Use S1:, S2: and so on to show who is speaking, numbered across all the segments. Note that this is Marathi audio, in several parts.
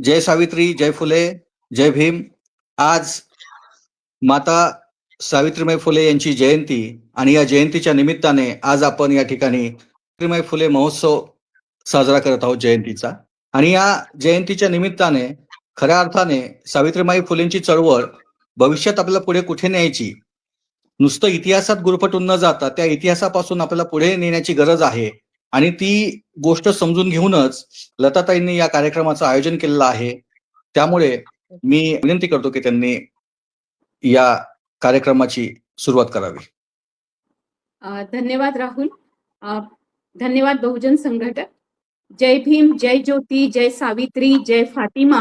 S1: जय सावित्री, जय फुले, जय भीम. आज माता सावित्रीबाई फुले यांची जयंती आणि या जयंतीच्या निमित्ताने आज आपण या ठिकाणी सावित्रीबाई फुले महोत्सव साजरा करत आहोत जयंतीचा. आणि या जयंतीच्या निमित्ताने खऱ्या अर्थाने सावित्रीबाई फुलेंची चळवळ भविष्यात आपल्याला पुढे कुठे न्यायची, नुसतं इतिहासात गुरफटून न जाता त्या इतिहासापासून आपल्याला पुढे नेण्याची गरज आहे. आणि ती गोष्ट समजून घेऊनच लताताईंनी या कार्यक्रमाचं आयोजन केलेलं आहे. त्यामुळे मी विनंती करतो की त्यांनी या कार्यक्रमाची सुरुवात करावी.
S2: धन्यवाद राहुल. धन्यवाद बहुजन संघटक. जय भीम, जय ज्योती, जय सावित्री, जय फातिमा,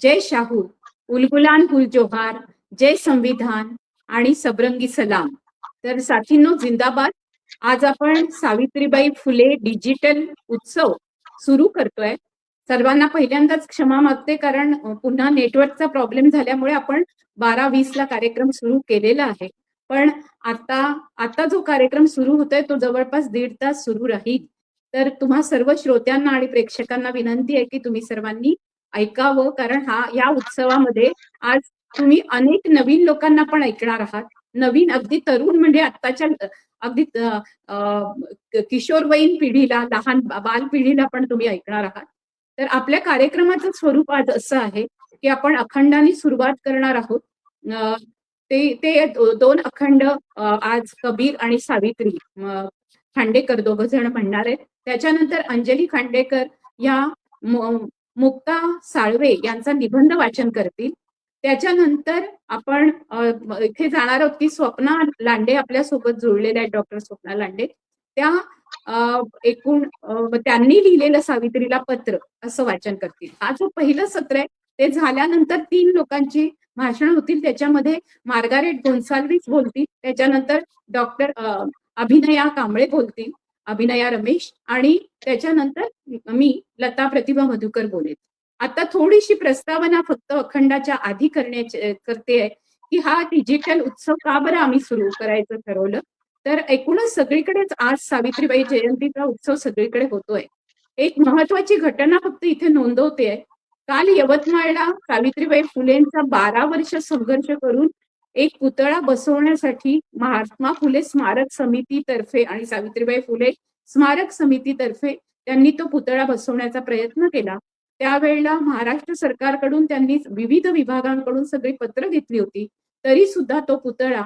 S2: जय शाहू, उलगुलान गुल जोहार, जय संविधान आणि सबरंगी सलाम. तर साथींनो, जिंदाबाद. आज आपण सावित्रीबाई फुले डिजिटल उत्सव सुरू करतोय. सर्वांना पहिल्यांदाच क्षमा मागते, कारण पुन्हा नेटवर्कचा प्रॉब्लेम झाल्यामुळे आपण 12:20 ला कार्यक्रम सुरू केलेला आहे. पण आता जो कार्यक्रम सुरू होतोय तो जवळपास 1.5 तास सुरू राहील. तर तुम्हा सर्व श्रोत्यांना आणि प्रेक्षकांना विनंती आहे की तुम्ही सर्वांनी ऐकावं, कारण या उत्सवामध्ये आज तुम्ही अनेक नवीन लोकांना पण ऐकणार आहात. नवीन, अगदी तरुण, म्हणजे आत्ताच्या अगदी किशोरवयीन पिढीला, लहान बाल पिढीला पण तुम्ही ऐकणार आहात. तर आपल्या कार्यक्रमाचं स्वरूप आज असं आहे की आपण अखंडाने सुरुवात करणार आहोत. ते 2 अखंड आज कबीर आणि सावित्री खांडेकर दोघ जण म्हणणार आहेत. त्याच्यानंतर अंजली खांडेकर या मुक्ता साळवे यांचा निबंध वाचन करतील. त्याच्यानंतर आपण इथे जाणार आहोत की स्वप्ना लांडे आपल्या सोबत जुळलेल्या आहेत, डॉक्टर स्वप्ना लांडे. त्या त्यांनी लिहिलेलं सावित्रीला पत्र असं वाचन करतील. हा जो पहिलं सत्र आहे ते झाल्यानंतर 3 लोकांची भाषण होतील. त्याच्यामध्ये मार्गारेट गोन्साल्विस बोलतील, त्याच्यानंतर डॉक्टर अभिनया कांबळे बोलतील, अभिनया रमेश, आणि त्याच्यानंतर मी लता प्रतिभा मधुकर बोलेल. आता थोडीशी प्रस्तावना फक्त अखंडाच्या आधी करते की हा डिजिटल उत्सव का बरं आम्ही सुरू करायचं ठरवलं. तर एकूणच सगळीकडेच आज सावित्रीबाई जयंतीचा उत्सव सगळीकडे होतोय. एक महत्वाची घटना फक्त इथे नोंदवते. काल यवतमाळला सावित्रीबाई फुलेंचा 12 वर्ष संघर्ष करून एक पुतळा बसवण्यासाठी महात्मा फुले स्मारक समितीतर्फे आणि सावित्रीबाई फुले स्मारक समितीतर्फे त्यांनी तो पुतळा बसवण्याचा प्रयत्न केला. त्यावेळेला महाराष्ट्र सरकारकडून त्यांनी विविध विभागांकडून सगळी पत्र घेतली होती. तरी सुद्धा तो पुतळा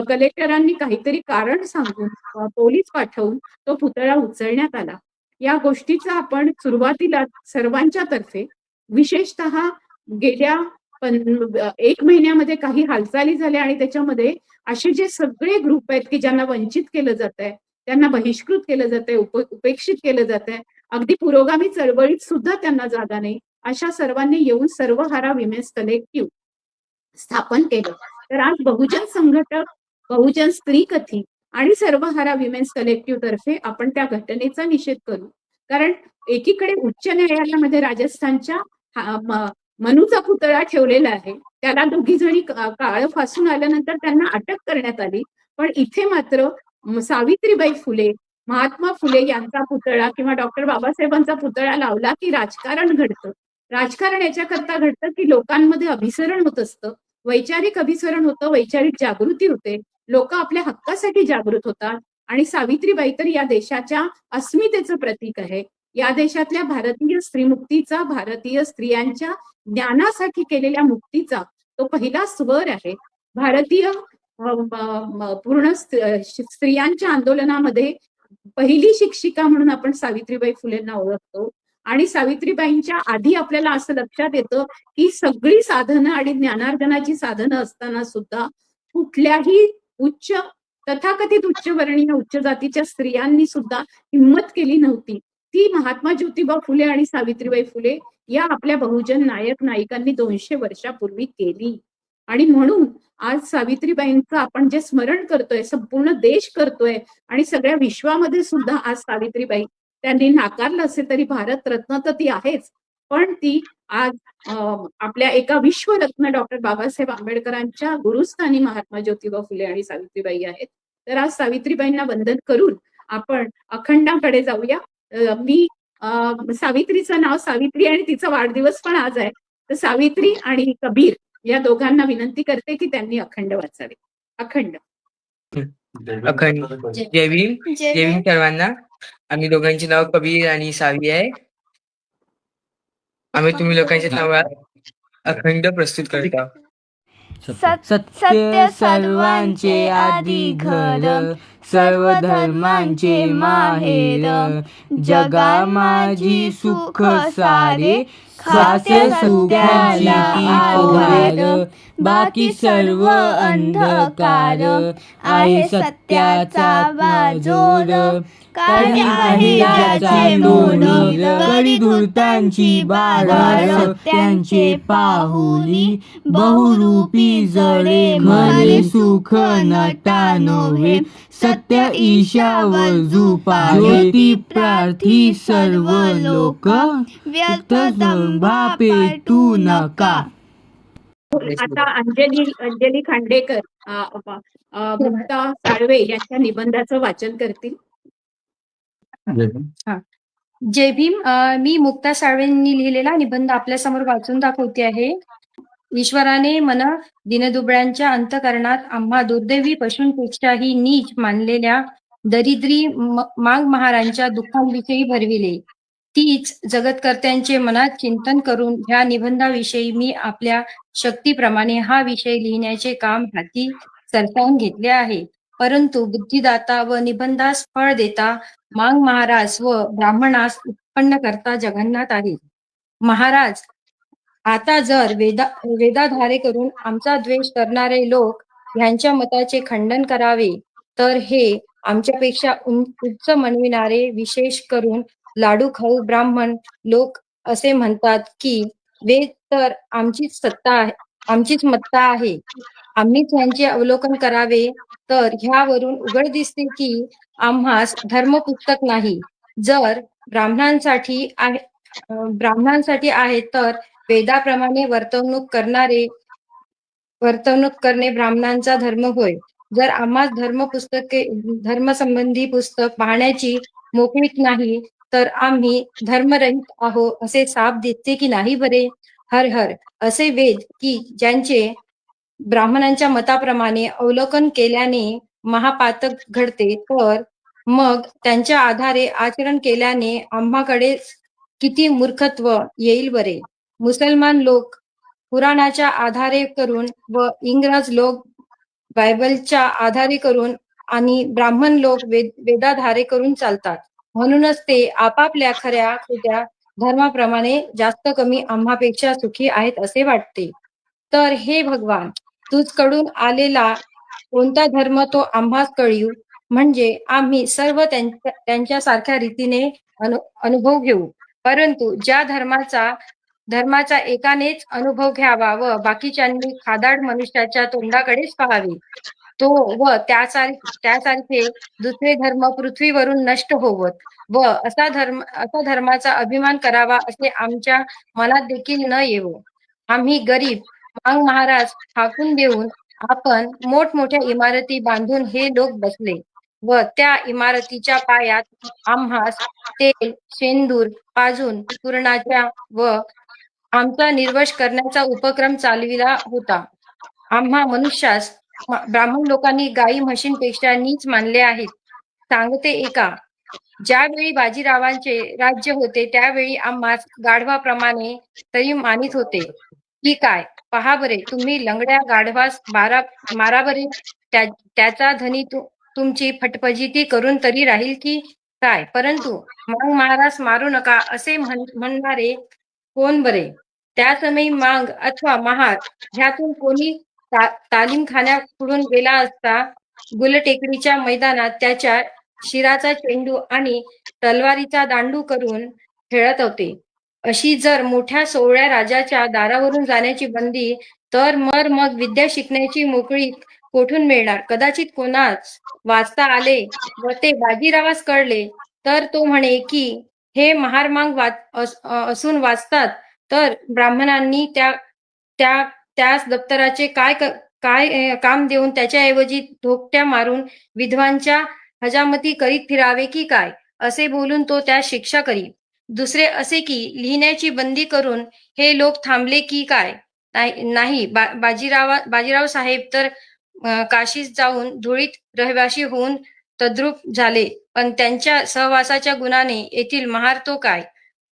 S2: कलेक्टरांनी काहीतरी कारण सांगून, पोलीस पाठवून तो पुतळा उचलण्यात आला. या गोष्टीचा आपण सुरुवातीला सर्वांच्या तर्फे, विशेषतः गेल्या 1 महिन्यामध्ये काही हालचाली झाल्या आणि त्याच्यामध्ये असे जे सगळे ग्रुप आहेत की ज्यांना वंचित केलं जात आहे, त्यांना बहिष्कृत केलं जात आहे, उपेक्षित केलं जात आहे, अगदी पुरोगामी चळवळीत सुद्धा त्यांना जागा नाही, अशा सर्वांनी येऊन सर्वहारा विमेन्स कलेक्टिव्ह स्थापन केलं. तर आज बहुजन संघटक, बहुजन स्त्री कथी आणि सर्वहारा विमेन्स कलेक्टिव्ह तर्फे आपण त्या घटनेचा निषेध करू. कारण एकीकडे उच्च न्यायालयामध्ये राजस्थानच्या मनूचा पुतळा ठेवलेला आहे, त्याला 2 जणी काळं फासून आल्यानंतर त्यांना अटक करण्यात आली. पण इथे मात्र सावित्रीबाई फुले, महात्मा फुले यांचा पुतळा किंवा डॉक्टर बाबासाहेबांचा पुतळा लावला की राजकारण घडतं. राजकारण याच्याकरता घडतं की लोकांमध्ये अभिसरण होत असतं, वैचारिक अभिसरण होतं, वैचारिक जागृती होते, लोक आपल्या हक्कासाठी जागृत होतात. आणि सावित्रीबाई तर या देशाच्या अस्मितेचं प्रतीक आहे. या देशातल्या भारतीय स्त्रीमुक्तीचा, भारतीय स्त्रियांच्या ज्ञानासाठी केलेल्या मुक्तीचा तो पहिला स्वर आहे. भारतीय पूर्ण स्त्रियांच्या आंदोलनामध्ये पहिली शिक्षिका म्हणून आपण सावित्रीबाई फुलेंना ओळखतो. आणि सावित्रीबाईंच्या आधी आपल्याला असं लक्षात येतं की सगळी साधनं आणि ज्ञानार्जनाची साधनं असताना सुद्धा कुठल्याही तथाकथित उच्चवर्णीय, उच्च जातीच्या स्त्रियांनी सुद्धा हिंमत केली नव्हती. ती महात्मा ज्योतिबा फुले आणि सावित्रीबाई फुले या आपल्या बहुजन नायक नायिकांनी 200 वर्षापूर्वी केली. आणि म्हणून आज सावित्रीबाईंचं आपण जे स्मरण करतोय, संपूर्ण देश करतोय, आणि सगळ्या विश्वामध्ये सुद्धा आज सावित्रीबाई, त्यांनी नाकारलं असेल तरी भारत रत्न तर ती आहेच, पण ती आज आपल्या एका विश्वरत्न डॉक्टर बाबासाहेब आंबेडकरांच्या गुरुस्थानी महात्मा ज्योतिबा फुले आणि सावित्रीबाई आहेत. तर आज सावित्रीबाईंना वंदन करून आपण अखंडाकडे जाऊया. मी सावित्रीचं नाव सावित्री आणि तिचा वाढदिवस पण आज आहे. तर सावित्री आणि कबीर या दोघांना विनंती करते की त्यांनी अखंड वाचावे. अखंड.
S3: अखंड. जय भीम. जय भीम सर्वांना. आम्ही दोघांची नाव कबीर आणि सावी आहे. आम्ही तुम्ही लोकांच्या नावात अखंड प्रस्तुत करत आहोत.
S4: सत्य सर्वांचे आधी घर, सर्व धर्मांचे माहेर, जगा माझी सुख सारे, खासे सत्याची आधार, बाकी सर्व अंधकार, आहे सत्याचा बाजोर, काही आहे ज्याचे लोण, कडी धूर्तांची बाधार, सत्यांचे पाहुली, बहुरूपी जळे म्हणे सुख नटा नव्हे, सत्य ईशावर झुपावे, ज्योती प्रार्थी सर्व लोक, व्यर्थ दंभा पेटू नका.
S2: आता अंजली खांडेकर मुक्ता साळवे यांच्या निबंधाचं वाचन करतील.
S5: जय भीम. मी मुक्ता साळवेंनी लिहिलेला निबंध आपल्यासमोर वाचून दाखवते आहे. ईश्वराने मन दिनदुबळ्यांच्या अंतकरणात आम्हा दुर्दैवी पशूंपेक्षाही नीच मानलेल्या दरिद्री मांग महारांच्या दुःखांविषयी भरविले. तीच जगतकर्त्यांचे मनात चिंतन करून ह्या निबंधाविषयी मी आपल्या शक्तीप्रमाणे हा विषय लिहिण्याचे काम हाती सरसावून घेतले आहे. परंतु बुद्धिदाता व निबंधास फळ देता मांग महाराज व ब्राह्मणास उत्पन्न करता जगन्नाथ आहे. महाराज, आता जर वेदाधारे करून आमचा द्वेष करणारे लोक ह्यांच्या मताचे खंडन करावे, तर हे आमच्यापेक्षा उच्च म्हणविणारे, विशेष करून लाडू खाऊ ब्राह्मण लोक असे म्हणतात की वेद तर आमचीच मत्ता आहे, आम्हीच यांचे अवलोकन करावे. तर ह्यावरून उघड दिसते की आम्हास धर्मपुस्तक नाही. जर ब्राह्मणांसाठी आहे तर वेदाप्रमाणे वर्तवणूक करणे ब्राह्मणांचा धर्म होय. जर आम्हास धर्मसंबंधी पुस्तक पाहण्याची मोकळीक नाही, तर आम्ही धर्मरहित आहो असे साप देते की नाही बरे. हर हर. असे वेद की ज्यांचे ब्राह्मणांच्या मताप्रमाणे अवलोकन केल्याने महापातक घडते, तर मग त्यांच्या आधारे आचरण केल्याने आम्हाकडे किती मूर्खत्व येईल बरे. मुसलमान लोक पुराणाच्या आधारे करून व इंग्रज लोक बायबलच्या आधारे करून आणि ब्राह्मण लोक वेदाधारे करून चालतात. म्हणूनच ते आपापल्या खऱ्या खोट्या धर्माप्रमाणे जास्त कमी आम्हापेक्षा सुखी आहेत असे वाटते. तर हे भगवान, तुझकडून आलेला कोणता धर्म तो आम्हास कळीव, म्हणजे आम्ही सर्व त्यांच्या सारख्या रीतीने अनुभव घेऊ. परंतु ज्या धर्माचा एकानेच अनुभव घ्यावा व बाकीच्यांनी खादाड मनुष्याच्या तोंडाकडेच पाहावे, तो व त्यासारखे दुसरे धर्म पृथ्वीवरून नष्ट होवत व असा धर्माचा अभिमान करावा असे आमच्या मनात देखील न येवो. आम्ही गरीब मांग महाराज हाकून देऊन आपण मोठमोठ्या इमारती बांधून हे लोक बसले व त्या इमारतीच्या पायात आम्हास तेल शेंदूर पाजून पूर्णाच्या व आमचा निर्वश करण्याचा उपक्रम चालविला होता. आम्हा मनुष्यास ब्राह्मण लोकांनी गायी म्हशींपेक्षा नीच मानले आहेत. सांगते एका. ज्यावेळी बाजीरावांचे राज्य होते त्यावेळी आम्हास गाढवाप्रमाणे तरी मानित होते की काय. पहा बरे, तुम्ही लंगड्या गाढवास मारा बरे, त्याचा धनी तुमची फटफजिती करून तरी राहील की काय. परंतु मांग महाराज मारू नका असे म्हणणारे कोण बरे. त्यासमयी मांग अथवा महार ह्यातून कोणी तालीमखान्याकडून गेला असता गुलटेकडीच्या मैदानात त्याच्या शिराचा चेंडू आणि तलवारीचा दांडू करून खेळत होते. अशी जर मोठ्या सोवळ्या राजाच्या दारावरून जाण्याची बंदी, तर मग विद्या शिकण्याची मोकळी कोठून मिळणार. कदाचित कोणास वाचता आले व ते बाजीरावास कळले तर तो म्हणे की हे महारमांग असून वाचतात, तर ब्राह्मणांनी त्यास दप्तराचे काय काम देऊन त्याच्याऐवजी धोपट्या मारून विधवांच्या हजामती करीत फिरावे की काय, असे बोलून तो त्यास शिक्षा करी. दुसरे असे की लिहिण्याची बंदी करून हे लोक थांबले की काय? नाही बाजीराव साहेब तर काशीत जाऊन धुळीत रहिवाशी होऊन तद्रूप झाले, पण त्यांच्या सहवासाच्या गुणाने येथील महार तो काय?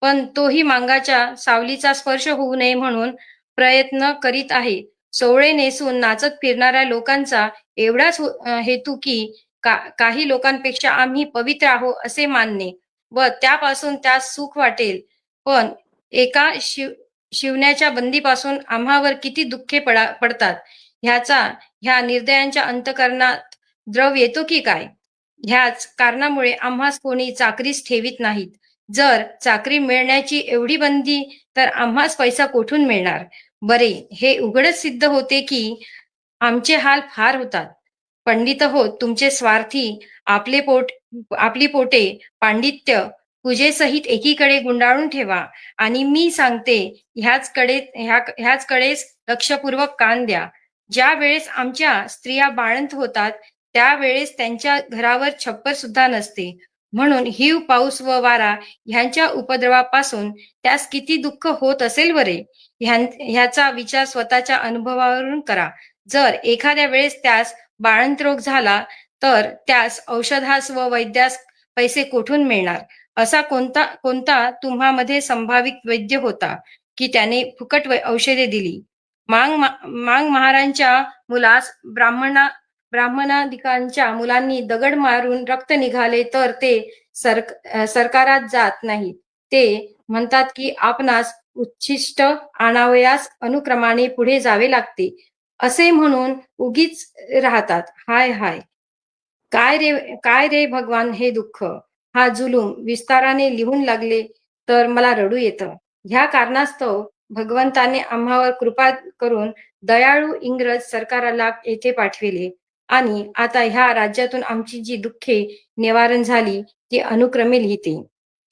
S5: पण तोही मांगाच्या सावलीचा स्पर्श होऊ नये म्हणून प्रयत्न करीत आहे. सोवळे नेसून नाचत फिरणाऱ्या लोकांचा एवढाच हेतू की काही लोकांपेक्षा आम्ही पवित्र आहोत असे मानणे व त्यापासून त्यास सुख वाटेल. पण एका शिवण्याच्या बंदीपासून आम्हावर किती दुःखे पडतात ह्या निर्दयांच्या अंतःकरणात द्रव येतो की काय? ह्याच कारणामुळे आम्हास कोणी चाकरीस ठेवीत नाहीत. जर चाकरी मिळण्याची एवढी बंदी, तर आम्हास पैसा कोठून मिळणार? बरे, हे उघडच सिद्ध होते की आमचे हाल फार होतात. पंडित हो, तुमचे स्वार्थी आपली पोटे पांडित्य पूजेसहित एकीकडे गुंडाळून ठेवा आणि मी सांगते ह्याचकडेच लक्षपूर्वक कान द्या. ज्या वेळेस आमच्या स्त्रिया बाळंत होतात, त्यावेळेस त्यांच्या घरावर छप्पर सुद्धा नसते. म्हणून हिव, पाऊस व वारा ह्यांच्या उपद्रवापासून त्यास किती दुःख होत असेल बरे. ह्याचा विचार स्वतःच्या अनुभवावरून करा. जर एखाद्या वेळेस त्यास बाळंत रोग झाला, तर त्यास औषधास व वैद्यास पैसे कोठून मिळणार? असा कोणता तुम्हामध्ये संभावित वैद्य होता की त्याने फुकट औषधे दिली? मांग महारांच्या मुलास ब्राह्मणादिकांच्या मुलांनी दगड मारून रक्त निघाले तर ते सरकारात जात नाही. ते म्हणतात की आपणास उच्छिष्ट आणावयास अनुक्रमाने पुढे जावे लागते असे म्हणून उगीच राहतात. हाय हाय, काय रे भगवान हे दुःख, हा जुलूम विस्ताराने लिहून लागले तर मला रडू येतं. ह्या कारणास्तव भगवंताने आम्हावर कृपा करून दयाळू इंग्रज सरकाराला येथे पाठविले आणि आता ह्या राज्यातून आमची जी दुःखे निवारण झाली ती अनुक्रमे लिहिते.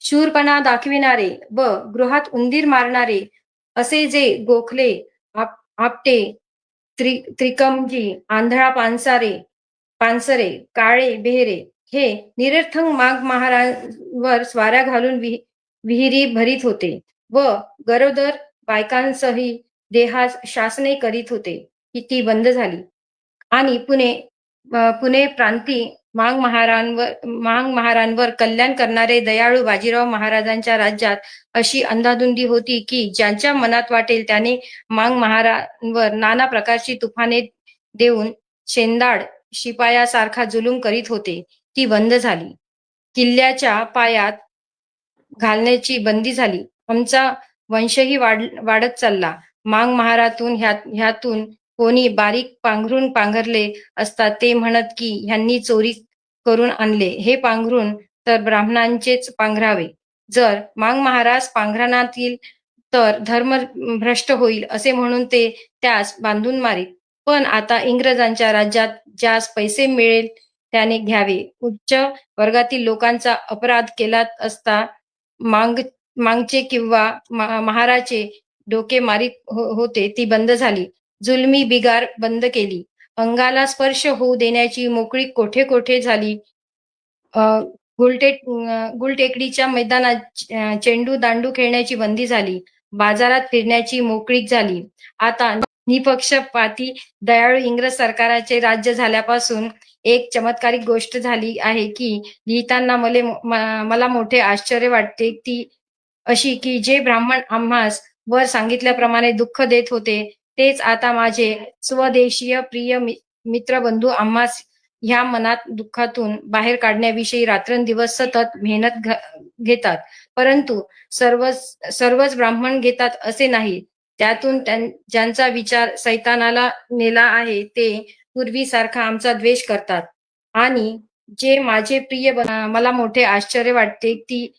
S5: शूरपणा दाखविणारे व गृहात उंदीर मारणारे असे जे गोखले, आपटे, त्रिकमजी, आंधळा पानसरे, काळे बेहरे हे निरर्थक माघ महाराजांवर स्वाऱ्या घालून विहिरी भरीत होते व गरोदर बायकांसही देहास शासने करीत होते, की ती बंद झाली. आणि पुणे प्रांती मांग महारांवर कल्याण करणारे दयाळू बाजीराव महाराजांच्या राज्यात अशी अंधाधुंदी होती की ज्यांच्या मनात वाटेल त्याने मांग महारांवर नाना प्रकारची तुफाने देऊन शेंदाड शिपायासारखा जुलूम करीत होते, ती बंद झाली. किल्ल्याच्या पायात घालण्याची बंदी झाली. आमचा वंशही वाढत चालला. मांग महारातून ह्यातून कोणी बारीक पांघरले असतात ते म्हणत की ह्यांनी चोरी करून आणले. हे पांघरून तर ब्राह्मणांचेच पांघरावे. जर मांग महाराज पांघरणातील तर धर्म भ्रष्ट होईल असे म्हणून ते त्यास बांधून मारीत. पण आता इंग्रजांच्या राज्यात ज्यास पैसे मिळेल त्याने घ्यावे. उच्च वर्गातील लोकांचा अपराध केला असता मांगचे किंवा महाराचे डोके मारीत होते, ती बंद झाली. जुलमी बिगार बंद केली. अंगाला स्पर्श होऊ देण्याची मोकळीक कोठे कोठे झाली. गुलटेकडीच्या मैदानात चेंडू दांडू खेळण्याची बंदी झाली. बाजारात फिरण्याची मोकळीक झाली. आता निपक्षपाती दयाळू इंग्रज सरकाराचे राज्य झाल्यापासून एक चमत्कारिक गोष्ट झाली आहे की लिहिताना मला मोठे आश्चर्य वाटते, ती अशी की जे ब्राह्मण आम्हास वर सांगितल्याप्रमाणे दुःख देत होते, तेच आता माझे स्वदेशीय प्रिय मित्रबंधू आम्हास ह्या मनात दुःखातून बाहेर काढण्याविषयी रात्रंदिवस सतत मेहनत घेतात. परंतु सर्वच ब्राह्मण घेतात असे नाही. त्यातून ज्यांचा विचार सैतानाला नेला आहे ते पूर्वीसारखा आमचा द्वेष करतात. आणि जे माझे प्रिय मला मोठे आश्चर्य वाटते, ती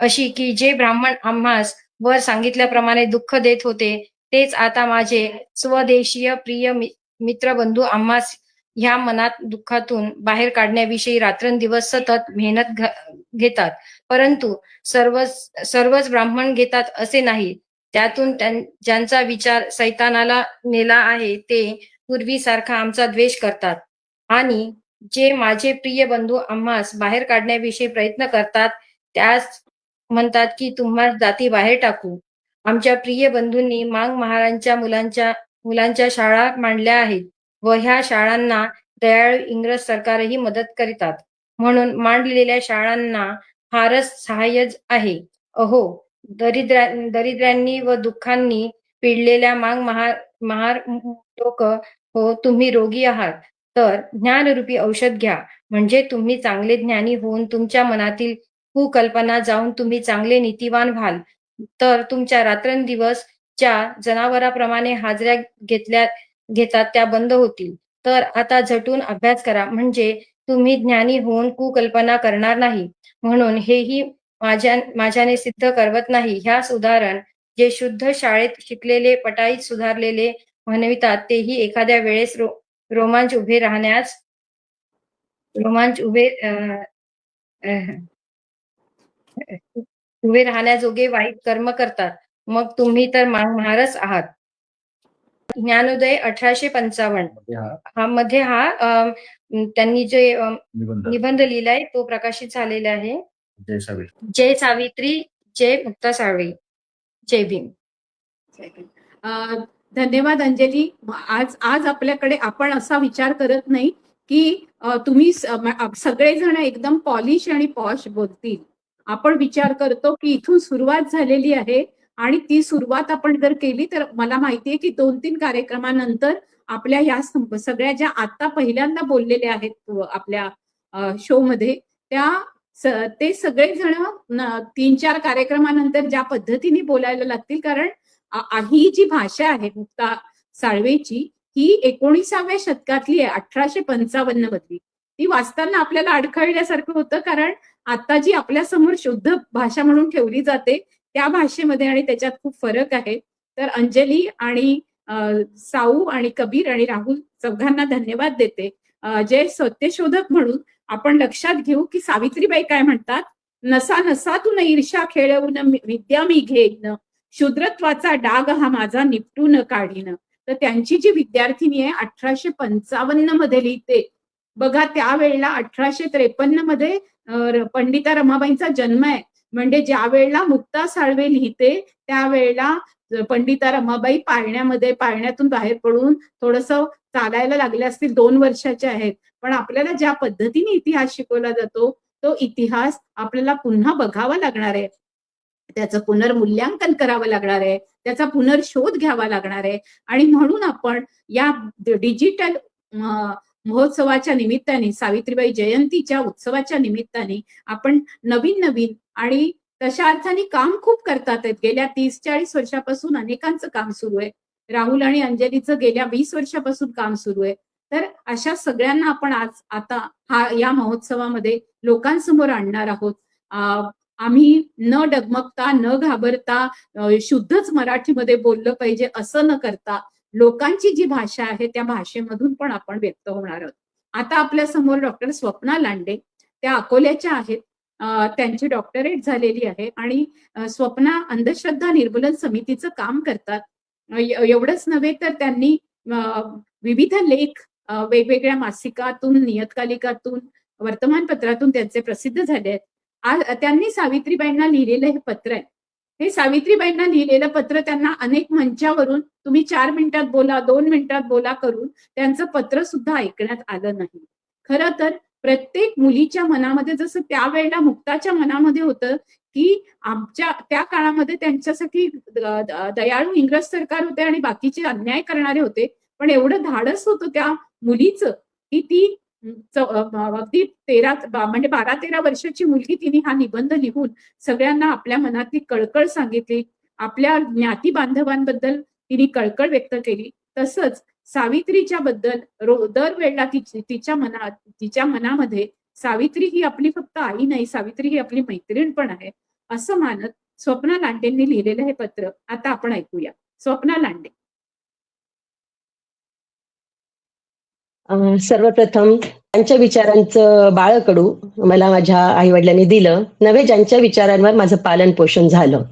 S5: अशी की जे ब्राह्मण आम्हास वर सांगितल्याप्रमाणे दुःख देत होते, तेच आता माझे स्वदेशीय प्रिय मित्रबंधू आम्हास ह्या मनात दुःखातून बाहेर काढण्याविषयी रात्रंदिवस सतत मेहनत घेतात. परंतु सर्वच ब्राह्मण घेतात असे नाही. त्यातून ज्यांचा विचार सैतानाला नेला आहे ते पूर्वीसारखा आमचा द्वेष करतात. आणि जे माझे प्रिय बंधू आम्हास बाहेर काढण्याविषयी प्रयत्न करतात, म्हणतात की तुम्हा जाती बाहेर टाकू. आमच्या प्रिय बंधूंनी मांग महाराजांच्या मुलांच्या शाळा मांडल्या आहेत व ह्या शाळांना दयाळू इंग्रज सरकारही मदत करीतात. म्हणून मांडलेल्या शाळांना फारच सहाय्य आहे. अहो, दरिद्रांनी व दुःखांनी पिडलेल्या मांग महार लोक हो, तुम्ही रोगी आहात तर ज्ञानरूपी औषध घ्या. म्हणजे तुम्ही चांगले ज्ञानी होऊन तुमच्या मनातील कुकल्पना जाऊन तुम्ही चांगले नीतिवान व्हाल. तर तुमच्या रात्रंदिवस ज्या जनावराप्रमाणे हाजऱ्या घेतात त्या बंद होतील. तर आता झटून अभ्यास करा म्हणजे तुम्ही ज्ञानी होऊन कुकल्पना करणार नाही. म्हणून हेही माझ्याने सिद्ध करवत नाही. ह्यास उदाहरण जे शुद्ध शाळेत शिकलेले पटाईत सुधारलेले म्हणवितात तेही एखाद्या वेळेस रोमांच उभे राहण्याजोगे वाईट कर्म करतात. मग तुम्ही तर महारच आहात. ज्ञानोदय 1855 हा मध्ये त्यांनी जे निबंध लिहिलाय तो प्रकाशित झालेला आहे. जय सावित्री, जय मुक्ता साळवे, जय भीम.
S2: धन्यवाद अंजली. आज आपल्याकडे आपण असा विचार करत नाही की तुम्ही सगळेजण एकदम पॉलिश आणि पॉश बोलतील. आपण विचार करतो की इथून सुरुवात झालेली आहे आणि ती सुरुवात आपण जर केली तर मला माहितीये की 2-3 कार्यक्रमानंतर आपल्या ह्या सगळ्या ज्या आता पहिल्यांदा बोललेल्या आहेत आपल्या शो मध्ये ते सगळेजण 3-4 कार्यक्रमानंतर ज्या पद्धतीने बोलायला लागतील. कारण ही जी भाषा आहे मुक्ता साळवेची ही 19व्या शतकातली आहे, 1855 मधली. ती वाचताना आपल्याला अडखळल्यासारखं होतं कारण आता जी आपल्या समोर शुद्ध भाषा म्हणून ठेवली जाते त्या भाषेमध्ये आणि त्याच्यात खूप फरक आहे. तर अंजली आणि साऊ आणि कबीर आणि राहुल चौघांना धन्यवाद देते. जे सत्यशोधक म्हणून आपण लक्षात घेऊ की सावित्रीबाई काय म्हणतात, नसा नसातून ईर्ष्या खेळवून विद्या मी घेईन, शूद्रत्वाचा डाग हा माझा निपटून काढीन. तर त्यांची जी विद्यार्थिनी आहे 1855 मध्ये लिहिते. बघा त्यावेळेला 1853 मध्ये पंडिता रमाबाईंचा जन्म आहे. म्हणजे ज्या वेळेला मुक्ता साळवे लिहिते त्यावेळेला पंडिता रमाबाई पाळण्यातून बाहेर पडून थोडस चालायला लागले असतील, 2 वर्षाच्या आहेत. पण आपल्याला ज्या पद्धतीने इतिहास शिकवला जातो तो इतिहास आपल्याला पुन्हा बघावा लागणार आहे, त्याचं पुनर्मूल्यांकन करावं लागणार आहे, त्याचा पुनर्शोध घ्यावा लागणार आहे. आणि म्हणून आपण या डिजिटल महोत्सवाच्या निमित्ताने, सावित्रीबाई जयंतीच्या उत्सवाच्या निमित्ताने आपण नवीन आणि तशा अर्थाने काम खूप करतात. गेल्या 30-40 वर्षापासून अनेकांचं काम सुरू आहे. राहुल आणि अंजलीचं गेल्या 20 वर्षापासून काम सुरू आहे. तर अशा सगळ्यांना आपण आता या महोत्सवामध्ये लोकांसमोर आणणार आहोत. आम्ही न डगमगता न घाबरता शुद्धच मराठीमध्ये बोललं पाहिजे असं न करता लोकांची जी भाषा आहे त्या भाषेमधून पण आपण व्यक्त होणार आहोत. आता आपल्या समोर डॉक्टर स्वप्ना लांडे, त्या अकोल्याच्या आहेत. त्यांची डॉक्टरेट झालेली आहे आणि स्वप्ना अंधश्रद्धा निर्मूलन समितीचं काम करतात. एवढंच नव्हे तर त्यांनी विविध लेख वेगवेगळ्या मासिकातून, नियतकालिकातून, वर्तमानपत्रातून त्यांचे प्रसिद्ध झाले आहेत. त्यांनी सावित्रीबाईंना लिहिलेलं हे पत्र आहे. हे सावित्रीबाईंना लिहिलेलं पत्र त्यांना अनेक मंचावरून तुम्ही 4 मिनिटात बोला, 2 मिनिटात बोला करून त्यांचं पत्र सुद्धा ऐकण्यात आलं नाही. खरं तर प्रत्येक मुलीच्या मनामध्ये जसं त्यावेळेला मुक्ताच्या मनामध्ये होतं की आमच्या त्या काळामध्ये त्यांच्यासाठी दयाळू इंग्रज सरकार होते आणि बाकीचे अन्याय करणारे होते. पण एवढं धाडस होतं त्या मुलीचं की ती अगदी 12-13 वर्षाची मुलगी तिने हा निबंध लिहून सगळ्यांना आपल्या मनातली कळकळ सांगितली. आपल्या ज्ञाती बांधवांबद्दल तिने कळकळ व्यक्त केली. तसंच सावित्रीच्या बद्दल दरवेळेला तिच्या मनामध्ये सावित्री ही आपली फक्त आई नाही, सावित्री ही आपली मैत्रीण पण आहे असं मानत स्वप्ना लांडेंनी लिहिलेलं हे पत्र आता आपण ऐकूया. स्वप्ना लांडे.
S6: सर्वप्रथम त्यांच्या विचारांचं बाळकडू मला माझ्या आई वडिलांनी दिलं नव्हे, ज्यांच्या विचारांवर माझं पालन पोषण झालं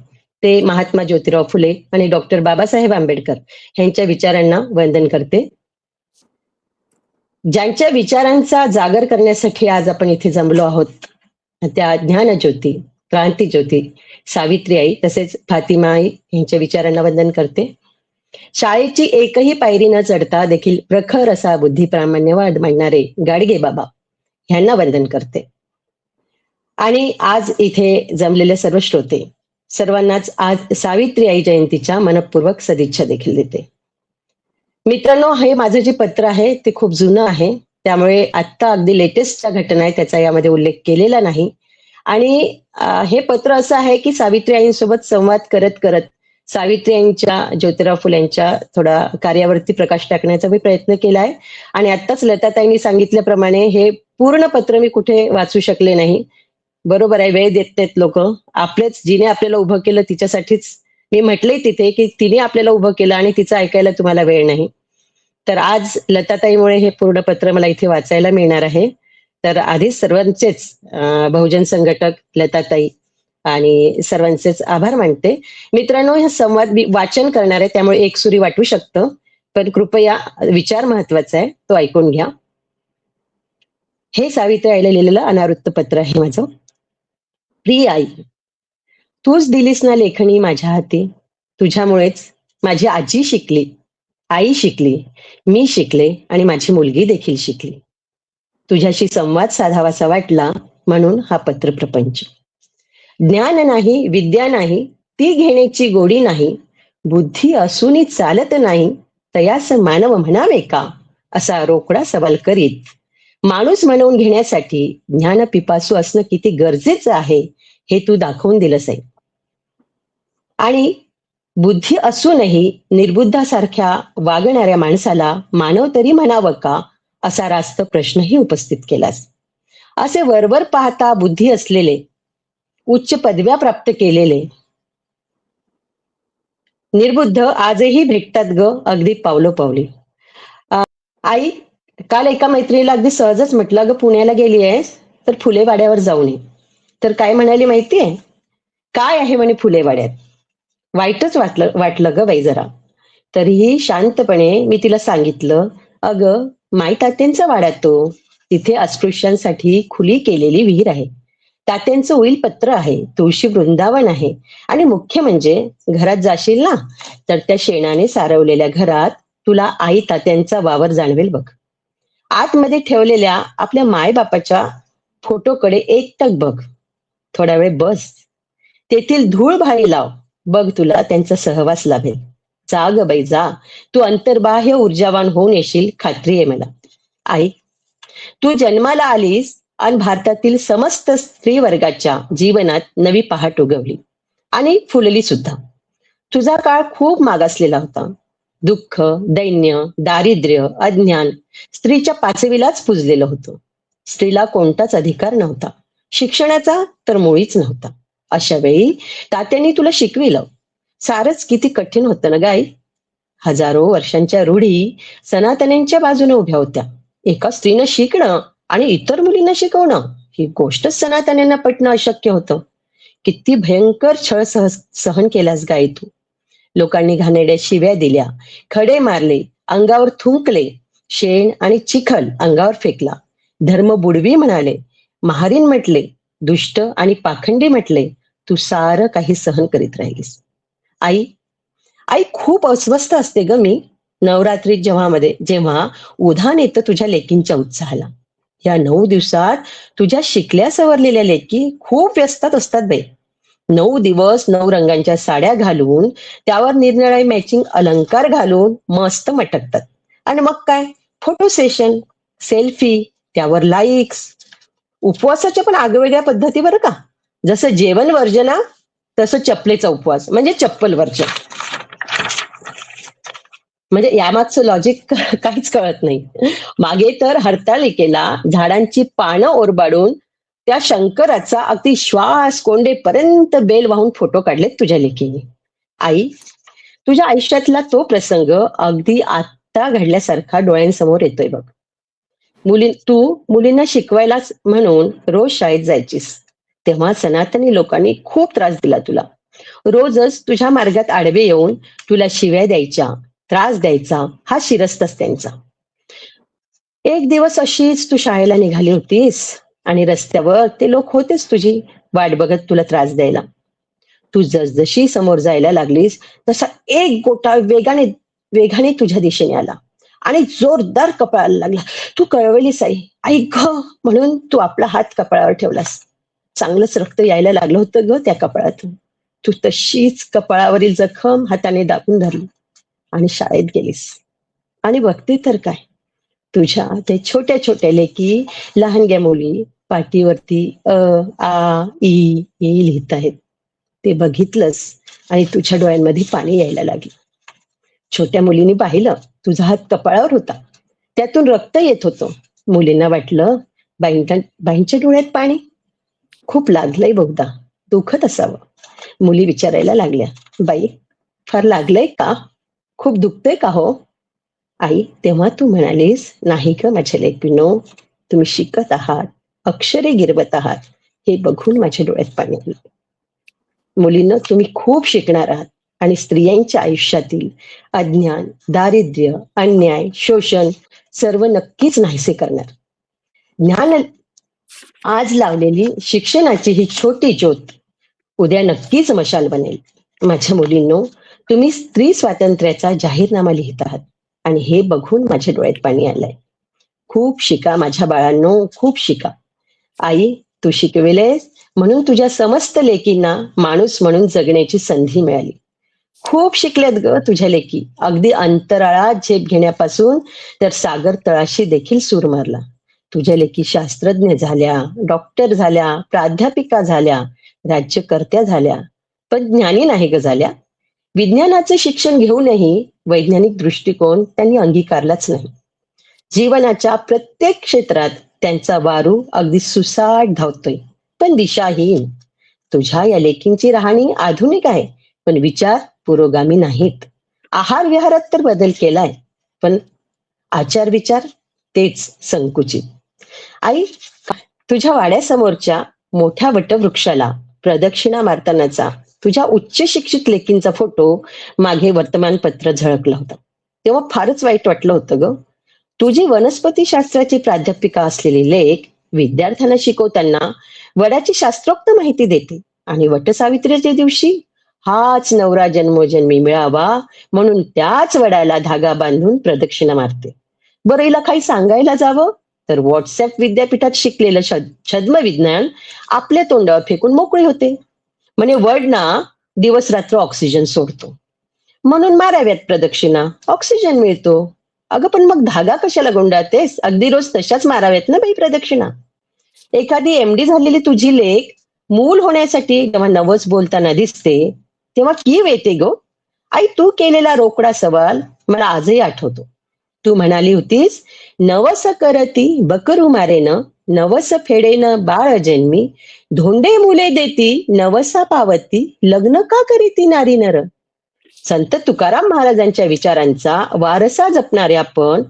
S6: ते महात्मा ज्योतिराव फुले आणि डॉक्टर बाबासाहेब आंबेडकर यांच्या विचारांना वंदन करते. ज्यांच्या विचारांचा जागर करण्यासाठी आज आपण इथे जमलो आहोत त्या ज्ञानज्योती, क्रांती ज्योती सावित्री आई तसेच फातिमा आई यांच्या विचारांना वंदन करते. शाळेची एकही पायरी न चढता देखील प्रखर असा बुद्धिप्रामाण्य मांडणारे गाडगे बाबा यांना वंदन करते. आणि आज इथे जमलेले सर्व श्रोते सर्वांनाच आज सावित्री आई जयंतीच्या मनपूर्वक सदिच्छा देखील देते. मित्रांनो, हे माझं जे पत्र आहे ते खूप जुनं आहे, त्यामुळे आत्ता अगदी लेटेस्टच्या घटना आहे त्याचा यामध्ये उल्लेख केलेला नाही. आणि हे पत्र असं आहे की सावित्री आईंसोबत संवाद करत करत सावित्री आईंच्या, ज्योतिराव फुलेंच्या थोडा कार्यावरती प्रकाश टाकण्याचा मी प्रयत्न केला आहे. आणि आत्ताच लताताईंनी सांगितल्याप्रमाणे हे पूर्ण पत्र मी कुठे वाचू शकले नाही. बरोबर आहे, वेळ देत नाहीत लोक. आपलेच, जिने आपल्याला उभं केलं तिच्यासाठीच मी म्हटलंय तिथे की तिने आपल्याला उभं केलं आणि तिचं ऐकायला तुम्हाला वेळ नाही. तर आज लताताईमुळे हे पूर्ण पत्र मला इथे वाचायला मिळणार आहे. तर आधीच सर्वांचेच बहुजन संघटक लताताई आणि सर्वांचेच आभार मानते. मित्रांनो, हे संवाद मी वाचन करणार आहे त्यामुळे एकसुरी वाटू शकतं, पण कृपया विचार महत्वाचा आहे तो ऐकून घ्या. हे सावित्री आईला लिहिलेलं अनावृत्त पत्र आहे माझं. प्रिय आई, तूच दिलीस ना लेखणी माझ्या हाती. तुझ्यामुळेच माझी आजी शिकली, आई शिकली, मी शिकले आणि माझी मुलगी देखील शिकली. तुझ्याशी संवाद साधावासा वाटला म्हणून हा पत्र प्रपंच. ज्ञान नाही, विद्या नाही, ती घेण्याची गोडी नाही, बुद्धी असूनही चालत नाही, तयास मानव म्हणावे का, असा रोकडा सवाल करीत माणूस म्हणवून घेण्यासाठी ज्ञान पिपासू असणं किती गरजेचं आहे हे तू दाखवून दिलंस आहे. आणि बुद्धी असूनही निर्बुद्धासारख्या वागणाऱ्या माणसाला मानव तरी म्हणावं का, असा रास्त प्रश्नही उपस्थित केलास. असे वरवर पाहता बुद्धी असलेले, उच्च पदव्या प्राप्त केलेले निर्बुद्ध आजही भेटतात ग, अगदी पावलोपावली. आई, काल एका मैत्रिणीला अगदी सहजच म्हटलं, ग पुण्याला गेली आहेस तर फुलेवाड्यावर जाऊ नये. तर काय म्हणाली माहितीये, काय आहे म्हणे फुलेवाड्यात. वाईटच वाटलं ग बाई जरा. तरीही शांतपणे मी तिला सांगितलं, अगं माई तात्यांचा वाडा तो, तिथे अस्पृश्यांसाठी खुली केलेली विहीर आहे, तात्यांचं उईल पत्र आहे, तुळशी वृंदावन आहे, आणि मुख्य म्हणजे घरात जाशील ना तर त्या शेणाने सारवलेल्या घरात तुला आई तात्यांचा वावर जाणवेल बघ. आतमध्ये ठेवलेल्या आपल्या मायबापाच्या फोटोकडे एकटक बघ, थोडा वेळ बस, तेथील धूळ भाळी लाव, बघ तुला त्यांचा सहवास लाभेल. जा ग बाई जा, तू अंतर्बाह्य ऊर्जावान होऊन येशील, खात्री आहे मला. आई, तू जन्माला आलीस आणि भारतातील समस्त स्त्री वर्गाच्या जीवनात नवी पहाट उगवली आणि फुलली सुद्धा. तुझा काळ खूप मागासलेला होता. दुःख, दैन्य, दारिद्र्य, अज्ञान स्त्रीच्या पाचवीलाच पुजलेलं होतं. स्त्रीला कोणताच अधिकार नव्हता, शिक्षणाचा तर मुळीच नव्हता. अशा वेळी तात्यांनी तुला शिकविलं. सारच किती कठीण होतं ना गाई. हजारो वर्षांच्या रूढी सनातन्यांच्या बाजूने उभ्या होत्या. एका स्त्रीनं शिकणं आणि इतर मुलींना शिकवणं ही गोष्टच सनातन्यांना पटणं अशक्य होतं. किती भयंकर छळ सहन केलास गाई तू. लोकांनी घाणेरड्या शिव्या दिल्या, खडे मारले, अंगावर थुंकले, शेण आणि चिखल अंगावर फेकला, धर्म बुडवी म्हणाले, महारीन म्हटले, दुष्ट आणि पाखंडी म्हटले. तू सारं काही सहन करीत राहिलीस. आई, आई खूप अस्वस्थ असते ग मी नवरात्रीत जेव्हा उधाण येतं तुझ्या लेकींच्या उत्साहाला. या 9 दिवसात तुझ्या शिकल्या सवरलेल्या लेकी खूप व्यस्तात असतात बाई. 9 दिवस 9 रंगांच्या साड्या घालून त्यावर निरनिराळे मॅचिंग अलंकार घालून मस्त मटकतात. आणि मग काय, फोटो सेशन, सेल्फी, त्यावर लाईक्स. उपवासाच्या पण आगवेगळ्या पद्धती बरं का. जसं जेवण वर्जना तसं चपलेचा उपवास म्हणजे चप्पल वर्जन. म्हणजे यामागचं लॉजिक काहीच कळत नाही. मागे तर हरतालिकेला झाडांची पानं ओरबाडून त्या शंकराचा अगदी श्वास कोंडेपर्यंत बेल वाहून फोटो काढलेत तुझ्या लेकीने. आई, तुझ्या आयुष्यातला तो प्रसंग अगदी आत्ता घडल्यासारखा डोळ्यांसमोर येतोय बघ. तू मुलींना शिकवायलाच म्हणून रोज शाळेत जायचीस, तेव्हा सनातनी लोकांनी खूप त्रास दिला तुला. रोजच तुझ्या मार्गात आडवे येऊन तुला शिव्या द्यायच्या, त्रास द्यायचा हा शिरस्तच त्यांचा. एक दिवस अशीच तू शाळेला निघाली होतीस आणि रस्त्यावर ते लोक होतेच तुझी वाट बघत तुला त्रास द्यायला. तू जसजशी समोर जायला लागलीस तसा एक गोटा वेगाने तुझ्या दिशेने आला आणि जोरदार कपाळाला लागला. तू कळवलीस आई, आई ग म्हणून तू आपला हात कपाळावर ठेवलास. चांगलंच रक्त यायला लागलं होतं ग त्या कपाळातून. तू तशीच कपाळावरील जखम हाताने दाबून धरली आणि शाळेत गेलीस. आणि बघते तर काय, तुझ्या ते छोट्या छोट्या लेकी लहानग्या मुली पाटीवरती अ आ ई ई लिहित आहेत. ते बघितलंस आणि तुझ्या डोळ्यांमध्ये पाणी यायला लागलं. छोट्या मुलीने पाहिलं तुझा हात कपाळावर होता, त्यातून रक्त येत होतं. मुलींना वाटलं बाईंच्या डोळ्यात पाणी. खूप लागलंय बहुधा, दुखत असावं. मुली विचारायला लागल्या, बाई फार लागलंय का, खूप दुखतंय का हो? आई तेव्हा तू म्हणालीस, नाही ग माझ्या लेकीनो, तुम्ही शिकत आहात, अक्षरे गिरवत आहात, हे बघून माझ्या डोळ्यात पाणी आलं. मुलींना तुम्ही खूप शिकणार आहात आणि स्त्रियांच्या आयुष्यातील अज्ञान, दारिद्र्य, अन्याय, शोषण सर्व नक्कीच नाहीसे करणार. ज्ञान आज लावलेली शिक्षणाची ही छोटी ज्योत उद्या नक्कीच मशाल बनेल. माझ्या मुलींनो, तुम्ही स्त्री स्वातंत्र्याचा जाहीरनामा लिहित आहात आणि हे बघून माझ्या डोळ्यात पाणी आलंय. खूप शिका माझ्या बाळांनो, खूप शिका. आई तू शिकविलेस म्हणून तुझ्या समस्त लेकींना माणूस म्हणून जगण्याची संधी मिळाली. खूप शिकल्यात ग तुझ्या लेकी, अगदी अंतराळात झेप घेण्यापासून तर सागर तळाशी देखील सूर मारला. तुझ्या लेकी शास्त्रज्ञ झाल्या, डॉक्टर झाल्या, प्राध्यापिका झाल्या, राज्यकर्त्या झाल्या, पण ज्ञानी नाही ग झाल्या. विज्ञानाचं शिक्षण घेऊनही वैज्ञानिक दृष्टिकोन त्यांनी अंगीकारलाच नाही. जीवनाच्या प्रत्येक क्षेत्रात त्यांचा वारू अगदी सुसाट धावतोय, पण दिशाहीन. तुझ्या या लेकींची राहणी आधुनिक आहे, पण विचार पुरोगामी नाहीत. आहार विहारात तर बदल केलाय, पण आचार विचार तेच संकुचित. आई तुझ्या वाड्यासमोरच्या मोठ्या वटवृक्षाला प्रदक्षिणा मारतानाचा तुझ्या उच्च शिक्षित लेकींचा फोटो मागे वर्तमानपत्र झळकला होता, तेव्हा फारच वाईट वाटलं होतं ग. तुझी वनस्पती शास्त्राची प्राध्यापिका असलेली लेक विद्यार्थ्यांना शिकवताना वडाची शास्त्रोक्त माहिती देते आणि वटसावित्रीच्या दिवशी हाच नवरा जन्मोजन्मी मिळावा म्हणून त्याच वडाला धागा बांधून प्रदक्षिणा मारते. बरं हिला काही सांगायला जावं तर व्हॉट्सअप विद्यापीठात शिकलेलं छद्म विज्ञान आपल्या तोंडावर फेकून मोकळे होते. म्हणजे वड ना दिवस रात्र ऑक्सिजन सोडतो म्हणून माराव्यात प्रदक्षिणा, ऑक्सिजन मिळतो. अगं पण मग धागा कशाला गुंडाळतेस, अगदी रोज तशाच माराव्यात ना बाई प्रदक्षिणा. एखादी एमडी झालेली तुझी लेक मूल होण्यासाठी जेव्हा नवस बोलताना दिसते तेव्हा कीव येते गो. आई तू केलेला रोकडा सवाल मला आजही आठवतो. तू म्हणाली होतीस, नवस करती बकरू मारेन, नवस फेडेन बाळ जन्मी, धोंडे मुले देती नवसा पावती, लग्न का करीती नारी नर. संत तुकाराम महाराजांच्या विचारांचा वारसा जपणारे आपण,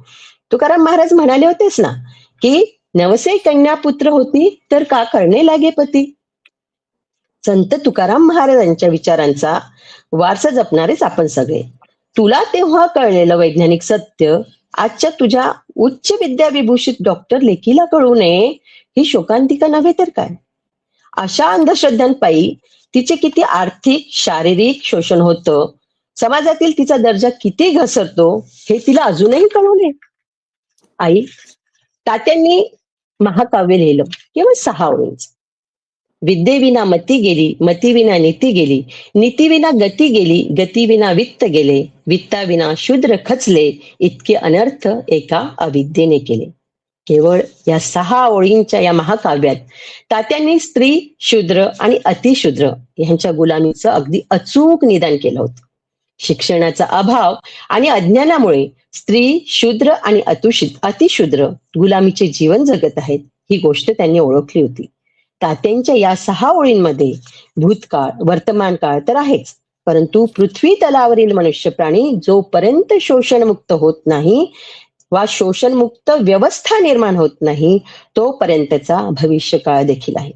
S6: तुकाराम महाराज म्हणाले होतेस ना की नवसे कन्या पुत्र होती तर का करणे लागे पती. संत तुकाराम महाराजांच्या विचारांचा वारसा जपणारेच आपण सगळे. तुला तेव्हा कळलेलं वैज्ञानिक सत्य आजच्या तुझ्या उच्च विद्याविभूषित डॉक्टर लेकीला कळू नये ही शोकांतिका नव्हे तर काय. अशा अंधश्रद्धांपायी तिचे किती आर्थिक शारीरिक शोषण होतं, समाजातील तिचा दर्जा किती घसरतो हे तिला अजूनही कळू नये. आई तात्यांनी महाकाव्य लिहिलं केवळ 6 ओळींच. विद्येविना मती गेली, मतीविना नीती गेली, नीतीविना गती गेली, गतीविना वित्त गेले, वित्ताविना शूद्र खचले, इतके अनर्थ एका अविद्येने केले. केवळ या 6 ओळींच्या या महाकाव्यात तात्यांनी स्त्री, शूद्र आणि अतिशूद्र यांच्या गुलामीचं अगदी अचूक निदान केलं होतं. शिक्षणाचा अभाव आणि अज्ञानामुळे स्त्री, शूद्र आणि अतिशूद्र गुलामीचे जीवन जगत आहेत ही गोष्ट त्यांनी ओळखली होती. तात्यांच्या या 6 ओळींमध्ये भूतकाळ, वर्तमान काळ तर आहेच, परंतु पृथ्वी तलावरील मनुष्य प्राणी जोपर्यंत शोषणमुक्त होत नाही वा शोषणमुक्त व्यवस्था निर्माण होत नाही तोपर्यंतचा भविष्यकाळ देखील आहे.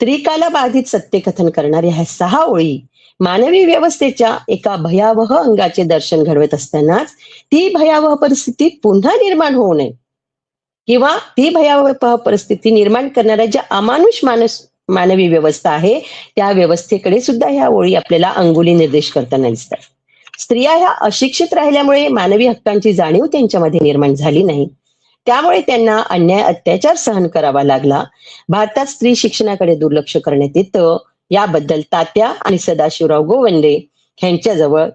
S6: त्रिकाला बाधित सत्यकथन करणाऱ्या ह्या 6 ओळी मानवी व्यवस्थेच्या एका भयावह अंगाचे दर्शन घडवत असतानाच ती भयावह परिस्थिती पुन्हा निर्माण होऊ नये किंवा ती भयावह परिस्थिती निर्माण करणाऱ्या ज्या अमानुष मानवी व्यवस्था आहे त्या व्यवस्थेकडे सुद्धा ह्या ओळी आपल्याला अंगुली निर्देश करताना दिसतात. स्त्रिया ह्या अशिक्षित राहिल्यामुळे मानवी हक्कांची जाणीव त्यांच्यामध्ये निर्माण झाली नाही. त्यामुळे त्यांना अन्याय अत्याचार सहन करावा लागला. भारतात स्त्री शिक्षणाकडे दुर्लक्ष करण्यात येतं. याबद्दल तात्या आणि सदाशिवराव गोवंडे यांच्याजवळ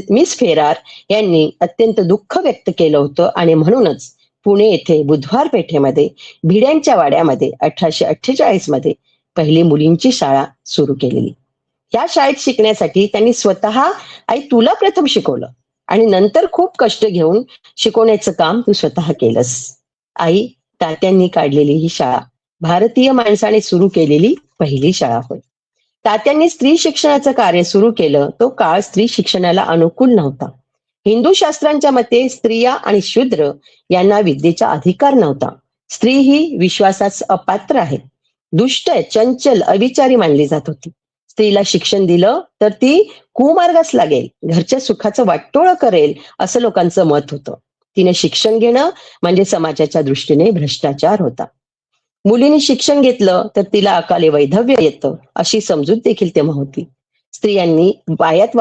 S6: मिस फेरार यांनी अत्यंत दुःख व्यक्त केलं होतं आणि म्हणूनच पुणे येथे बुधवार पेठेमध्ये भिड्यांच्या वाड्यामध्ये 1848 मध्ये पहिली मुलींची शाळा सुरू केलेली. या शाळेत शिकण्यासाठी त्यांनी स्वतः आई तुला प्रथम शिकवलं आणि नंतर खूप कष्ट घेऊन शिकवण्याचं काम तू स्वतः केलंस. आई, तात्यांनी काढलेली ही शाळा भारतीय माणसाने सुरू केलेली पहिली शाळा होय. तात्यांनी स्त्री शिक्षणाचं कार्य सुरू केलं. तो काळ स्त्री शिक्षणाला अनुकूल नव्हता. हिंदू शास्त्रांच्या मते स्त्रिया आणि शूद्र यांना विद्येचा अधिकार नव्हता. स्त्री ही विश्वासास अपात्र आहे, दुष्ट, चंचल, अविचारी मानली जात होती. स्त्रीला शिक्षण दिलं तर ती कुमार्गास लागेल, घरच्या सुखाचं वाटोळं करेल असं लोकांचं मत होतं. तिने शिक्षण घेणं म्हणजे समाजाच्या दृष्टीने भ्रष्टाचार होता. मुलीने शिक्षण घेतलं तर तिला अकाले वैधव्य येतं अशी समजूत देखील तेव्हा होती. स्त्रियांनी पायात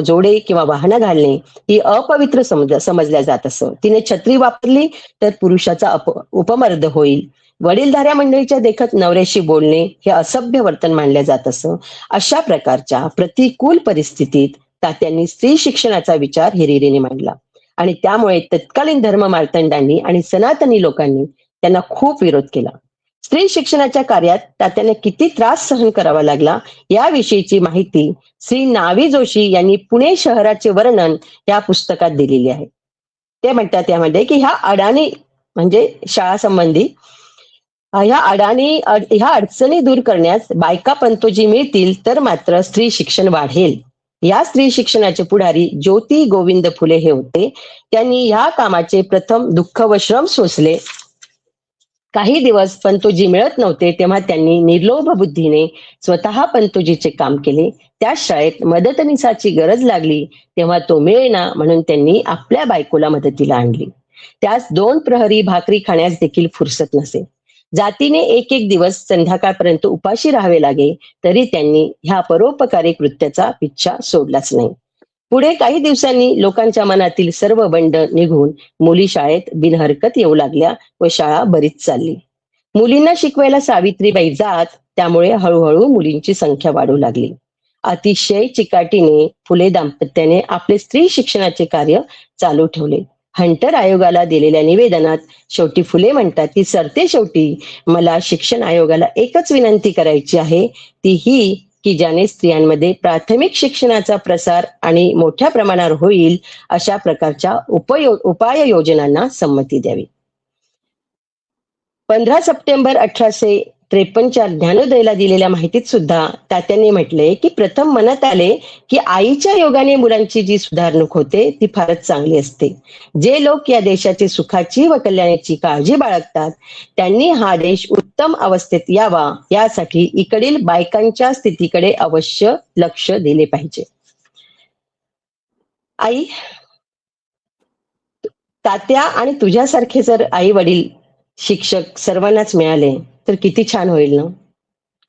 S6: जोडे किंवा वाहनं घालणे ही अपवित्र समजल्या जात असं. तिने छत्री वापरली तर पुरुषाचा उपमर्द होईल. वडीलधाऱ्या मंडळीच्या देखत नवऱ्याशी बोलणे हे असभ्य वर्तन मानलं जात असं. अशा प्रकारच्या प्रतिकूल परिस्थितीत तात्यांनी स्त्री शिक्षणाचा विचार हिरिरीने मांडला आणि त्यामुळे तत्कालीन धर्म मार्तंडांनी आणि सनातनी लोकांनी त्यांना खूप विरोध केला. स्त्री शिक्षणाच्या कार्यात तात्यांना किती त्रास सहन करावा लागला याविषयीची माहिती श्री नावी जोशी यांनी पुणे शहराचे वर्णन या पुस्तकात दिलेली आहे. ते म्हणतात त्यामध्ये की ह्या अडाणी म्हणजे शाळा संबंधी ह्या अडचणी दूर करण्यास बायका पंतोजी मिळतील तर मात्र स्त्री शिक्षण वाढेल. या स्त्री शिक्षणाचे पुढारी ज्योती गोविंद फुले हे होते. त्यांनी ह्या कामाचे प्रथम दुःख व श्रम सोसले. काही दिवस पंतोजी मिळत नव्हते तेव्हा त्यांनी निर्लोभ बुद्धीने स्वतः पंतोजीचे काम केले. त्या शाळेत मदतनीसाची गरज लागली तेव्हा तो मिळेना म्हणून त्यांनी आपल्या बायकोला मदतीला आणली. त्यास 2 प्रहरी भाकरी खाण्यास देखील फुरसत नसे. जातीने एक दिवस संध्याकाळपर्यंत उपाशी राहावे लागे तरी त्यांनी ह्या परोपकारी कृत्याचा पिच्छा सोडलाच नाही. पुढे काही दिवसांनी लोकांच्या मनातील सर्व बंड निघून मुली शाळेत बिनहरकत येऊ लागल्या व शाळा बरीच चालली. मुलींना शिकवायला सावित्रीबाई जात, त्यामुळे हळूहळू मुलींची संख्या वाढू लागली. अतिशय चिकाटीने फुले दाम्पत्याने आपले स्त्री शिक्षणाचे कार्य चालू ठेवले. हंटर आयोगाला दिलेल्या निवेदनात शेवटी फुले म्हणतात की सरते शेवटी मला शिक्षण आयोगाला एकच विनंती करायची आहे, ती ही की ज्याने स्त्रियांमध्ये प्राथमिक शिक्षणाचा प्रसार आणि मोठ्या प्रमाणावर होईल अशा प्रकारच्या उपाययोजनांना संमती द्यावी. 15 सप्टेंबर 1853च्या ज्ञानोदयला दिलेल्या माहितीत सुद्धा तात्यांनी म्हटले की प्रथम मनात आले की आईच्या योगाने मुलांची जी सुधारणूक होते ती फारच चांगली असते. जे लोक या देशाची सुखाची व कल्याणाची काळजी बाळगतात त्यांनी हा देश उत्तम अवस्थेत यावा यासाठी इकडील बायकांच्या स्थितीकडे अवश्य लक्ष दिले पाहिजे. आई, तात्या आणि तुझ्यासारखे जर आई वडील शिक्षक सर्वांनाच मिळाले तर किती छान होईल ना.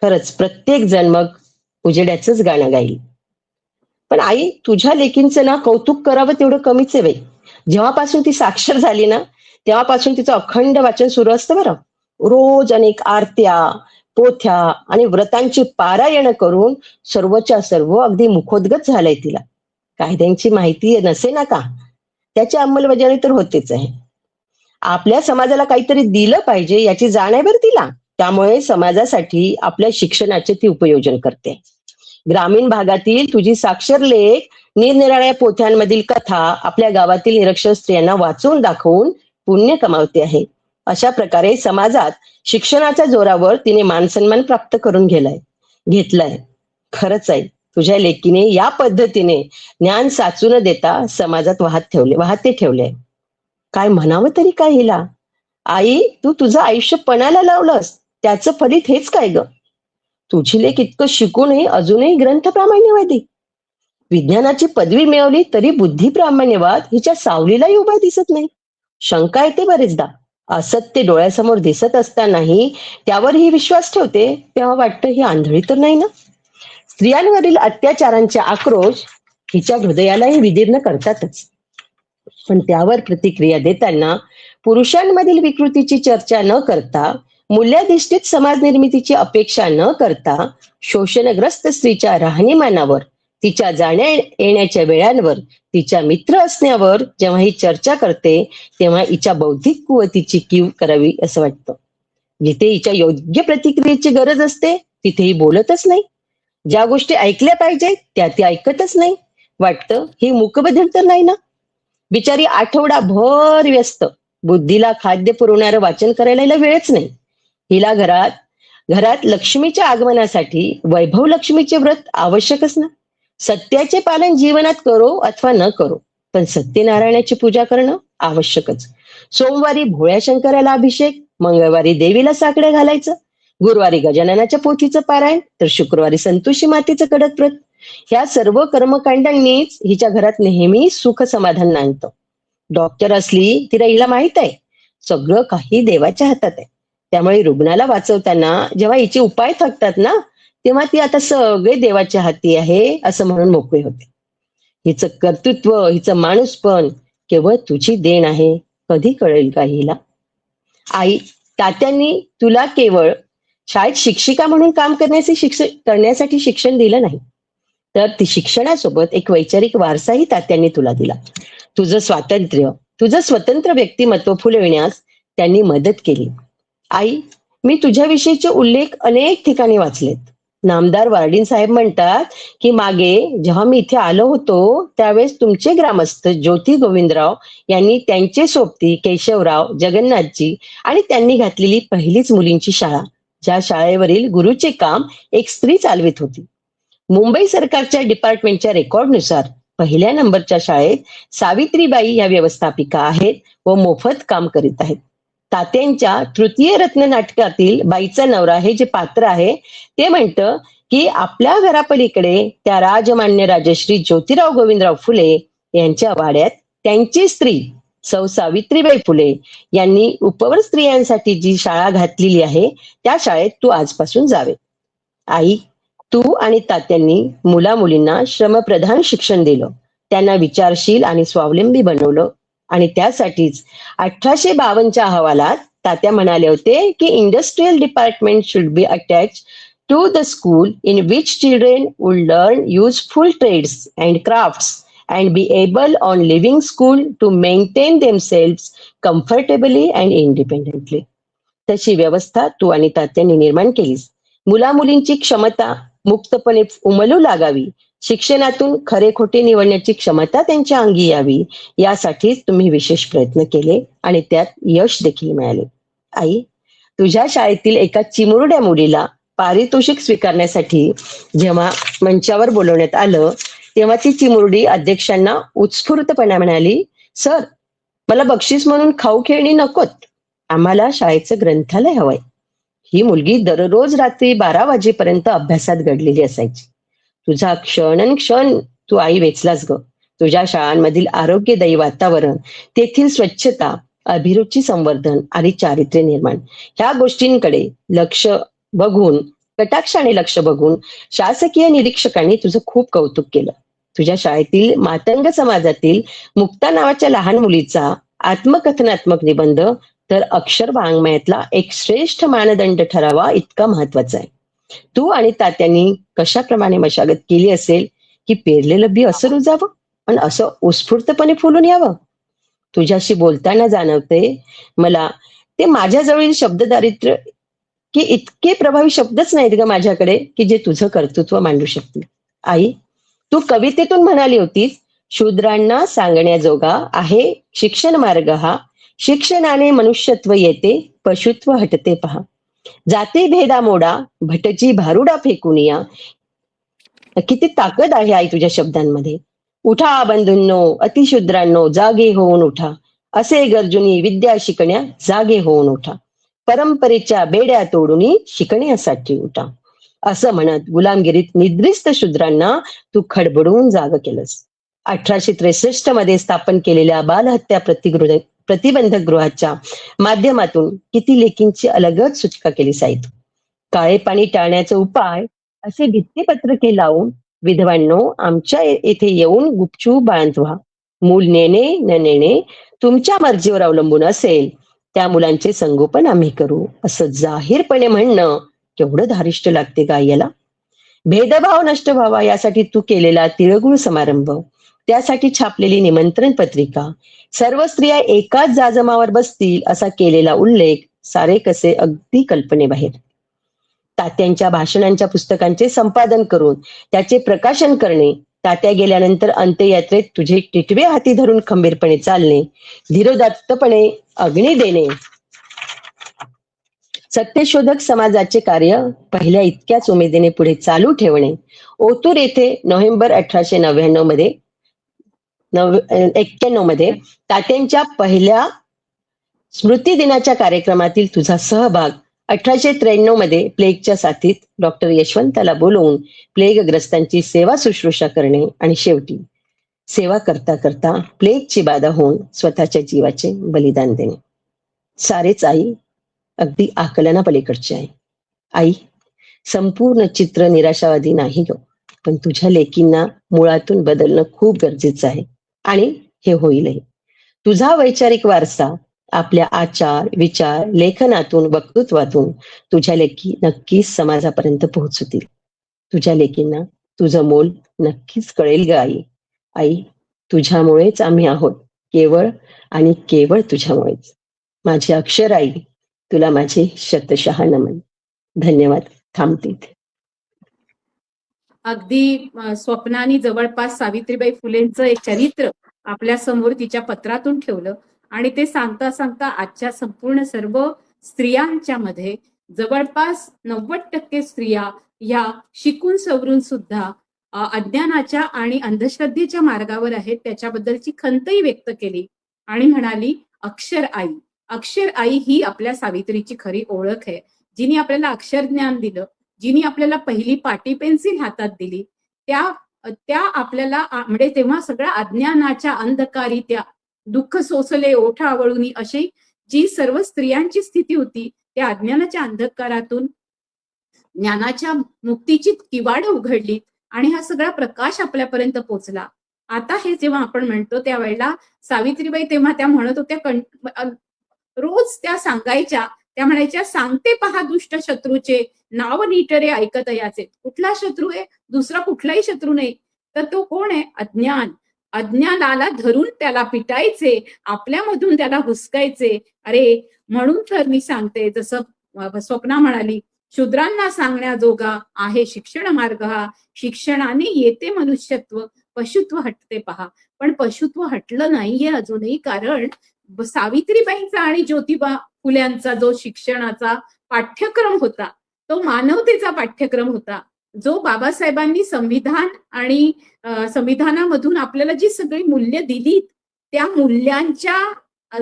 S6: खरंच प्रत्येक जण मग उजेड्याचंच गाणं गाईल. पण आई, तुझ्या लेकींचं ना कौतुक करावं तेवढं कमीच आहे बाई. जेव्हापासून ती साक्षर झाली ना तेव्हापासून तिचं अखंड वाचन सुरू असतं बरं. रोज अनेक आरत्या, पोथ्या आणि व्रतांची पारायण करून सर्वच्या सर्व अगदी मुखोद्गत झालंय तिला. कायद्यांची माहिती नसे ना का, त्याची अंमलबजावणी तर होतेच आहे. आपल्या समाजाला काहीतरी दिलं पाहिजे याची जाण आहे बरं तिला. त्यामुळे समाजासाठी आपल्या शिक्षणाचे ती उपयोजन करते. ग्रामीण भागातील तुझी साक्षर लेख निरनिराळ्या पोथ्यांमधील कथा आपल्या गावातील निरक्षर स्त्रियांना वाचून दाखवून पुण्य कमावते आहे. अशा प्रकारे समाजात शिक्षणाच्या जोरावर तिने मानसन्मान प्राप्त करून घेतलाय. खरंच आहे, तुझ्या लेकीने या पद्धतीने ज्ञान साचू न देता समाजात वाहते ठेवले. काय म्हणावं तरी काय हिला. आई, तू तुझं आयुष्य पणाला लावलंस त्याचं फलित हेच काय ग. तुझी लेक इतकं शिकूनही अजूनही ग्रंथ प्रामाण्यवादी. विज्ञानाची पदवी मिळवली तरी बुद्धी प्रामाण्यवाद हिच्या सावलीलाही उभा दिसत नाही. शंका येते बरेचदा. असत्य डोळ्यासमोर दिसत असतानाही त्यावरही विश्वास ठेवते, तेव्हा वाटतं ही आंधळी तर नाही ना. स्त्रियांवरील अत्याचारांचे आक्रोश हिच्या हृदयालाही विदीर्ण करतातच, पण त्यावर प्रतिक्रिया देताना पुरुषांमधील विकृतीची चर्चा न करता, मूल्याधिष्ठित समाज निर्मितीची अपेक्षा न करता, शोषणग्रस्त स्त्रीच्या राहणीमानावर, तिच्या जाण्या येण्याच्या वेळांवर, तिच्या मित्र असण्यावर जेव्हा ही चर्चा करते, तेव्हा हिच्या बौद्धिक कुवतीची कीव करावी असं वाटतं. जिथे हिच्या योग्य प्रतिक्रियेची गरज असते तिथे ही बोलतच नाही. ज्या गोष्टी ऐकल्या पाहिजेत त्या ती ऐकतच नाही. वाटतं ही मूकबधीर तर नाही ना. बिचारी आठवडाभर व्यस्त, बुद्धीला खाद्य पुरवणारं वाचन करायला हिला वेळच नाही. हिला घरात लक्ष्मीच्या आगमनासाठी वैभव लक्ष्मीचे व्रत आवश्यकच ना. सत्याचे पालन जीवनात करो अथवा न करो, पण सत्यनारायणाची पूजा करणं आवश्यकच. सोमवारी भोळ्या शंकराला अभिषेक, मंगळवारी देवीला साकडे घालायचं, गुरुवारी गजाननाच्या पोथीचं पारायण, तर शुक्रवारी संतोषी मातेचं कडक व्रत. ह्या सर्व कर्मकांडांनीच हिच्या घरात नेहमी सुख समाधान नांदतं. डॉक्टर असली तिला हिला माहित आहे सगळं काही देवाच्या हातात आहे. त्यामुळे रुग्णाला वाचवताना जेव्हा हिचे उपाय थकतात ना, तेव्हा ती आता सगळे देवाच्या हाती आहे असं म्हणून मोकळी होते. हिचं कर्तृत्व, हिचं माणूसपण केवळ तुझी देण आहे. कधी कळेल का हिला? आई, तात्यांनी तुला केवळ शाळेत शिक्षिका म्हणून काम करण्यासाठी शिक्षण दिलं नाही, तर ती शिक्षणासोबत एक वैचारिक वारसाही तात्यांनी तुला दिला. तुझं स्वतंत्र व्यक्तिमत्व फुलविण्यास त्यांनी मदत केली. आई, मी तुझ्याविषयीचे उल्लेख अनेक ठिकाणी वाचलेत. नामदार वार्डीन साहेब म्हणतात की मागे जेव्हा मी इथे आलो होतो त्यावेळेस तुमचे ग्रामस्थ ज्योती गोविंदराव यांनी त्यांचे सोबती केशवराव, जगन्नाथजी आणि त्यांनी घातलेली पहिलीच मुलींची शाळा, ज्या शाळेवरील गुरुचे काम एक स्त्री चालवित होती. मुंबई सरकारच्या डिपार्टमेंटच्या रेकॉर्डनुसार पहिल्या नंबरच्या शाळेत सावित्रीबाई या व्यवस्थापिका आहेत व मोफत काम करीत आहेत. तात्यांच्या तृतीय रत्न नाटकातील बाईचा नवरा हे जे पात्र आहे ते म्हणतं की आपल्या घरापलीकडे त्या राजमान्य राजश्री ज्योतिराव गोविंदराव फुले यांच्या वाड्यात त्यांची स्त्री सौ सावित्रीबाई फुले यांनी उपवर स्त्रियांसाठी जी शाळा घातलेली आहे त्या शाळेत तू आजपासून जावे. आई, तू आणि तात्यांनी मुला मुलींना श्रमप्रधान शिक्षण दिलं, त्यांना विचारशील आणि स्वावलंबी बनवलं, आणि त्यासाठीच 1852च्या अहवालात तात्या म्हणाले होते की industrial department should be attach to the school in which children would learn useful trades and crafts and be able on leaving school to maintain themselves comfortably and independently. तशी व्यवस्था तू आणि तात्यांनी निर्माण केलीस. मुला मुलींची क्षमता मुक्तपणे उमलू लागावी, शिक्षणातून खरे खोटे निवडण्याची क्षमता त्यांच्या अंगी यावी, यासाठीच तुम्ही विशेष प्रयत्न केले आणि त्यात यश देखील मिळाले. आई, तुझ्या शाळेतील एका चिमुरड्या मुलीला पारितोषिक स्वीकारण्यासाठी जेव्हा मंचावर बोलवण्यात आलं तेव्हा ती चिमुरडी अध्यक्षांना उत्स्फूर्तपणे म्हणाली, सर, मला बक्षीस म्हणून खाऊ खेळणी नकोत, आम्हाला शाळेचं ग्रंथालय हवंय. ही मुलगी दररोज रात्री 12 वाजेपर्यंत अभ्यासात गडलेली असायची. तुझा क्षण तू आई वेचलास ग. तुझ्या शाळांमधील आरोग्यदायी वातावरण, तेथील स्वच्छता, अभिरुची संवर्धन आणि चारित्र्य निर्माण ह्या गोष्टींकडे कटाक्षाने लक्ष बघून शासकीय निरीक्षकांनी तुझं खूप कौतुक केलं. तुझ्या शाळेतील मातंग समाजातील मुक्ता नावाच्या लहान मुलीचा आत्मकथनात्मक निबंध तर अक्षर वाङ्मयातला एक श्रेष्ठ मानदंड ठरावा इतका महत्वाचा आहे. तू आणि तात्यांनी कशाप्रमाणे मशागत केली असेल की पेरलेलं बी असं रुजावं आणि असं उत्स्फूर्तपणे फुलून यावं. तुझ्याशी बोलताना जाणवते मला ते माझ्याजवळील शब्ददारिद्र्य की इतके प्रभावी शब्दच नाहीत ग माझ्याकडे की जे तुझं कर्तृत्व मांडू शकतील. आई, तू कवितेतून म्हणाली होतीस, शूद्रांना सांगण्याजोगा आहे शिक्षण मार्ग हा, शिक्षणाने मनुष्यत्व येते, पशुत्व हटते पहा. जाते भेदा मोडा, भटजी भारुडा फेकून या. किती ताकद आहे आई तुझ्या शब्दांमध्ये. उठा बंधूंनो, अतिशूद्रांनो, जागे होऊन उठा, असे गर्जुनी विद्या शिकण्या जागे होऊन उठा, परंपरेच्या बेड्या तोडून शिकण्यासाठी उठा. असं म्हणत गुलामगिरीत निद्रिस्त शूद्रांना तू खडबडून जाग केलंस. 1863 मध्ये स्थापन केलेल्या बालहत्या प्रतिबंधक गृहाच्या माध्यमातून किती लेकींची अलगद सुटका केली साहेब. काळे पाणी टाळण्याचा उपाय असे भित्तीपत्रके लावून विधवांनो आमच्या येथे येऊन गुपचूप बाळंत व्हा. मूल नेणे न नेणे तुमच्या मर्जीवर अवलंबून असेल. त्या मुलांचे संगोपन आम्ही करू असं जाहीरपणे म्हणणं केवढं धारिष्ट लागते का याला. भेदभाव नष्ट व्हावा यासाठी तू केलेला तिळगुळ समारंभ, त्यासाठी छापलेली निमंत्रण पत्रिका, सर्व स्त्रिया एकाच जाजमावर बसतील असा केलेला उल्लेख सारे कसे अगदी कल्पनेबाहेर. तात्यांच्या भाषणांच्या पुस्तकांचे संपादन करून त्याचे प्रकाशन करणे, तात्या गेल्यानंतर अंत्ययात्रेत तुझे टिटवे हाती धरून खंबीरपणे चालणे, धीरोदात्तपणे अग्नी देणे, सत्यशोधक समाजाचे कार्य पहिल्या इतक्याच उमेदीने पुढे चालू ठेवणे. ओतूर येथे नोव्हेंबर 1891 मध्ये 91 मध्ये तात्यांच्या पहिल्या स्मृती दिनाच्या कार्यक्रमातील तुझा सहभाग, 1893 मध्ये प्लेगच्या साथीत डॉक्टर यशवंताला बोलवून प्लेगग्रस्तांची सेवा शुश्रूषा करणे आणि शेवटी सेवा करता करता प्लेगची बाधा होऊन स्वतःच्या जीवाचे बलिदान देणे. सारेच आई अगदी आकलना पलीकडचे आहे. आई, संपूर्ण चित्र निराशावादी नाही ग, पण तुझ्या लेकींना मुळातून बदलणं खूप गरजेचं आहे आणि हे होईलही. तुझा वैचारिक वारसा आपल्या आचार विचार लेखनातून वक्तृत्वातून तुझ्या लेकी नक्कीच समाजापर्यंत पोहोचतील. तुझ्या लेकींना तुझं मोल नक्कीच कळेल ग आई. आई, तुझ्यामुळेच आम्ही आहोत, केवळ आणि केवळ तुझ्यामुळेच. माझी अक्षर आई, तुला माझे शतशः नमन. धन्यवाद. थांबते इथे.
S2: अगदी स्वप्नानी जवळपास सावित्रीबाई फुलेंचं एक चरित्र आपल्या समोर तिच्या पत्रातून ठेवलं आणि ते सांगता सांगता आजच्या संपूर्ण सर्व स्त्रियांच्या मध्ये जवळपास 90% स्त्रिया ह्या शिकून सवरून सुद्धा अज्ञानाच्या आणि अंधश्रद्धेच्या मार्गावर आहेत, त्याच्याबद्दलची खंतही व्यक्त केली आणि म्हणाली अक्षर आई. अक्षर आई ही आपल्या सावित्रीची खरी ओळख आहे, जिने आपल्याला अक्षर ज्ञान दिलं, जिने आपल्याला पहिली पाटी पेन्सिल हातात दिली. त्या आपल्याला म्हणजे तेव्हा सगळ्या अज्ञानाच्या अंधकारी त्या दुःख सोसले ओठावळूनी अशी जी सर्व स्त्रियांची स्थिती होती, त्या अज्ञानाच्या अंधकारातून ज्ञानाच्या मुक्तीची किवाड उघडली आणि हा सगळा प्रकाश आपल्यापर्यंत पोहोचला. आता हे जेव्हा आपण म्हणतो त्यावेळेला सावित्रीबाई तेव्हा त्या म्हणत होत्या, रोज त्या सांगायच्या, त्या म्हणायच्या सांगते पहा दुष्ट शत्रूचे नाव नीटरे ऐकत याचे. कुठला शत्रू आहे? दुसरा कुठलाही शत्रू नाही, तर तो कोण आहे? अज्ञान. अज्ञानाला धरून त्याला पिटायचे, आपल्यामधून त्याला हुसकायचे. अरे म्हणून तर मी सांगते, जसं स्वप्ना म्हणाली, शूद्रांना सांगण्याजोगा आहे शिक्षण मार्ग हा, शिक्षणाने येते मनुष्यत्व, पशुत्व हटते पहा. पण पशुत्व हटलं नाहीये अजूनही, कारण सावित्रीबाईंचा आणि ज्योतिबा फुल्यांचा जो शिक्षणाचा पाठ्यक्रम होता तो मानवतेचा पाठ्यक्रम होता, जो बाबासाहेबांनी संविधान आणि संविधानामधून आपल्याला जी सगळी मूल्य दिली, त्या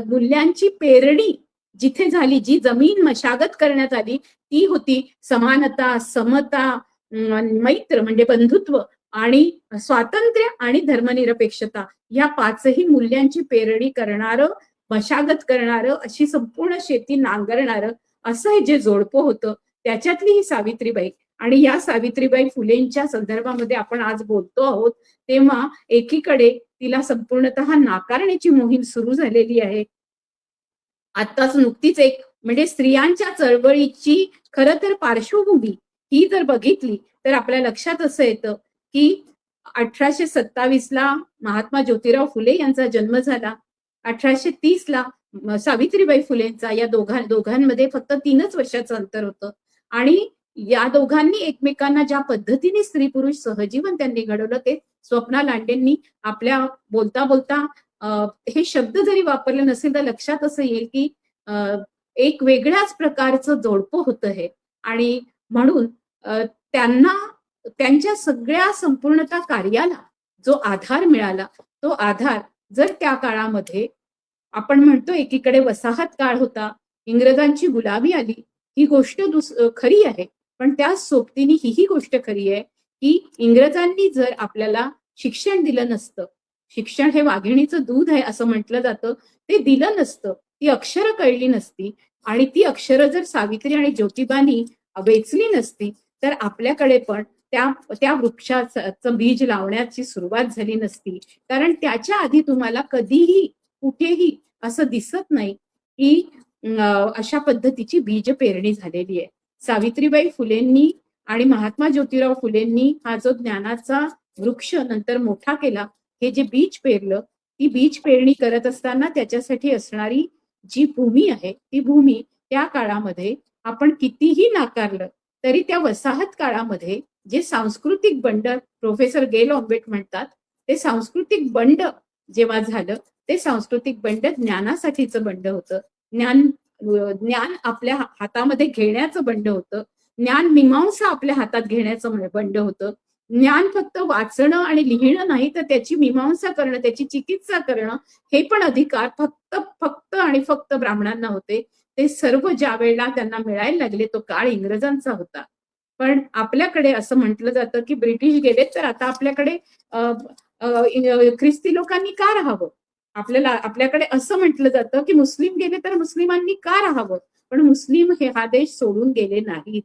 S2: मूल्यांची पेरणी जिथे झाली, जी जमीन मशागत करण्यात आली, ती होती समानता, समता, मैत्र म्हणजे बंधुत्व आणि स्वातंत्र्य आणि धर्मनिरपेक्षता. या पाचही मूल्यांची पेरणी करणारं, मशागत करणारं, अशी संपूर्ण शेती नांगरणारं असं हे जे जोडपं होतं, त्याच्यातली ही सावित्रीबाई. आणि या सावित्रीबाई फुलेंच्या संदर्भामध्ये आपण आज बोलतो आहोत, तेव्हा एकीकडे तिला संपूर्णतः नाकारण्याची मोहीम सुरू झालेली आहे. आताच नुकतीच एक म्हणजे स्त्रियांच्या चळवळीची खरं तर पार्श्वभूमी ही जर बघितली तर आपल्या लक्षात असं येतं की 1827 ला महात्मा ज्योतिराव फुले यांचा जन्म झाला. 1830 ला सावित्रीबाई फुलेंचा. या दोघांमध्ये फक्त 3च वर्षाचं अंतर होतं आणि या दोघांनी एकमेकांना ज्या पद्धतीने स्त्री पुरुष सहजीवन त्यांनी घडवलं ते स्वप्ना लांडेंनी आपल्या बोलता बोलता हे शब्द जरी वापरले नसेल तर लक्षात असं येईल की एक वेगळ्याच प्रकारचं जोडपं होतं हे. आणि म्हणून त्यांना त्यांच्या सगळ्या संपूर्णता कार्याला जो आधार मिळाला, तो आधार जर त्या काळामध्ये आपण म्हणतो एकीकडे वसाहत काळ होता, इंग्रजांची गुलामी आली, ही गोष्ट खरी आहे. पण त्या सोबतीने ही गोष्ट खरी आहे की इंग्रजांनी जर आपल्याला शिक्षण दिलं नसतं शिक्षण हे वाघिणीचं दूध आहे असं म्हटलं जातं, ते दिलं नसतं. ती अक्षरं कळली नसती आणि ती अक्षरं जर सावित्री आणि ज्योतिबांनी वेचली नसती, तर आपल्याकडे पण त्या त्या वृक्षाचं बीज लावण्याची सुरुवात झाली नसती. कारण त्याच्या आधी तुम्हाला कधीही कुठेही असं दिसत नाही की अशा पद्धतीची बीज पेरणी झालेली आहे. सावित्रीबाई फुलेंनी आणि महात्मा ज्योतिराव फुलेंनी हा जो ज्ञानाचा वृक्ष नंतर मोठा केला, हे जे बीज पेरलं, ती बीज पेरणी करत असताना त्याच्यासाठी असणारी जी भूमी आहे, ती भूमी त्या काळामध्ये आपण कितीही नाकारलं तरी त्या वसाहत काळामध्ये जे सांस्कृतिक बंड प्रोफेसर गेल ऑम्बेट म्हणतात, ते सांस्कृतिक बंड जेव्हा झालं, ते सांस्कृतिक बंड ज्ञानासाठीचं बंड होतं. ज्ञान आपल्या हातामध्ये घेण्याचं बंड होतं. ज्ञान मीमांसा आपल्या हातात घेण्याचं बंड होतं. ज्ञान फक्त वाचणं आणि लिहिणं नाही, तर त्याची मीमांसा करणं, त्याची चिकित्सा करणं, हे पण अधिकार फक्त आणि फक्त ब्राह्मणांना होते. ते सर्व ज्या वेळेला त्यांना मिळायला लागले, तो काळ इंग्रजांचा होता. पण आपल्याकडे असं म्हटलं जातं की ब्रिटिश गेले, तर आता आपल्याकडे ख्रिस्ती लोकांनी का राहावं? आपल्याकडे असं म्हटलं जातं की मुस्लिम गेले तर मुस्लिमांनी का राहावं? पण मुस्लिम हे हा देश सोडून गेले नाहीत.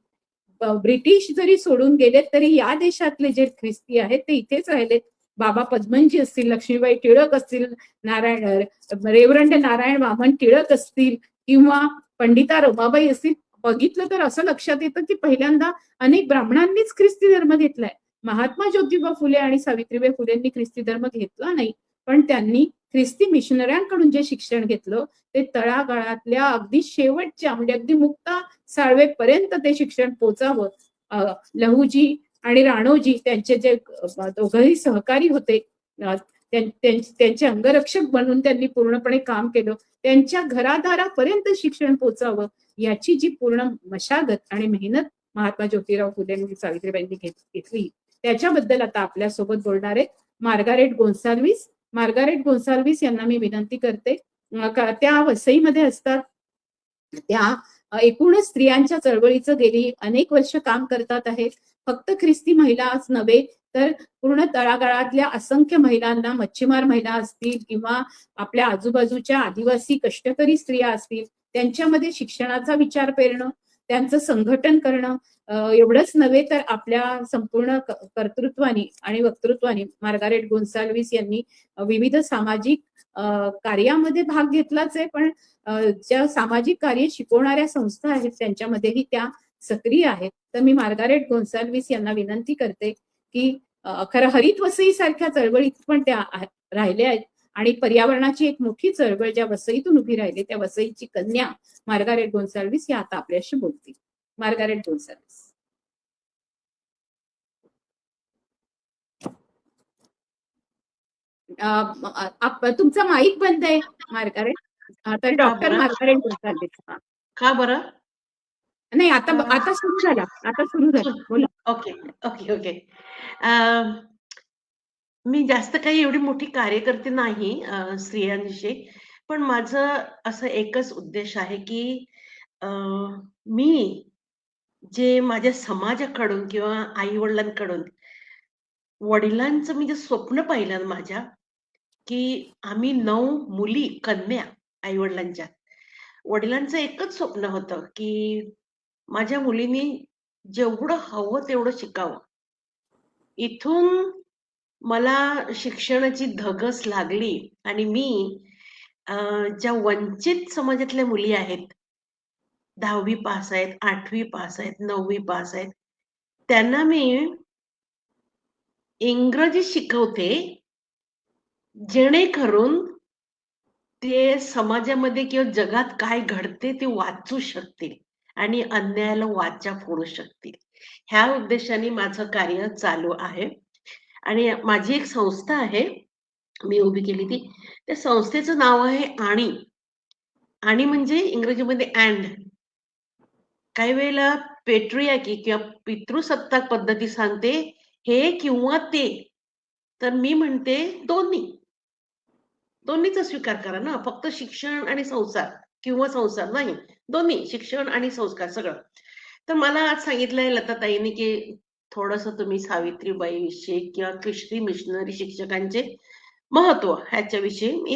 S2: ब्रिटिश जरी सोडून गेले तरी या देशातले जे ख्रिस्ती आहेत ते इथेच राहिलेत. बाबा पद्मनजी असतील, लक्ष्मीबाई टिळक असतील, रेव्हरंड नारायण वामन टिळक असतील किंवा पंडिता रमाबाई असतील, बघितलं तर असं लक्षात येतं की पहिल्यांदा अनेक ब्राह्मणांनीच ख्रिस्ती धर्म घेतलाय. महात्मा ज्योतिबा फुले आणि सावित्रीबाई फुलेंनी ख्रिस्ती धर्म घेतला नाही, पण त्यांनी ख्रिस्ती मिशनऱ्यांकडून जे शिक्षण घेतलं ते तळागाळातल्या अगदी शेवटच्या म्हणजे अगदी मुक्ता साळवेपर्यंत ते शिक्षण पोचावं. लहूजी आणि राणोजी त्यांचे जे दोघंही सहकारी होते, त्यांचे अंगरक्षक बनून त्यांनी पूर्णपणे काम केलं. त्यांच्या घरादारापर्यंत शिक्षण पोचावं याची जी पूर्ण मशागत आणि मेहनत महात्मा ज्योतिराव फुले आणि सावित्रीबाईंनी घेतली, त्याच्याबद्दल आता आपल्यासोबत बोलणार आहेत मार्गारेट गोन्साल्विस. मार्गारेट गोन्साल्विस यांना मी विनंती करते. त्या वसईमध्ये असतात. त्या एकूणच स्त्रियांच्या चळवळीचं गेली अनेक वर्ष काम करतात आहेत. फक्त ख्रिस्ती महिलाच नव्हे, तर पूर्ण तळागाळातल्या असंख्य महिलांना, मच्छीमार महिला असतील किंवा आपल्या आजूबाजूच्या आदिवासी कष्टकरी स्त्रिया असतील, त्यांच्यामध्ये शिक्षणाचा विचार पेरणं, त्यांचं संघटन करणं, एवढंच नव्हे तर आपल्या संपूर्ण कर्तृत्वानी आणि वक्तृत्वानी मार्गारेट गोन्साल्विस यांनी विविध सामाजिक कार्यामध्ये भाग घेतलाच आहे, पण ज्या सामाजिक कार्य शिकवणाऱ्या संस्था आहेत त्यांच्यामध्येही त्या सक्रिय आहेत. तर मी मार्गारेट गोन्साल्विस यांना विनंती करते की खरं हरित वसई सारख्या चळवळीत पण त्या राहिल्या आहेत आणि पर्यावरणाची एक मोठी चळवळ ज्या वसईतून उभी राहिली, त्या वसईची कन्या मार्गारेट गोन्साल्विस या आता आपल्याशी बोलतील. मार्गारेट गोन्साल्विस. तुमचा माईक बंद आहे मार्गारेट. तर डॉक्टर मार्गारेट गोन्साल्विस.
S7: का बरं?
S2: नाही, आता सुरू झाला. आता सुरू झाला. बोला.
S7: Okay okay okay. मी जास्त काही एवढी मोठी कार्यकर्ती नाही स्त्रियांविषयी, पण माझं असं एकच उद्देश आहे की मी जे माझ्या समाजाकडून किंवा आई वडिलांकडून वडिलांचं मी जे स्वप्न पाहिलं ना माझ्या, की आम्ही 9 मुली कन्या आई वडिलांच्या. वडिलांचं एकच स्वप्न होतं की माझ्या मुलींनी जेवढं हवं तेवढं शिकावं. इथून मला शिक्षणाची धगस लागली आणि मी ज्या वंचित समाजातल्या मुली आहेत, 10वी पास आहेत, 8वी पास आहेत, 9वी पास आहेत, त्यांना मी इंग्रजी शिकवते, जेणेकरून ते समाजामध्ये किंवा जगात काय घडते ते वाचू शकतील आणि अन्यायाला वाचा फोडू शकतील. ह्या उद्देशाने माझं कार्य चालू आहे आणि माझी एक संस्था आहे, मी उभी केली ती. त्या संस्थेचं नाव आहे आणि. आणि म्हणजे इंग्रजीमध्ये अँड. काही वेळेला पेट्रियार्की किंवा पितृसत्ताक पद्धती सांगते हे किंवा ते, तर मी म्हणते दोन्ही. दोन्हीचा स्वीकार करा ना, फक्त शिक्षण आणि संसार किंवा संसार नाही, दोन्ही शिक्षण आणि संस्कार सगळं. तर मला आज सांगितलंय लताताईंनी की थोडंसं तुम्ही सावित्रीबाई विषयी किंवा ख्रिस्ती मिशनरी शिक्षकांचे महत्व ह्याच्याविषयी मी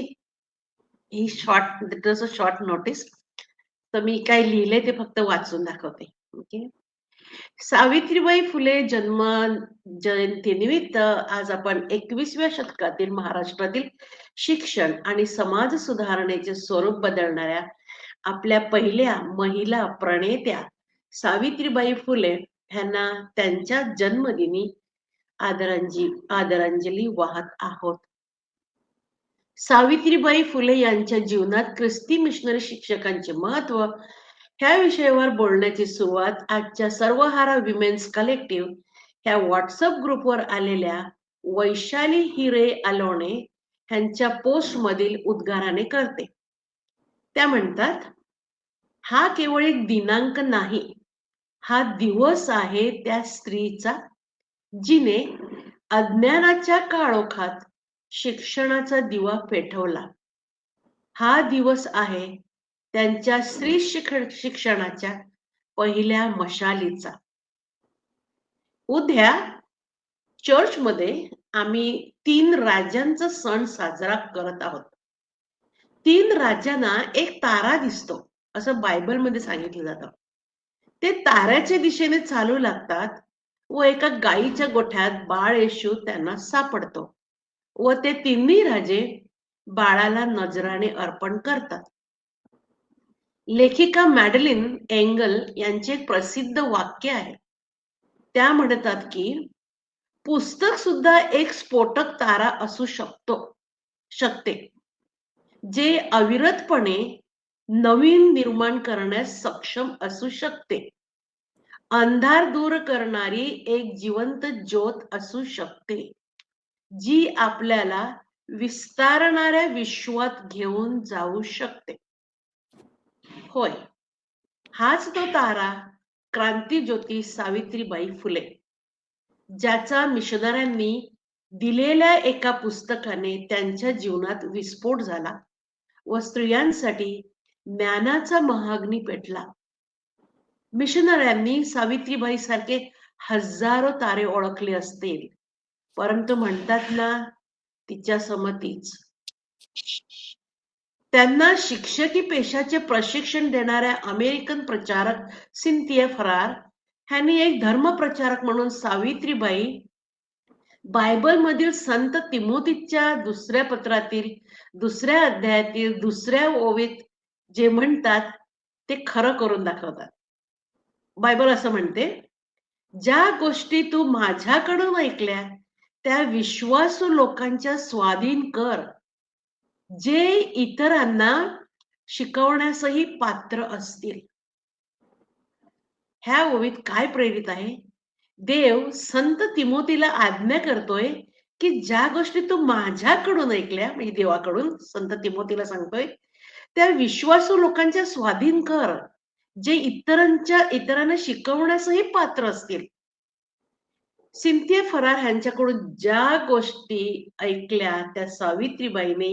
S7: ही शॉर्ट नोटीस, तर मी काय लिहिलंय ते फक्त वाचून दाखवते. ओके. सावित्रीबाई फुले जन्म जयंतीनिमित्त आज आपण 21व्या शतकातील महाराष्ट्रातील शिक्षण आणि समाज सुधारणेचे स्वरूप बदलणाऱ्या आपल्या पहिल्या महिला प्रणेत्या सावित्रीबाई फुले यांना त्यांच्या जन्मदिनी आदरांजली वाहत आहोत. सावित्रीबाई फुले यांच्या जीवनात ख्रिस्ती मिशनरी शिक्षकांचे महत्व ह्या विषयावर बोलण्याची सुरुवात आजच्या सर्वहारा विमेन्स कलेक्टिव्ह ह्या व्हॉट्सअप ग्रुपवर आलेल्या वैशाली हिरे अलोणे ह्यांच्या पोस्ट मधील उद्गाराने करते. त्या म्हणतात, हा केवळ एक दिनांक नाही, हा दिवस आहे त्या स्त्रीचा जिने अज्ञानाच्या काळोखात शिक्षणाचा दिवा पेटवला. हा दिवस आहे त्यांच्या स्त्री शिक्षणाच्या पहिल्या मशालीचा. उद्या चर्चमध्ये आम्ही 3 राजांचा सण साजरा करत आहोत. 3 राजांना एक तारा दिसतो असं बायबलमध्ये सांगितलं जातं. ते ताऱ्याच्या दिशेने चालू लागतात व एका गायीच्या गोठ्यात बाळ येशू त्यांना सापडतो व ते तिन्ही राजे बाळाला नजराने अर्पण करतात. लेखिका मॅडलिन एंगल यांचे एक प्रसिद्ध वाक्य आहे. त्या म्हणतात की पुस्तक सुद्धा एक स्फोटक तारा असू शकते जे अविरतपणे नवीन निर्माण करण्यास सक्षम असू शकते. अंधार दूर करणारी एक जिवंत ज्योत असू शकते जी आपल्याला विस्तारणाऱ्या विश्वात घेऊन जाऊ शकते. होय, हाच तो तारा क्रांतीज्योती सावित्रीबाई फुले, ज्याचा मिशनऱ्यांनी दिलेल्या एका पुस्तकाने त्यांच्या जीवनात विस्फोट झाला व स्त्रियांसाठी ज्ञानाचा महाअग्नी पेटला. मिशनऱ्यांनी सावित्रीबाई सारखे हजारो तारे ओळखले असतील, परंतु म्हणतात ना, तिच्या समतीच. त्यांना शिक्षकी पेशाचे प्रशिक्षण देणाऱ्या अमेरिकन प्रचारक सिंथिया फरार ह्यांनी एक धर्मप्रचारक म्हणून सावित्रीबाई बायबल मधील संत तिमोथीच्या दुसऱ्या पत्रातील 2ऱ्या अध्यायातील 2ऱ्या ओवीत जे म्हणतात ते खरं करून दाखवतात. बायबल असं म्हणते, ज्या गोष्टी तू माझ्याकडून ऐकल्या त्या विश्वासू लोकांच्या स्वाधीन कर, जे इतरांना शिकवण्यासही पात्र असतील. ह्या ओवीत काय प्रेरित आहे? देव संत तिमोथीला आज्ञा करतोय की ज्या गोष्टी तू माझ्याकडून ऐकल्या, म्हणजे देवाकडून संत तिमोथीला सांगतोय, त्या विश्वासू लोकांच्या स्वाधीन कर, जे इतरांना शिकवण्यासही पात्र असतील. सिंथिया फरार यांच्याकडून ज्या गोष्टी ऐकल्या त्या सावित्रीबाईने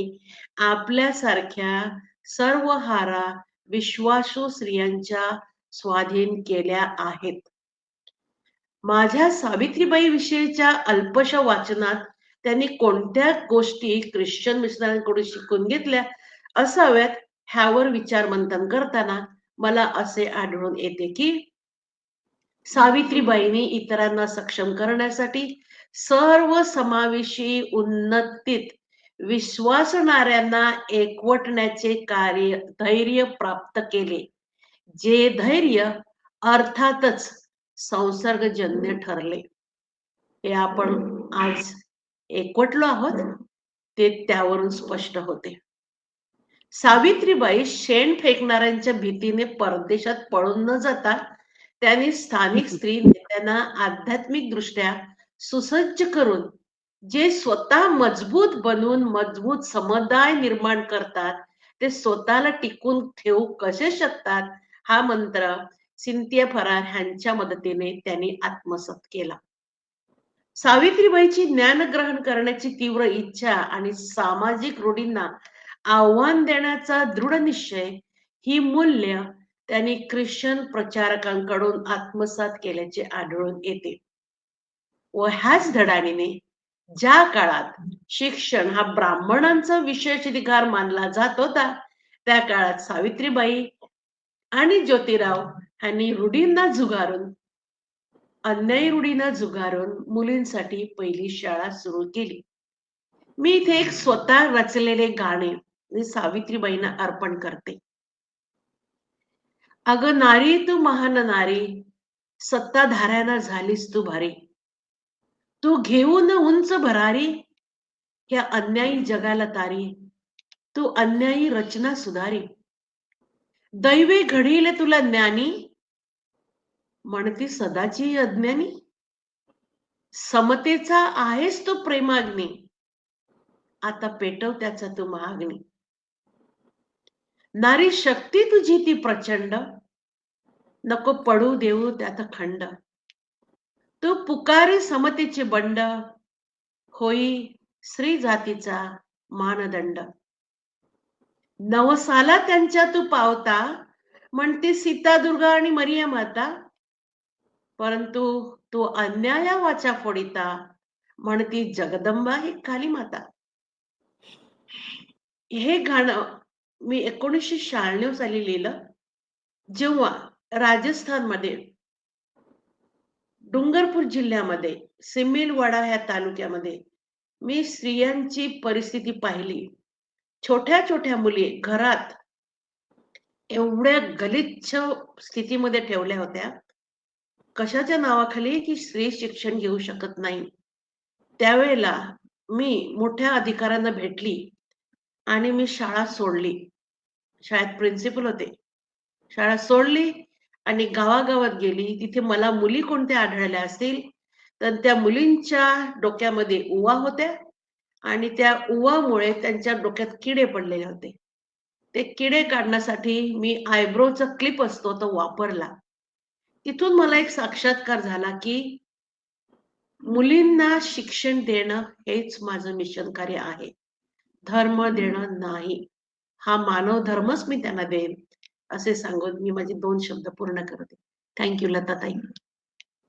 S7: आपल्यासारख्या सर्वहारा विश्वासू स्त्रियांच्या स्वाधीन केल्या आहेत. माझ्या सावित्रीबाई विषयीच्या अल्पशा वाचनात त्यांनी कोणत्या गोष्टी ख्रिश्चन मिशनऱ्यांकडून शिकून घेतल्या असाव्यात ह्यावर विचारमंथन करताना मला असे आढळून येते की सावित्रीबाईंनी इतरांना सक्षम करण्यासाठी सर्व समावेशी उन्नतीत विश्वासणाऱ्यांना एकवटण्याचे धैर्य प्राप्त केले, जे धैर्य अर्थातच संसर्गजन्य ठरले. हे आपण आज एकवटलो आहोत ते त्यावरून स्पष्ट होते. सावित्रीबाई शेण फेकणाऱ्यांच्या भीतीने परदेशात पळून न जाता त्यांनी स्थानिक स्त्री नेत्यांना आध्यात्मिक दृष्ट्या सुसज्ज करून जे स्वतः मजबूत बनून मजबूत समुदाय निर्माण करतात ते स्वतःला टिकून ठेवू कसे शकतात हा मंत्र सिंथिया फरार ह्यांच्या मदतीने त्यांनी आत्मसात केला. सावित्रीबाईची ज्ञान ग्रहण करण्याची तीव्र इच्छा आणि सामाजिक रूढींना आव्हान देण्याचा दृढ निश्चय ही मूल्य त्यांनी ख्रिश्चन प्रचारकांकडून आत्मसात केल्याचे आढळून येते व ह्याच धडाडीने ज्या काळात शिक्षण हा ब्राह्मणांचा विशेष अधिकार मानला जात होता, त्या काळात सावित्रीबाई आणि ज्योतिराव यांनी रूढींना झुगारून, अन्यायी रूढींना झुगारून मुलींसाठी पहिली शाळा सुरू केली. मी इथे एक स्वतः रचलेले गाणे मी सावित्रीबाईंना अर्पण करते. अगं नारी तू महान नारी, सत्ताधाऱ्यांना झालीस तू भारी. तू घेऊन उंच भरारी, ह्या अन्यायी जगाला तारी. तू अन्यायी रचना सुधारी. दैवे घडील तुला ज्ञानी, म्हणती सदाची अज्ञानी. समतेचा आहेस तू प्रेमाग्नी, आता पेटव त्याचा तू महाग्नी. नारी शक्ती तुझी ती प्रचंड, नको पडू देऊ त्यात खंड. तू पुकारी समतेचे बंड, होई स्त्री जातीचा मानदंड. नवसाला त्यांच्या तू पावता, म्हणते सीता दुर्गा आणि मरिया माता. परंतु तू अन्याया वाचा फोडिता, म्हणती जगदंबा ही काली माता. हे गाणं मी 1996 साली लिहिलं, जेव्हा राजस्थानमध्ये डुंगरपूर जिल्ह्यामध्ये सिमिलवाडा ह्या तालुक्यामध्ये मी स्त्रियांची परिस्थिती पाहिली. छोट्या छोट्या मुली घरात एवढ्या गलिच्छ स्थितीमध्ये ठेवल्या होत्या, कशाच्या नावाखाली की स्त्री शिक्षण घेऊ शकत नाही. त्यावेळेला मी मोठ्या अधिकाऱ्यांना भेटली आणि मी शाळा सोडली. शाळेत प्रिन्सिपल होते. शाळा सोडली आणि गावागावात गेली. तिथे मला मुली कोणत्या आढळल्या असतील, तर त्या मुलींच्या डोक्यामध्ये उवा होत्या आणि त्या उवामुळे त्यांच्या डोक्यात किडे पडलेले होते. ते किडे काढण्यासाठी मी आयब्रोचा क्लिप असतो तो वापरला. तिथून मला एक साक्षात्कार झाला की मुलींना शिक्षण देणं हेच माझं मिशन कार्य आहे, धर्म देणं नाही. हा मानव धर्मच मी त्यांना देईन, असे सांगून मी माझे 2 शब्द पूर्ण करते. थँक्यू लताताई.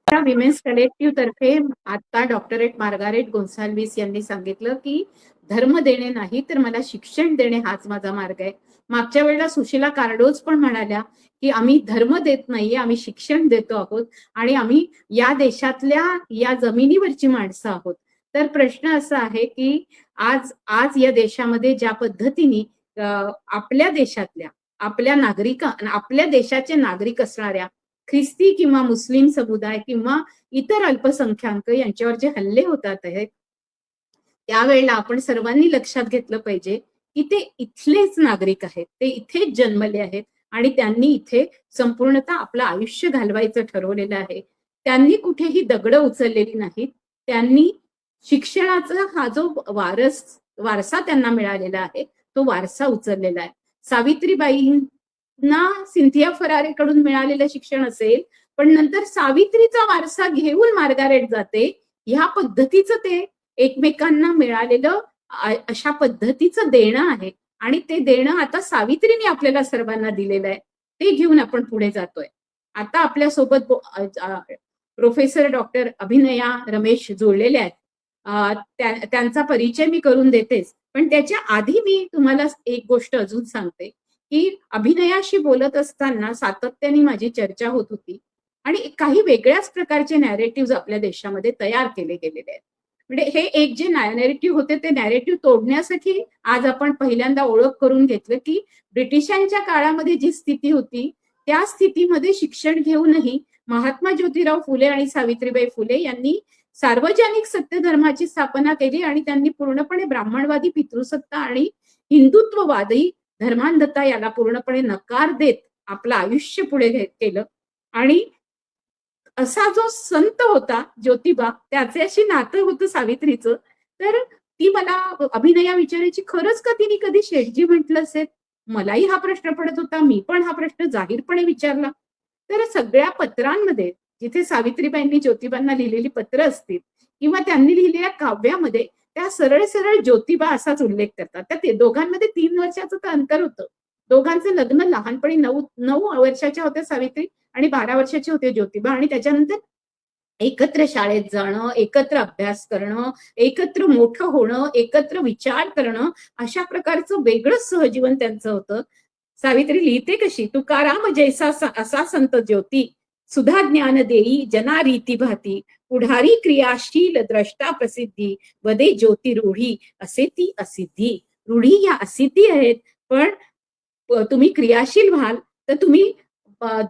S2: विमेन्स कलेक्टिव्ह तर्फे आता डॉक्टरेट मार्गारेट गोन्साल्विस यांनी सांगितलं की धर्म देणे नाही तर मला शिक्षण देणे हाच माझा मार्ग आहे. मागच्या वेळेला सुशीला कार्डोज पण म्हणाल्या की आम्ही धर्म देत नाहीये, आम्ही शिक्षण देतो आहोत आणि आम्ही या देशातल्या या जमिनीवरची माणसं आहोत. तर प्रश्न असा आहे की आज या देशामध्ये ज्या पद्धतीने आपल्या देशातल्या आपल्या देशाचे नागरिक असणाऱ्या ख्रिस्ती किंवा मुस्लिम समुदाय किंवा इतर अल्पसंख्याक यांच्यावर जे हल्ले होतात आहेत, त्यावेळेला आपण सर्वांनी लक्षात घेतलं पाहिजे की ते इथलेच नागरिक आहेत, ते इथेच जन्मले आहेत आणि त्यांनी इथे संपूर्णतः आपलं आयुष्य घालवायचं ठरवलेलं आहे. त्यांनी कुठेही दगडं उचललेली नाहीत. त्यांनी शिक्षणाचा हा जो वारसा त्यांना मिळालेला आहे तो वारसा उचललेला आहे. सावित्रीबाईंना सिंथिया फरारेकडून मिळालेलं शिक्षण असेल, पण नंतर सावित्रीचा वारसा घेऊन मार्गारेट जाते. ह्या पद्धतीचं ते एकमेकांना मिळालेलं अशा पद्धतीचं देणं आहे आणि ते देणं आता सावित्रीने आपल्याला सर्वांना दिलेलं आहे. ते घेऊन आपण पुढे जातोय. आता आपल्या सोबत प्रोफेसर डॉक्टर अभिनया रमेश जोडलेले आहेत. त्यांचा परिचय मी करून देतेच, पण त्याच्या आधी मी तुम्हाला एक गोष्ट अजून सांगते की अभिनयाशी बोलत असताना सातत्याने माझी चर्चा होत होती आणि काही वेगळ्याच प्रकारचे नॅरेटिव्ह आपल्या देशामध्ये तयार केले गेलेले आहेत. म्हणजे हे एक जे नॅरेटिव्ह होते ते नॅरेटिव्ह तोडण्यासाठी आज आपण पहिल्यांदा ओळख करून घेतलं की ब्रिटिशांच्या काळामध्ये जी स्थिती होती त्या स्थितीमध्ये शिक्षण घेऊनही महात्मा ज्योतिराव फुले आणि सावित्रीबाई फुले यांनी सार्वजनिक सत्य धर्माची स्थापना केली आणि त्यांनी पूर्णपणे ब्राह्मणवादी पितृसत्ता आणि हिंदुत्ववादी धर्मांधता याला पूर्णपणे नकार देत आपलं आयुष्य पुढे केलं. आणि असा जो संत होता ज्योतिबा, त्याच्याशी नातं होतं सावित्रीचं. तर ती मला अभिनया विचारायची, खरंच का तिने कधी शेठजी म्हटलं असेल? मलाही हा प्रश्न पडत होता. मी पण हा प्रश्न जाहीरपणे विचारला. तर सगळ्या पत्रांमध्ये जिथे सावित्रीबाईंनी ज्योतिबांना लिहिलेली पत्र असतील किंवा त्यांनी लिहिलेल्या काव्यामध्ये त्या सरळ सरळ ज्योतिबा असाच उल्लेख करतात. त्या दोघांमध्ये 3 वर्षाचं तर अंतर होतं. दोघांचं लग्न लहानपणी 9 वर्षाच्या होत्या सावित्री आणि 12 वर्षाचे होते ज्योतिबा आणि त्याच्यानंतर एकत्र शाळेत जाणं, एकत्र अभ्यास करणं, एकत्र मोठं होणं, एकत्र विचार करणं, अशा प्रकारचं वेगळंच सहजीवन त्यांचं होतं. सावित्री लिहिते कशी, तुकाराम जैसा असा संत ज्योती, सुधा ज्ञान देई जना रीती भाती, पुढारी क्रियाशील द्रष्टा प्रसिद्धी, वदे ज्योती रूढी असे ती असिद्धी. रूढी या असिद्धी आहेत, पण तुम्ही क्रियाशील व्हाल तर तुम्ही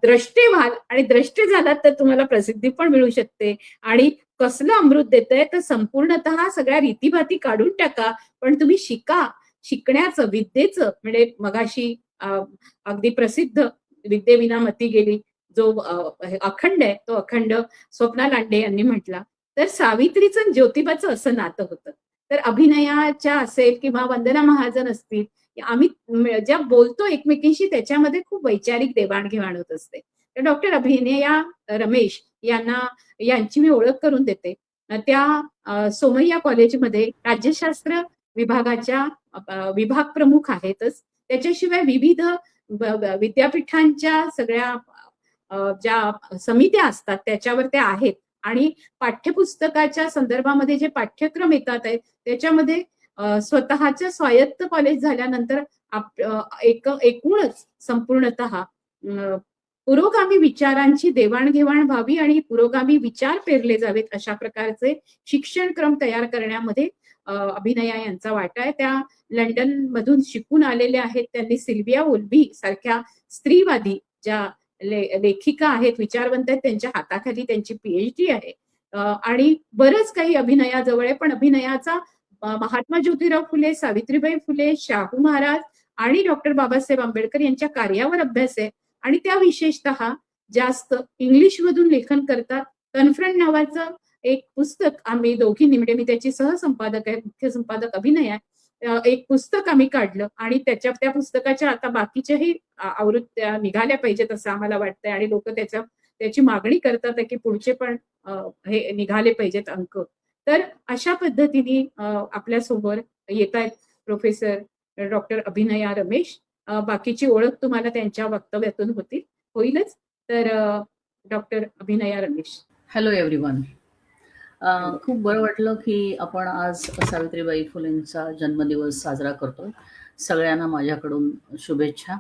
S2: द्रष्टे व्हाल, आणि द्रष्टे झालात तर तुम्हाला प्रसिद्धी पण मिळू शकते. आणि कसलं अमृत देतंय, तर संपूर्णतः सगळ्या रीतीभाती काढून टाका, पण तुम्ही शिका. शिकण्याचं, विद्येचं, म्हणजे मगाशी अगदी प्रसिद्ध विद्येविना मती गेली जो अखंड आहे, तो अखंड स्वप्ना लांडे यांनी म्हटला. तर सावित्रीचं आणि ज्योतिबाचं असं नातं होतं. तर अभिनयाच्या असेल किंवा वंदना महाजन असतील, आम्ही ज्या बोलतो एकमेकींशी त्याच्यामध्ये खूप वैचारिक देवाणघेवाण होत असते. तर डॉक्टर अभिनया रमेश यांची मी ओळख करून देते. त्या सोमय्या कॉलेजमध्ये राज्यशास्त्र विभागाच्या विभाग प्रमुख आहेतच. त्याच्याशिवाय विविध विद्यापीठांच्या सगळ्या ज्या समित्या असतात त्याच्यावर त्या आहेत. आणि पाठ्यपुस्तकाच्या संदर्भामध्ये जे पाठ्यक्रम येतात आहेत त्याच्यामध्ये स्वतःचं स्वायत्त कॉलेज झाल्यानंतर एकूणच संपूर्णतः पुरोगामी विचारांची देवाणघेवाण व्हावी आणि पुरोगामी विचार पेरले जावेत अशा प्रकारचे शिक्षणक्रम तयार करण्यामध्ये अभिनया यांचा वाटा आहे. त्या लंडन मधून शिकून आलेल्या आहेत. त्यांनी सिल्विया ओल्बी सारख्या स्त्रीवादी ज्या लेखिका आहेत, विचारवंत आहेत, त्यांच्या हाताखाली त्यांची PhD आहे. आणि बरंच काही अभिनयाजवळ आहे. पण अभिनयाचा महात्मा ज्योतिराव फुले, सावित्रीबाई फुले, शाहू महाराज आणि डॉक्टर बाबासाहेब आंबेडकर यांच्या कार्यावर अभ्यास आहे. आणि त्या विशेषतः जास्त इंग्लिश मधून लेखन करतात. कन्फ्रंट नावाचं एक पुस्तक आम्ही दोघींनी, म्हणजे मी त्याची सहसंपादक आहे, मुख्य संपादक अभिनय आहे, एक पुस्तक आम्ही काढलं आणि त्या पुस्तकाच्या आता बाकीच्याही आवृत्त्या निघाल्या पाहिजेत असं आम्हाला वाटतंय. आणि लोक त्याची मागणी करतात की पुढचे पण हे निघाले पाहिजेत अंक. तर अशा पद्धतीने आपल्या समोर येत आहेत प्रोफेसर डॉक्टर अभिनया रमेश. बाकीची ओळख तुम्हाला त्यांच्या वक्तव्यातून होईलच. तर doctor Abhinaya Ramesh.
S8: Hello everyone. खूप बरं वाटलं की आपण आज सावित्रीबाई फुलेंचा जन्मदिवस साजरा करतो. सगळ्यांना माझ्याकडून शुभेच्छा.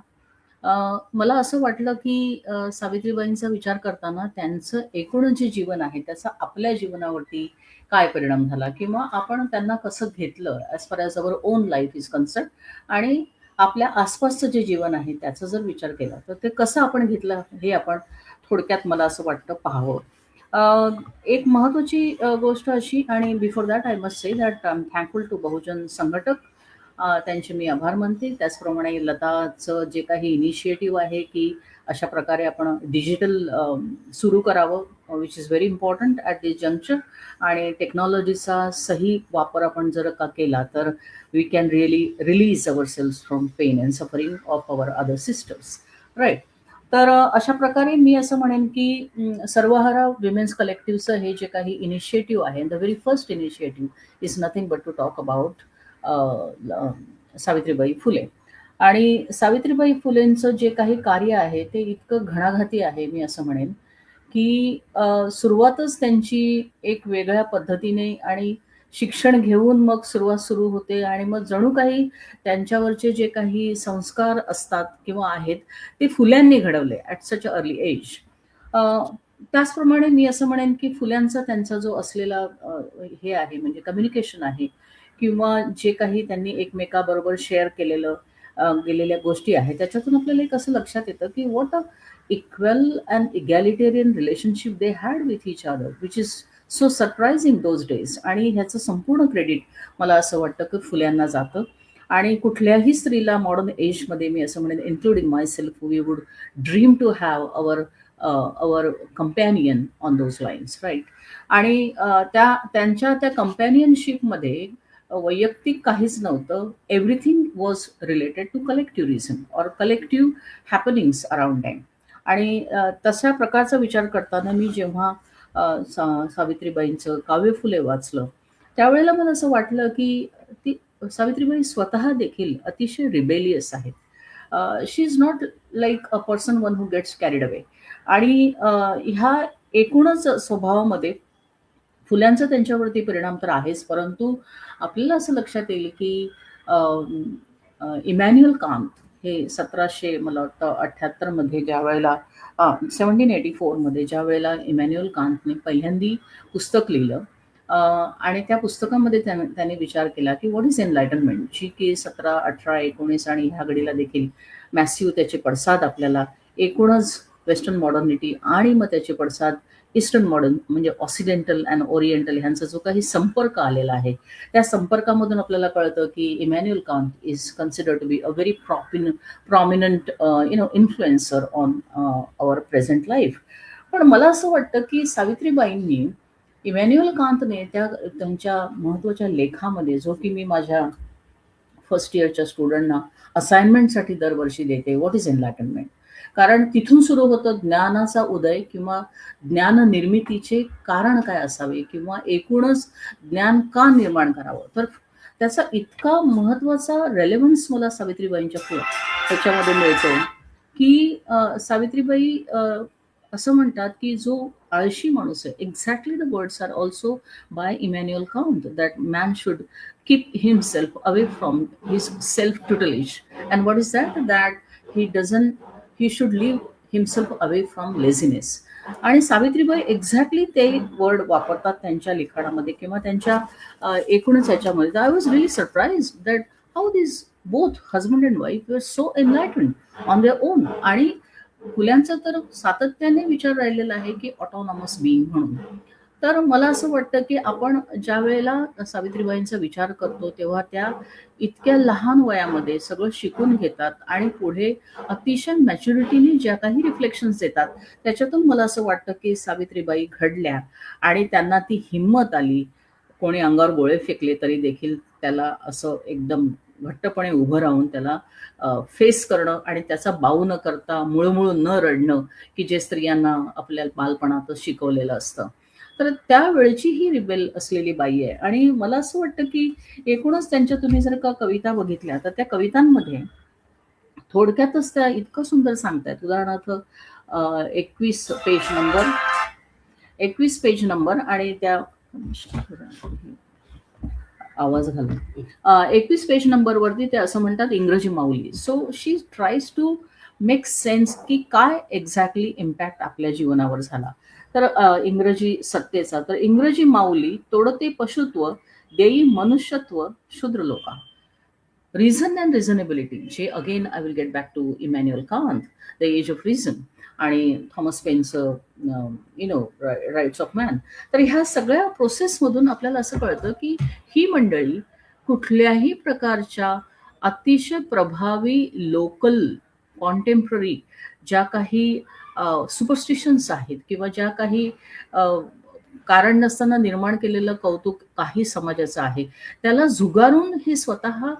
S8: मला असं वाटलं की सावित्रीबाईंचा विचार करताना त्यांचं एकूण जे जीवन आहे त्याचा आपल्या जीवनावरती काय परिणाम झाला किंवा आपण त्यांना कसं घेतलं as far as our own life is concern, आणि आपल्या आसपासचं जे जीवन आहे त्याचा जर विचार केला तर ते कसं आपण घेतलं हे आपण थोडक्यात मला असं वाटतं पाहावं. एक महत्त्वाची गोष्ट अशी, आणि before that I must say that I am thankful to Bahujan Sanghatak. त्यांचे मी आभार मानते. त्याचप्रमाणे लताचं जे काही इनिशिएटिव्ह आहे की अशा प्रकारे आपण डिजिटल सुरू करावं, which is very important at this junction. आणि टेक्नॉलॉजीचा सही वापर आपण जर का केला तर we can really release our selves from pain and suffering of our other systems, right. तर अशा प्रकारे मी असं म्हणेन की सर्वहारा विमेन्स कलेक्टिव्हचं हे जे काही इनिशिएटिव्ह आहे, the very first initiative is nothing but to talk about Savitribai Phule. आणि सावित्रीबाई फुलेंचं जे काही कार्य आहे ते इतकं घणाघाती आहे, मी असं म्हणेन की सुरुवातच त्यांची एक वेगळ्या पद्धतीने आणि शिक्षण घेऊन मग सुरुवात सुरू होते, आणि मग जणू काही त्यांच्यावरचे जे काही संस्कार असतात किंवा आहेत ते फुल्यांनी घडवले at such a early age. त्याचप्रमाणे मी असं म्हणेन की फुल्यांचा त्यांचा जो असलेला हे आहे म्हणजे कम्युनिकेशन आहे किंवा जे काही त्यांनी एकमेकाबरोबर शेअर गेलेल्या गोष्टी आहेत त्याच्यातून आपल्याला एक असं लक्षात येतं की what a equal and egalitarian relationship they had with each other, which is so surprising those days. आणि ह्याचं संपूर्ण क्रेडिट मला असं वाटतं की फुल्यांना जातं. आणि कुठल्याही स्त्रीला मॉडर्न एजमध्ये मी असं म्हणेन, including myself, we would dream to have our companion on those lines, right. आणि त्यांच्या त्या कंपॅनियनशिपमध्ये वैयक्तिक काहीच नव्हतं. Everything was related to collective reason or collective happenings around them. आणि तशा प्रकारचा विचार करताना मी जेव्हा सावित्रीबाईंचं काव्य फुले वाचलं त्यावेळेला मला असं वाटलं की ती सावित्रीबाई स्वतः देखील अतिशय रिबेलियस आहेत. She is not like a person one who gets carried away. आणि ह्या एकूणच स्वभावामध्ये फुल्यांचा त्यांच्यावरती परिणाम तर आहेच, परंतु आपल्याला असं लक्षात येईल की इमॅन्युअल कांत हे 1700 मला वाटतं 78 मध्ये ज्या वेळेला 1784 मध्ये ज्या वेळेला इमॅन्युअल कांतने पहिल्यांदी पुस्तक लिहिलं, आणि त्या पुस्तकामध्ये त्याने विचार केला की व्हॉट इज एनलायटनमेंट, जी की 17, 18, 19 आणि ह्या घडीला देखील मॅसिव्ह त्याचे पडसाद आपल्याला एकूणच वेस्टर्न मॉडर्निटी आणि मग त्याचे पडसाद ईस्टर्न मॉडर्न म्हणजे ऑक्सिडेंटल अँड ओरिएंटल ह्यांचा जो काही संपर्क आलेला आहे, त्या संपर्कामधून आपल्याला कळतं की Immanuel Kant is considered to be a very prominent influencer on our present life. पण मला असं वाटतं की सावित्रीबाईंनी इमॅन्युअल कांतने त्यांच्या महत्त्वाच्या लेखामध्ये, जो की मी माझ्या फर्स्ट इयरच्या स्टुडंटना असाइनमेंटसाठी दरवर्षी देते, व्हॉट इज एनलायटनमेंट, कारण तिथून सुरू होतं ज्ञानाचा उदय किंवा ज्ञान निर्मितीचे कारण काय असावे किंवा एकूणच ज्ञान का निर्माण करावं. तर त्याचा इतका महत्त्वाचा रेलेव्हन्स मला सावित्रीबाईंच्या त्याच्यामध्ये मिळतो की सावित्रीबाई असं म्हणतात की जो आळशी माणूस आहे, exactly the words are also by Immanuel Kant, that man should keep himself away from his self tutelage, and what is that, he should leave himself away from laziness. आणि सावित्रीबाई एक्झॅक्टली ते वर्ड वापरतात त्यांच्या लिखाणामध्ये किंवा त्यांच्या एकूणच याच्यामध्ये. I was really surprise that how this both husband and wife वर सो एनलायटन्ड ऑन देअर ओन. आणि फुल्यांचा तर सातत्याने विचार राहिलेला आहे की ऑटोनॉमस बीइंग म्हणून. तर मला असं वाटतं की आपण ज्या वेळेला सावित्रीबाईंचा विचार करतो तेव्हा त्या इतक्या लहान वयामध्ये सगळं शिकून घेतात आणि पुढे अतिशय मॅच्युरिटीने ज्या काही रिफ्लेक्शन्स देतात त्याच्यातून मला असं वाटतं की सावित्रीबाई घडल्या आणि त्यांना ती हिंमत आली. कोणी अंगावर गोळे फेकले तरी देखील त्याला असं एकदम घट्टपणे उभं राहून त्याला फेस करणं आणि त्याचा बाऊ न करता मुळमुळ न रडणं, की जे स्त्रियांना आपल्या बालपणातच शिकवलेलं असतं. तर त्यावेळची ही रिबेल असलेली बाई आहे. आणि मला असं वाटतं की एकूणच त्यांच्या तुम्ही जर का कविता बघितल्या तर त्या कवितांमध्ये थोडक्यातच त्या इतकं सुंदर सांगतायत. उदाहरणार्थ 21 पेज नंबर आणि त्या आवाज घालून 21 पेज नंबर वरती ते असं म्हणतात, इंग्रजी माऊली. So she tries to make sense की काय एक्झॅक्टली इम्पॅक्ट आपल्या जीवनावर झाला. तर इंग्रजी सत्तेचा, तर इंग्रजी माऊली तोडते पशुत्व, देई मनुष्यत्व शूद्र लोका. रिझन अँड रिझनेबिलिटी, जे again I will get back to Immanuel Kant, the age of reason आणि थॉमस पेनचं राईट्स ऑफ मॅन. तर ह्या सगळ्या प्रोसेसमधून आपल्याला असं कळतं की ही मंडळी कुठल्याही प्रकारच्या अतिशय प्रभावी लोकल कॉन्टेम्पररी ज्या काही सुपरस्टिशन्स आहेत किंवा ज्या काही कारण नसताना निर्माण केलेलं कौतुक काही समाजाचं आहे त्याला झुगारून हे स्वतः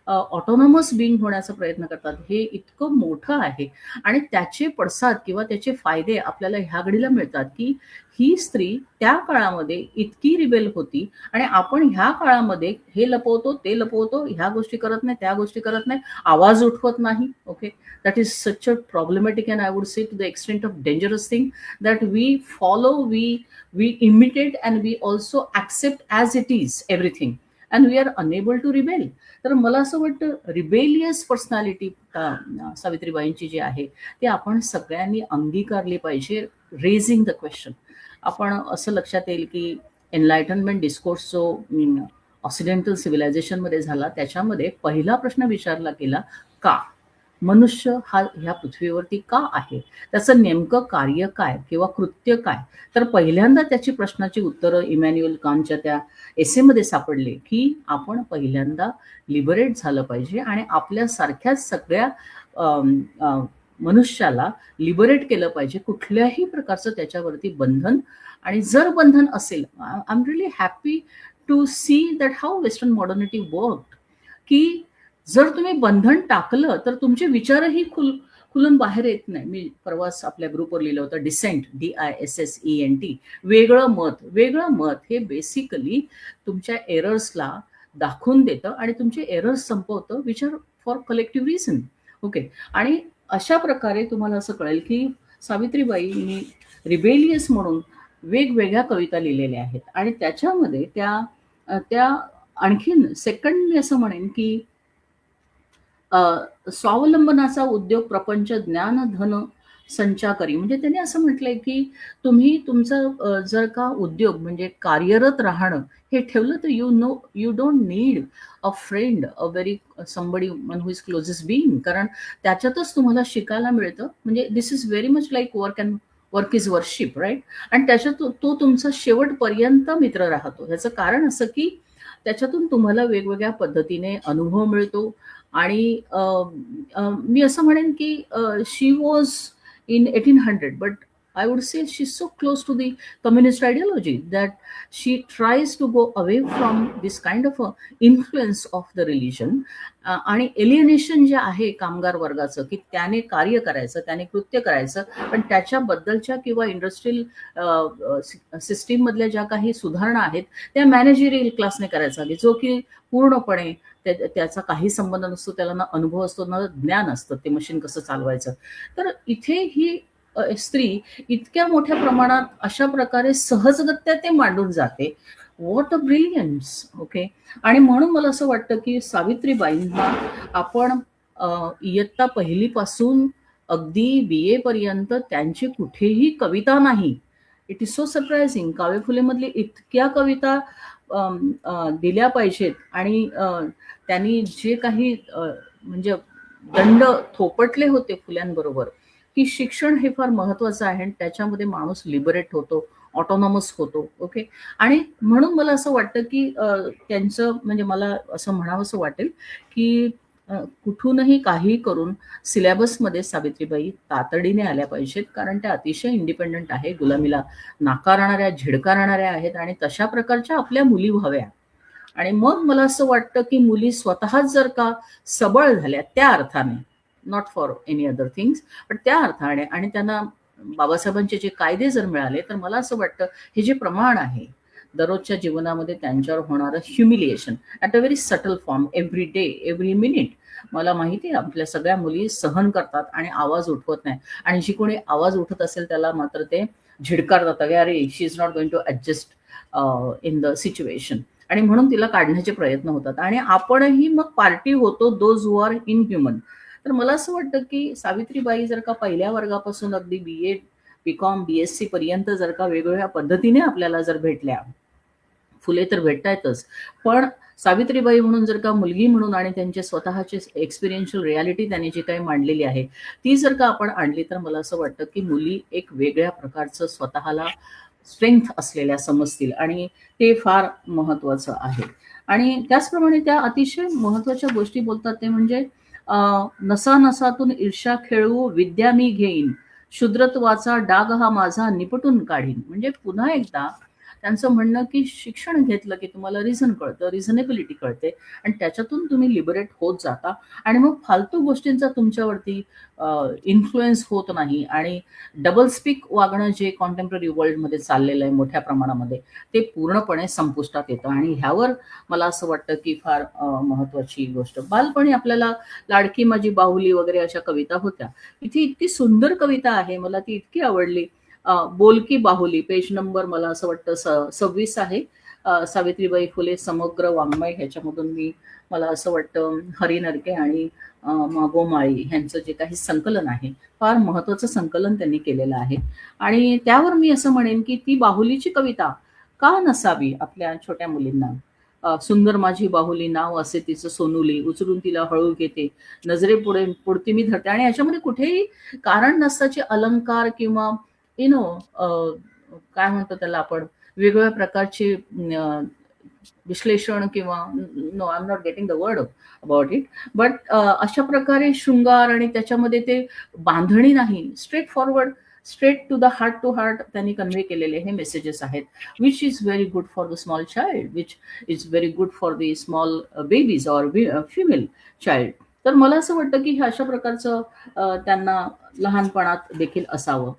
S8: ऑटोनॉमस बिईंग होण्याचा प्रयत्न करतात. हे इतकं मोठं आहे आणि त्याचे पडसाद किंवा त्याचे फायदे आपल्याला ह्या घडीला मिळतात की ही स्त्री त्या काळामध्ये इतकी रिबेल होती आणि आपण ह्या काळामध्ये हे लपवतो ते लपवतो, ह्या गोष्टी करत नाही त्या गोष्टी करत नाही, आवाज उठवत नाही. Okay, that is such a problematic and I would say to the extent of dangerous thing that we follow, we imitate and we also accept as it is everything and we are unable to rebel. तर मला असं वाटतं रिबेलियस पर्सनॅलिटी सावित्रीबाईंची जी आहे ती आपण सगळ्यांनी अंगीकारली पाहिजे. रेझिंग द क्वेश्चन, आपण असं लक्षात येईल की एनलायटनमेंट डिस्कोर्स जो ऑक्सिडेंटल सिव्हिलायझेशनमध्ये झाला त्याच्यामध्ये पहिला प्रश्न विचारला गेला, का मनुष्य हा ह्या पृथ्वीवरती का आहे, त्याचं नेमकं कार्य काय किंवा कृत्य काय. तर पहिल्यांदा त्याची प्रश्नाची उत्तरं इमॅन्युअल कांतच्या त्या एसेमध्ये सापडले की आपण पहिल्यांदा लिबरेट झालं पाहिजे आणि आपल्यासारख्याच सगळ्या मनुष्याला लिबरेट केलं पाहिजे, कुठल्याही प्रकारचं त्याच्यावरती बंधन. आणि जर बंधन असेल, I am really happy to see that how western modernity work, की जर तुम्ही बंधन टाकलं तर तुमचे विचारही खुलून बाहेर येत नाही. मी परवाच आपल्या ग्रुपवर लिहिलं होतं डिसेंट, DISSENT, वेगळं मत हे बेसिकली तुमच्या एरर्सला दाखवून देतं आणि तुमचे एरर्स संपवतं, which are for collective reason. Okay, आणि अशा प्रकारे तुम्हाला असं कळेल की सावित्रीबाईंनी रिबेलियस म्हणून वेगवेगळ्या कविता लिहिलेल्या आहेत आणि त्याच्यामध्ये त्या आणखीन सेकंड मी असं म्हणेन की स्वावलंबनाचा उद्योग प्रपंच ज्ञान धन संचाकरी, म्हणजे त्यांनी असं म्हटलंय की तुम्ही तुमचं जर का उद्योग म्हणजे कार्यरत राहणं हे ठेवलं तर you don't need a friend, a very somebody one who is closest being, कारण त्याच्यातच तुम्हाला शिकायला मिळतं. म्हणजे this is very much like work is worship, right. आणि त्याच्यात तो तुमचा शेवटपर्यंत मित्र राहतो. ह्याचं कारण असं की त्याच्यातून तुम्हाला वेगवेगळ्या पद्धतीने अनुभव मिळतो. आणि मी असं म्हणेन की शी was in 1800, but I would say she's so close to the communist ideology that she tries to go away from this kind of a influence of the religion. आणि एलियनेशन जे आहे कामगार वर्गाचं की त्याने कार्य करायचं, त्याने कृत्य करायचं, पण त्याच्याबद्दलच्या किंवा इंडस्ट्रियल सिस्टीम मधल्या ज्या काही सुधारणा आहेत त्या मॅनेजरियल क्लासने करायचा, जो की पूर्णपणे त्याचा काही संबंध नसतो, त्याला ना अनुभव असतो ना ज्ञान असतं ते मशीन कसं चालवायचं. तर इथे ही स्त्री इतक्या मोठ्या प्रमाणात अशा प्रकारे सहजगत्या ते मांडून जाते. What a brilliance. ओके. आणि म्हणून मला असं वाटतं की सावित्रीबाईंना आपण इयत्ता पहिलीपासून अगदी BA पर्यंत त्यांची कुठेही कविता नाही. It is so surprising. काव्य फुले मधली इतक्या कविता दिल्या पाहिजेत आणि त्यांनी जे काही म्हणजे दंड थोपटले होते फुल्यांबरोबर की शिक्षण हे फार महत्वाचं आहे आणि त्याच्यामध्ये माणूस लिबरेट होतो, ऑटोनॉमस होतो. ओके. आणि म्हणून मला असं वाटतं की त्यांचं म्हणजे मला असं म्हणावंसं वाटेल की कुठूनही काही करून सिलेबसमध्ये सावित्रीबाई तातडीने आल्या पाहिजेत, कारण त्या अतिशय इंडिपेंडंट आहे, गुलामीला नाकारणाऱ्या झिडकारणाऱ्या आहेत आणि तशा प्रकारच्या आपल्या मुली व्हाव्या. आणि मग मला असं वाटतं की मुली स्वतःच जर का सबळ झाल्या त्या अर्थाने, not for any other things, पण त्या अर्थाने, आणि त्यांना बाबासाहेबांचे जे कायदे जर मिळाले तर मला असं वाटतं हे जे प्रमाण आहे दररोजच्या जीवनामध्ये त्यांच्यावर होणारं humiliation at a very subtle form every day every minute, मला माहिती आहे आपल्या सगळ्या मुली सहन करतात आणि आवाज उठवत नाही, आणि जी कोणी आवाज उठत असेल त्याला मात्र ते झिडकारतात, अरे she is not going to adjust in the situation, आणि म्हणून तिला काढण्याचे प्रयत्न होतात आणि आपणही मग पार्टी होतो those who are in human. तर मला असं वाटतं की सावित्रीबाई जर का पहिल्या वर्गापासून अगदी BA BCom BSc पर्यंत जर का वेगवेगळ्या पद्धतीने आपल्याला जर भेटल्या, फुले तर भेटतायतच, पण सावित्रीबाई म्हणून जर का मुलगी म्हणून आणि त्यांचे स्वतःचे एक्सपिरियन्शियल रियालिटी त्यांनी जी काही मांडलेली आहे ती जर का आपण आणली तर मला असं वाटतं की मुली एक वेगळ्या प्रकारचं स्वतःला स्ट्रेंथ असलेल्या समजतील आणि ते फार महत्वाचं आहे. आणि त्याचप्रमाणे त्या अतिशय महत्वाच्या गोष्टी बोलतात ते म्हणजे नसा नसातून ईर्ष्या खेळू विद्या मी घेईन, शूद्रत्वाचा डाग हा माझा निपटून काढीन. म्हणजे पुन्हा एकदा त्यांचं म्हणणं की शिक्षण घेतलं की तुम्हाला रिझन कळतं, रिझनेबिलिटी कळते आणि त्याच्यातून तुम्ही लिबरेट होत जाता आणि मग फालतू गोष्टींचा तुमच्यावरती इन्फ्लुएन्स होत नाही आणि डबल स्पीक वागणं जे कॉन्टेम्पररी वर्ल्डमध्ये चाललेलं आहे मोठ्या प्रमाणामध्ये ते पूर्णपणे संपुष्टात येतं. आणि ह्यावर मला असं वाटतं की फार महत्वाची गोष्ट, बालपणी आपल्याला लाडकी माझी बाहुली वगैरे अशा कविता होत्या, इथे इतकी सुंदर कविता आहे, मला ती इतकी आवडली. बोलकी बाहुली, पेज नंबर मला असं वाटतं 26 आहे. सावित्रीबाई फुले समग्र वाङ्मय, ह्याच्यामधून मला असं वाटतं हरी नरके आणि मागो माळी ह्यांचं जे काही संकलन आहे फार महत्वाचं संकलन त्यांनी केलेलं आहे. आणि त्यावर मी असं म्हणेन की ती बाहुलीची कविता का नसावी आपल्या छोट्या मुलींना. सुंदर माझी बाहुली नाव असे तिचं सोनुली, उचलून तिला हळू घेते, नजरे पुढती मी धरते. आणि याच्यामध्ये कुठेही कारण नसताचे अलंकार किंवा काय म्हणतो त्याला आपण वेगवेगळ्या प्रकारचे विश्लेषण किंवा no I am not getting the word about it, but अशा प्रकारे शृंगार आणि त्याच्यामध्ये ते बांधणी नाही, straightforward, straight to the heart to heart त्यांनी कन्व्हे केलेले हे मेसेजेस आहेत, which is very good for the small child, which is very good for the small babies or female child. तर मला असं वाटतं की हे अशा प्रकारचं त्यांना लहानपणात देखील असावं.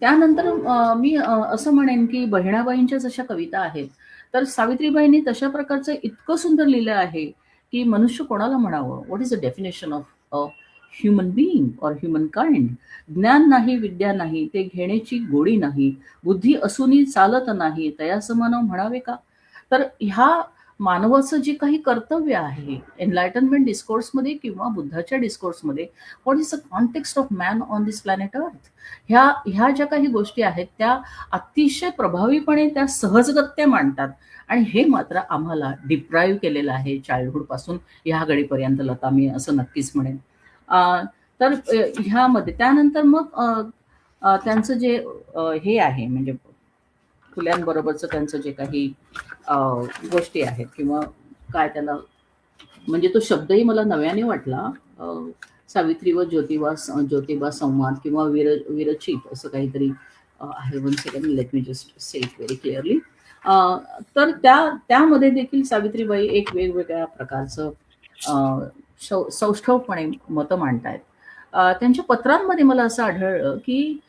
S8: त्यानंतर मी असं म्हणेन की बहिणाबाईंच्या जशा कविता आहेत तर सावित्रीबाईंनी तशा प्रकारचं इतकं सुंदर लिहिलं आहे की मनुष्य कोणाला म्हणावं, what is the definition of human being और ह्युमन काइंड. ज्ञान नाही विद्या नाही ते घेण्याची गोडी नाही, बुद्धी असूनही चालत नाही तयास मानव म्हणावे का. तर ह्या मानवाचं जे काही कर्तव्य आहे एनलायटनमेंट डिस्कोर्समध्ये किंवा बुद्धाच्या डिस्कोर्समध्ये, what is the context of man on this planet earth, ह्या ज्या काही गोष्टी आहेत त्या अतिशय प्रभावीपणे त्या सहजगत्या मांडतात. आणि हे मात्र आम्हाला डिप्राईव्ह केलेलं आहे चाइल्डहुड पासून ह्या घडीपर्यंत, लता, मी असं नक्कीच म्हणेन. तर ह्यामध्ये त्यानंतर मग त्यांचं जे हे आहे म्हणजे फुल्यांबरोबरचं त्यांचं जे काही गोष्टी आहेत किंवा काय त्याला म्हणजे तो शब्दही मला नव्याने वाटला, सावित्री व ज्योतिबा संवाद किंवा विरचित असं काहीतरी आहे. 1 second, let me just say it very clearly. तर त्यामध्ये देखील सावित्रीबाई एक वेगवेगळ्या प्रकारचं सौष्ठवपणे मतं मांडतायत. त्यांच्या पत्रांमध्ये मला असं आढळलं की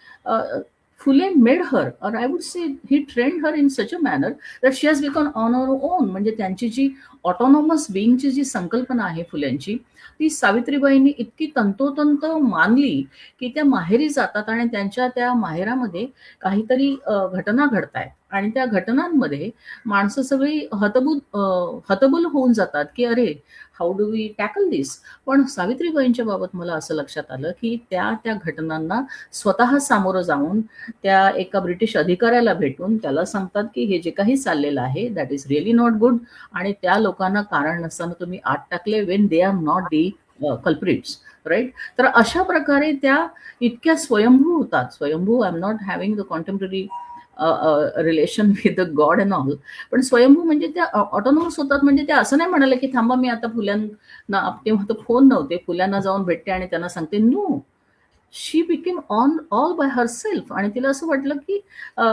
S8: फुले मेड हर, और I would say he trend her in such a manner that she has become on her own. म्हणजे त्यांची जी ऑटोनॉमस बिईंगची जी संकल्पना आहे फुल्यांची, ती सावित्रीबाईंनी इतकी तंतोतंत मानली की त्या माहेरी जातात आणि त्यांच्या त्या माहेरामध्ये काहीतरी घटना घडतायत आणि त्या घटनांमध्ये माणसं सगळी हतबल होऊन जातात की अरे हाऊ डू वी टॅकल दिस. पण सावित्रीबाईंच्या बाबत मला असं लक्षात आलं की त्या घटनांना स्वतः सामोरं जाऊन त्या एका ब्रिटिश अधिकाऱ्याला भेटून त्याला सांगतात की हे जे काही चाललेलं आहे that is really not good, आणि त्या लोकांना कारण नसताना तुम्ही आत टाकले when they are not the culprits, right. तर अशा प्रकारे त्या इतक्या स्वयंभू होतात. स्वयंभू, I am not having the contemporary relation with the god and all, पण स्वयंभू म्हणजे त्या ऑटोनॉमस होतात. म्हणजे ते असं नाही म्हणाले की थांबा मी आता फुल्यांना, तेव्हा तर फोन नव्हते, फुल्यांना जाऊन भेटते आणि त्यांना सांगते. नो, शी बिकेम ऑल बाय हरसेल्फ. आणि तिला असं वाटलं की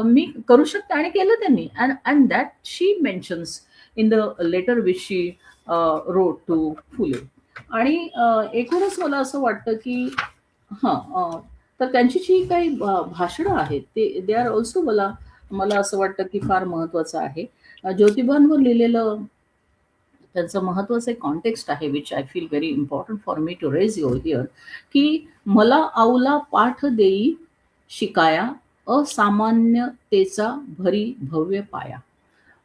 S8: मी करू शकते आणि केलं त्यांनी. And that she mentions in the letter which she wrote to Phule. आणि एकूणच मला असं वाटतं की तर त्यांची जी काही भाषणं आहेत ते दे आर ऑल्सो मला असं वाटतं की फार महत्वाचं आहे. ज्योतिबांवर लिहिलेलं त्यांचं महत्वाचं एक कॉन्टेक्स्ट आहे which I feel very important for me to raise your here, की मला आऊला पाठ देई शिकाया, असामान्यतेचा भरी भव्य पाया.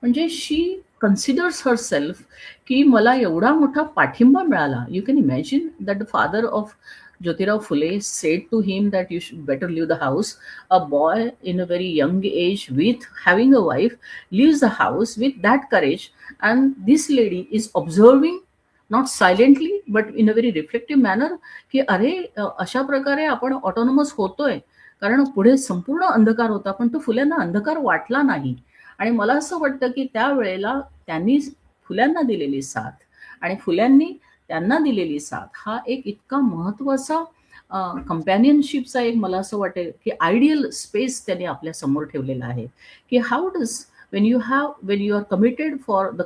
S8: म्हणजे शी कन्सिडर्स हर सेल्फ की मला एवढा मोठा पाठिंबा मिळाला. You can imagine that the father of Jyotirao Phule said to him that you should better leave the house. A boy in a very young age with having a wife leaves the house with that courage, and this lady is observing, not silently but in a very reflective manner, की अरे अशा प्रकारे आपण ऑटोनॉमस होतोय. कारण पुढे संपूर्ण अंधकार होता पण तो फुल्यांना अंधकार वाटला नाही. आणि मला असं वाटतं की त्यावेळेला त्यांनी फुल्यांना दिलेली साथ आणि फुल्यांनी त्यांना दिलेली साथ हा एक इतका महत्वाचा कंपॅनियनशिपचा एक मला असं वाटेल की आयडियल स्पेस त्यांनी आपल्या समोर ठेवलेला आहे. की how does when you are committed for the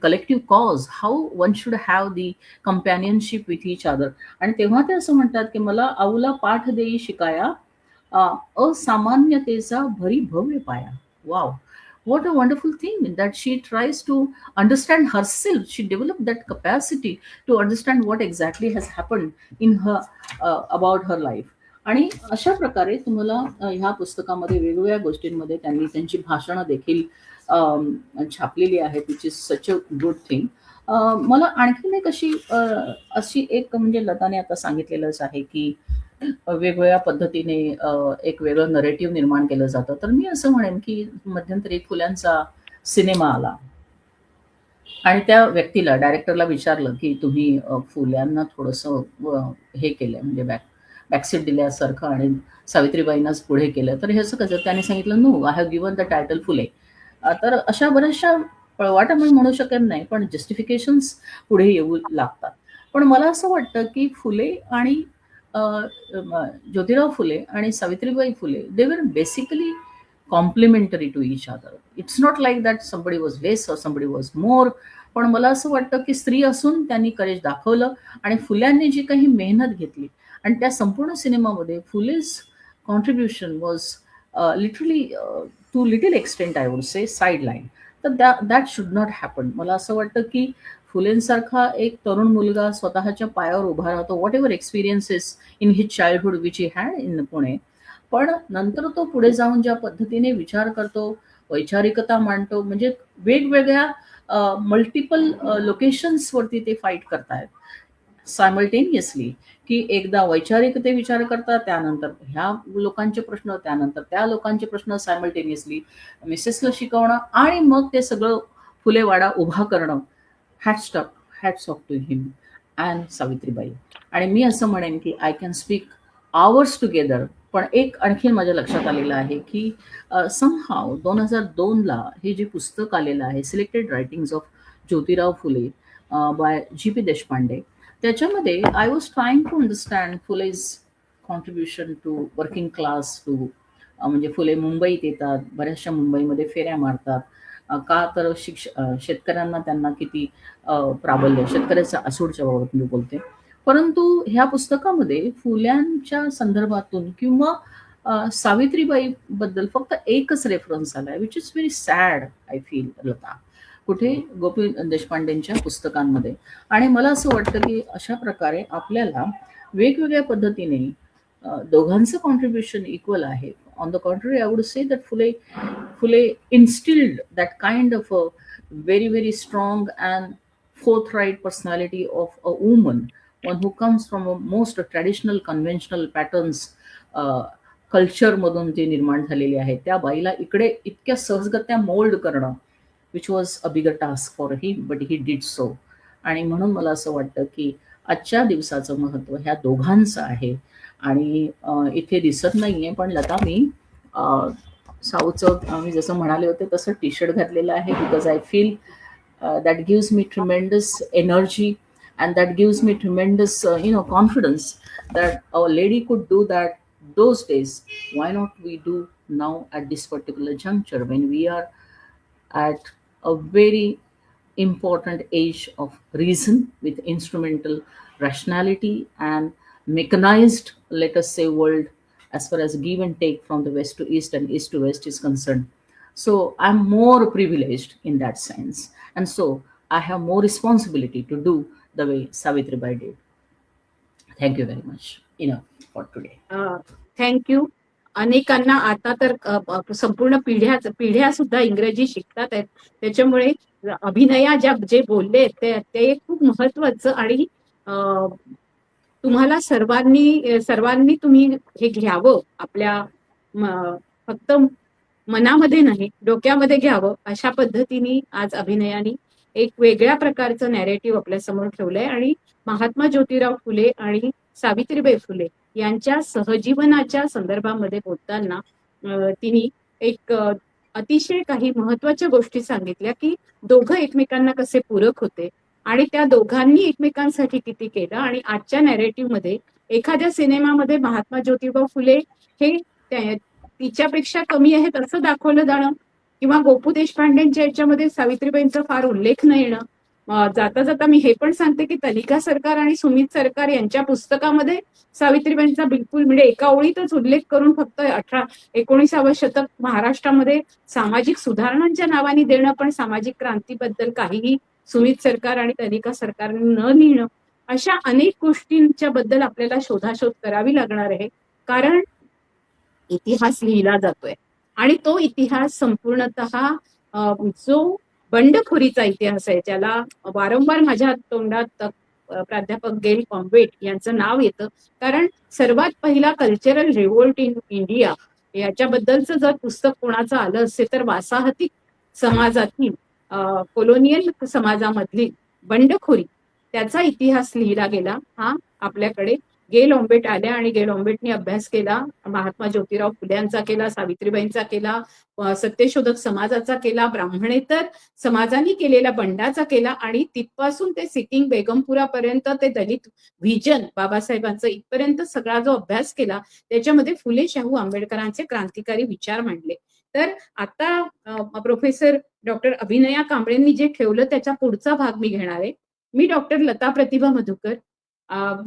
S8: collective cause, how one should have the companionship with each other. आणि तेव्हा ते असं म्हणतात की मला आऊला पाठ देई शिकाया, असामान्यतेचा भरी भव्य पाया. Wow, what a wonderful thing that she tries to understand herself. She developed that capacity to understand what exactly has happened in her about her life. आणि अशा प्रकारे तुम्हाला ह्या पुस्तकामध्ये वेगवेगळ्या गोष्टींमध्ये त्यांनी त्यांची भाषणं देखील छापलेली आहेत, which is such a good thing. मला आणखीन एक अशी एक म्हणजे लताने आता सांगितलेलंच आहे की वेगवेगळ्या पद्धतीने एक वेगळं नरेटिव्ह निर्माण केलं जातं. तर मी असं म्हणेन की मध्यंतरी फुल्यांचा सिनेमा आला आणि त्या व्यक्तीला, डायरेक्टरला विचारलं की तुम्ही फुल्यांना थोडंसं हे केलं म्हणजे बॅकसीट दिल्यासारखं आणि सावित्रीबाईंनाच पुढे केलं. तर हे असं कसं, त्याने सांगितलं no, I have given the title Phule. तर अशा बऱ्याचशा पळवाटा मी म्हणू शकत नाही पण जस्टिफिकेशन्स पुढे येऊ लागतात. पण मला असं वाटतं की फुले आणि ज्योतिराव फुले आणि Savitribai Phule they were basically complementary to each other. It's not like that somebody was less or somebody was more. पण मला असं वाटतं की स्त्री असून त्यांनी करेज दाखवलं आणि फुल्यांनी जी काही मेहनत घेतली आणि त्या संपूर्ण सिनेमामध्ये Phule's contribution was literally to little extent I would say sideline. तर दॅट शुड नॉट हॅपन. मला असं वाटतं की फुलेंसारखा एक तरुण मुलगा स्वतःच्या पायावर उभा राहतो, what ever experiences in his childhood which he had in Pune, पण नंतर तो पुढे जाऊन ज्या पद्धतीने विचार करतो, वैचारिकता मांडतो, म्हणजे वेगवेगळ्या मल्टिपल लोकेशन्सवरती ते फाईट करतायत सायमल्टेनियसली, की एकदा वैचारिक ते विचार करतात, त्यानंतर ह्या लोकांचे प्रश्न, त्यानंतर त्या लोकांचे प्रश्न सायमल्टेनियसली मिसेसला शिकवणं, आणि मग ते सगळं फुलेवाडा उभा करणं. Hats off to him and Savitribai. आणि मी असं म्हणेन की I can speak hours together. पण एक आणखी माझ्या लक्षात आलेलं आहे की समहाव 2002ला हे जे पुस्तक आलेलं आहे, selected writings of Jyotirao Phule by G.P. Deshpande, त्याच्यामध्ये I was trying to understand Phule's contribution to working class, to म्हणजे फुले मुंबईत येतात, बऱ्याचशा मुंबईमध्ये फेऱ्या मारतात, का तर शेतकऱ्यांना त्यांना किती प्राबल्य, शेतकऱ्याच्या असूडच्या बाबत मी बोलते. परंतु ह्या पुस्तकामध्ये फुल्यांच्या संदर्भातून किंवा सावित्रीबाई बद्दल फक्त एकच रेफरन्स आलाय, which is very sad I feel, Lata, कुठे गोपी देशपांडेंच्या पुस्तकांमध्ये. आणि मला असं वाटतं की अशा प्रकारे आपल्याला वेगवेगळ्या पद्धतीने दोघांचं कॉन्ट्रीब्युशन इक्वल आहे. On the contrary, I would say that Phule instilled that kind of a very, very strong and forthright personality of a woman, one who comes from a most traditional, conventional patterns, culture मधून जे निर्माण झालेली आहे, त्या बाईला इकडे इतक्या सहजगत्या मोल्ड करणं, which was a bigger task for him, but he did so. आणि म्हणून मला असं वाटतं की आजच्या दिवसाचं महत्त्व ह्या दोघांचं आहे. आणि इथे दिसत नाहीये, पण लता, मी साऊचं मी जसं म्हणाले होते तसं टी शर्ट घातलेलं आहे, because I feel that gives me tremendous energy and that gives me tremendous confidence that a lady could do that those days. Why not we do now at this particular juncture when we are at a very important age of reason, with instrumental rationality and mechanized, let us say, world as far as give and take from the west to east and east to west is concerned. So I'm more privileged in that sense, and so I have more responsibility to do the way Savitribai did. Thank you very much. Enough for today.
S2: Thank you. अनेकांना आता तर संपूर्ण पिढ्या सुद्धा इंग्रजी शिकतात आहेत, त्याच्यामुळे अभिनया जे बोलले ते खूप महत्वाचं. आणि तुम्हाला सर्वांनी तुम्ही हे घ्यावं, आपल्या फक्त मनामध्ये नाही, डोक्यामध्ये घ्यावं. अशा पद्धतीने आज अभिनयाने एक वेगळ्या प्रकारचं नॅरेटिव्ह आपल्या समोर ठेवलंय. आणि महात्मा ज्योतिराव फुले आणि सावित्रीबाई फुले यांच्या सहजीवनाच्या संदर्भामध्ये बोलताना तिने एक अतिशय काही महत्वाच्या गोष्टी सांगितल्या, की दोघं एकमेकांना कसे पूरक होते आणि त्या दोघांनी एकमेकांसाठी किती केलं. आणि आजच्या नॅरेटिव्ह मध्ये एखाद्या सिनेमामध्ये महात्मा ज्योतिबा फुले हे तिच्यापेक्षा कमी आहेत असं दाखवलं जाणं, किंवा गोपू देशपांडेंच्या याच्यामध्ये सावित्रीबाईंचा फार उल्लेख न येणं. जाता जाता मी हे पण सांगते की तनिका सरकार आणि सुमित सरकार यांच्या पुस्तकामध्ये सावित्रीबाईंचा बिलकुल, म्हणजे एका ओळीतच उल्लेख करून फक्त 19वे शतक महाराष्ट्रामध्ये सामाजिक सुधारणांच्या नावाने देणं, पण सामाजिक क्रांतीबद्दल काहीही सुमित सरकार आणि तनिका सरकारने न लिहिणं, अशा अनेक गोष्टींच्या बद्दल आपल्याला शोधाशोध करावी लागणार आहे. कारण इतिहास लिहिला जातोय आणि तो इतिहास संपूर्णतः जो बंडखोरीचा इतिहास आहे, ज्याला वारंवार माझ्या तोंडात प्राध्यापक गेल कॉम्बेट यांचं नाव येतं. कारण सर्वात पहिला कल्चरल रिव्होल्ट इन इंडिया याच्याबद्दलचं जर पुस्तक कोणाचं आलं असेल तर वासाहती समाजातील, कोलोनियल समाजामधली बंडखोरी, त्याचा इतिहास लिहिला गेला. हा आपल्याकडे गेल ऑम्बेट आल्या आणि गेल ऑम्बेटने अभ्यास केला, महात्मा ज्योतिराव फुल्यांचा केला, सावित्रीबाईंचा केला, सत्यशोधक समाजाचा केला, ब्राह्मणेतर समाजाने केलेला बंडाचा केला, आणि तिथपासून ते सिटिंग बेगमपुरापर्यंत ते दलित व्हिजन बाबासाहेबांचं इथपर्यंत सगळा जो अभ्यास केला, त्याच्यामध्ये फुले शाहू आंबेडकरांचे क्रांतिकारी विचार मांडले. तर आता प्रोफेसर डॉक्टर अभिनया कांबळेंनी जे ठेवलं त्याचा पुढचा भाग मी घेणार आहे. मी डॉक्टर लता प्रतिभा मधुकर.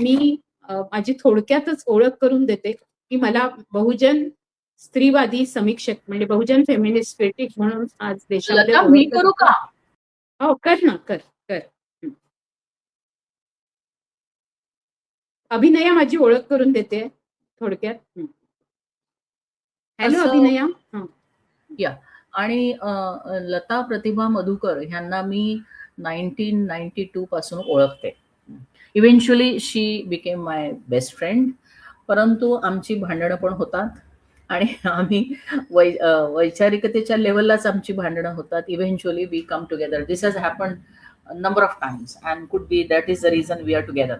S2: मी माझी थोडक्यातच ओळख करून देते की मला बहुजन स्त्रीवादी समीक्षक, म्हणजे बहुजन फेमिनिस्ट क्रिटिक म्हणून आज देशामध्ये.
S8: मी करू का?
S2: हो, कर ना, कर. अभिनया माझी ओळख करून देते थोडक्यात. हॅलो
S8: असं-
S2: अभिनया.
S8: आणि लता प्रतिभा मधुकर ह्यांना मी 1992 पासून ओळखते. इव्हेंच्युअली शी बिकेम माय बेस्ट फ्रेंड, परंतु आमची भांडणं पण होतात आणि आम्ही वैचारिकतेच्या लेवललाच आमची भांडणं होतात. Eventually we come together. This has happen number of times and could be that is the reason we are together.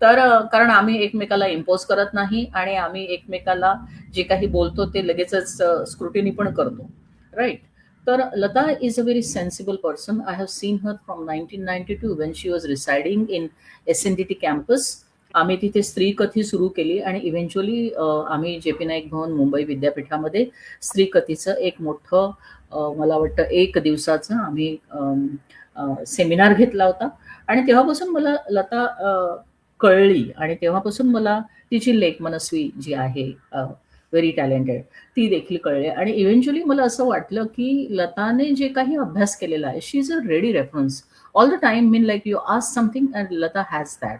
S8: तर कारण आम्ही एकमेकाला इम्पोज करत नाही आणि आम्ही एकमेकाला जे काही बोलतो ते लगेचच स्क्रुटिनी पण करतो, राईट. तर Lata is a very sensible person. I have seen her from 1992 Wien she was residing in SNDT campus. आम्ही तिथे स्त्री कथी सुरू केली आणि इव्हेंच्युअली आम्ही JP नाईक भवन मुंबई विद्यापीठामध्ये स्त्री कथीचं एक मोठं मला वाटतं 1 दिवसाचं आम्ही सेमिनार घेतला होता आणि तेव्हापासून मला लता कळली आणि तेव्हापासून मला तिची लेक मनस्वी जी आहे व्हेरी टॅलेंटेड ती देखील कळली आणि इव्हेंच्युअली मला असं वाटलं की लताने जे काही अभ्यास केलेला आहे she is a ready reference all the time. Mean like you ask something and Lata has that.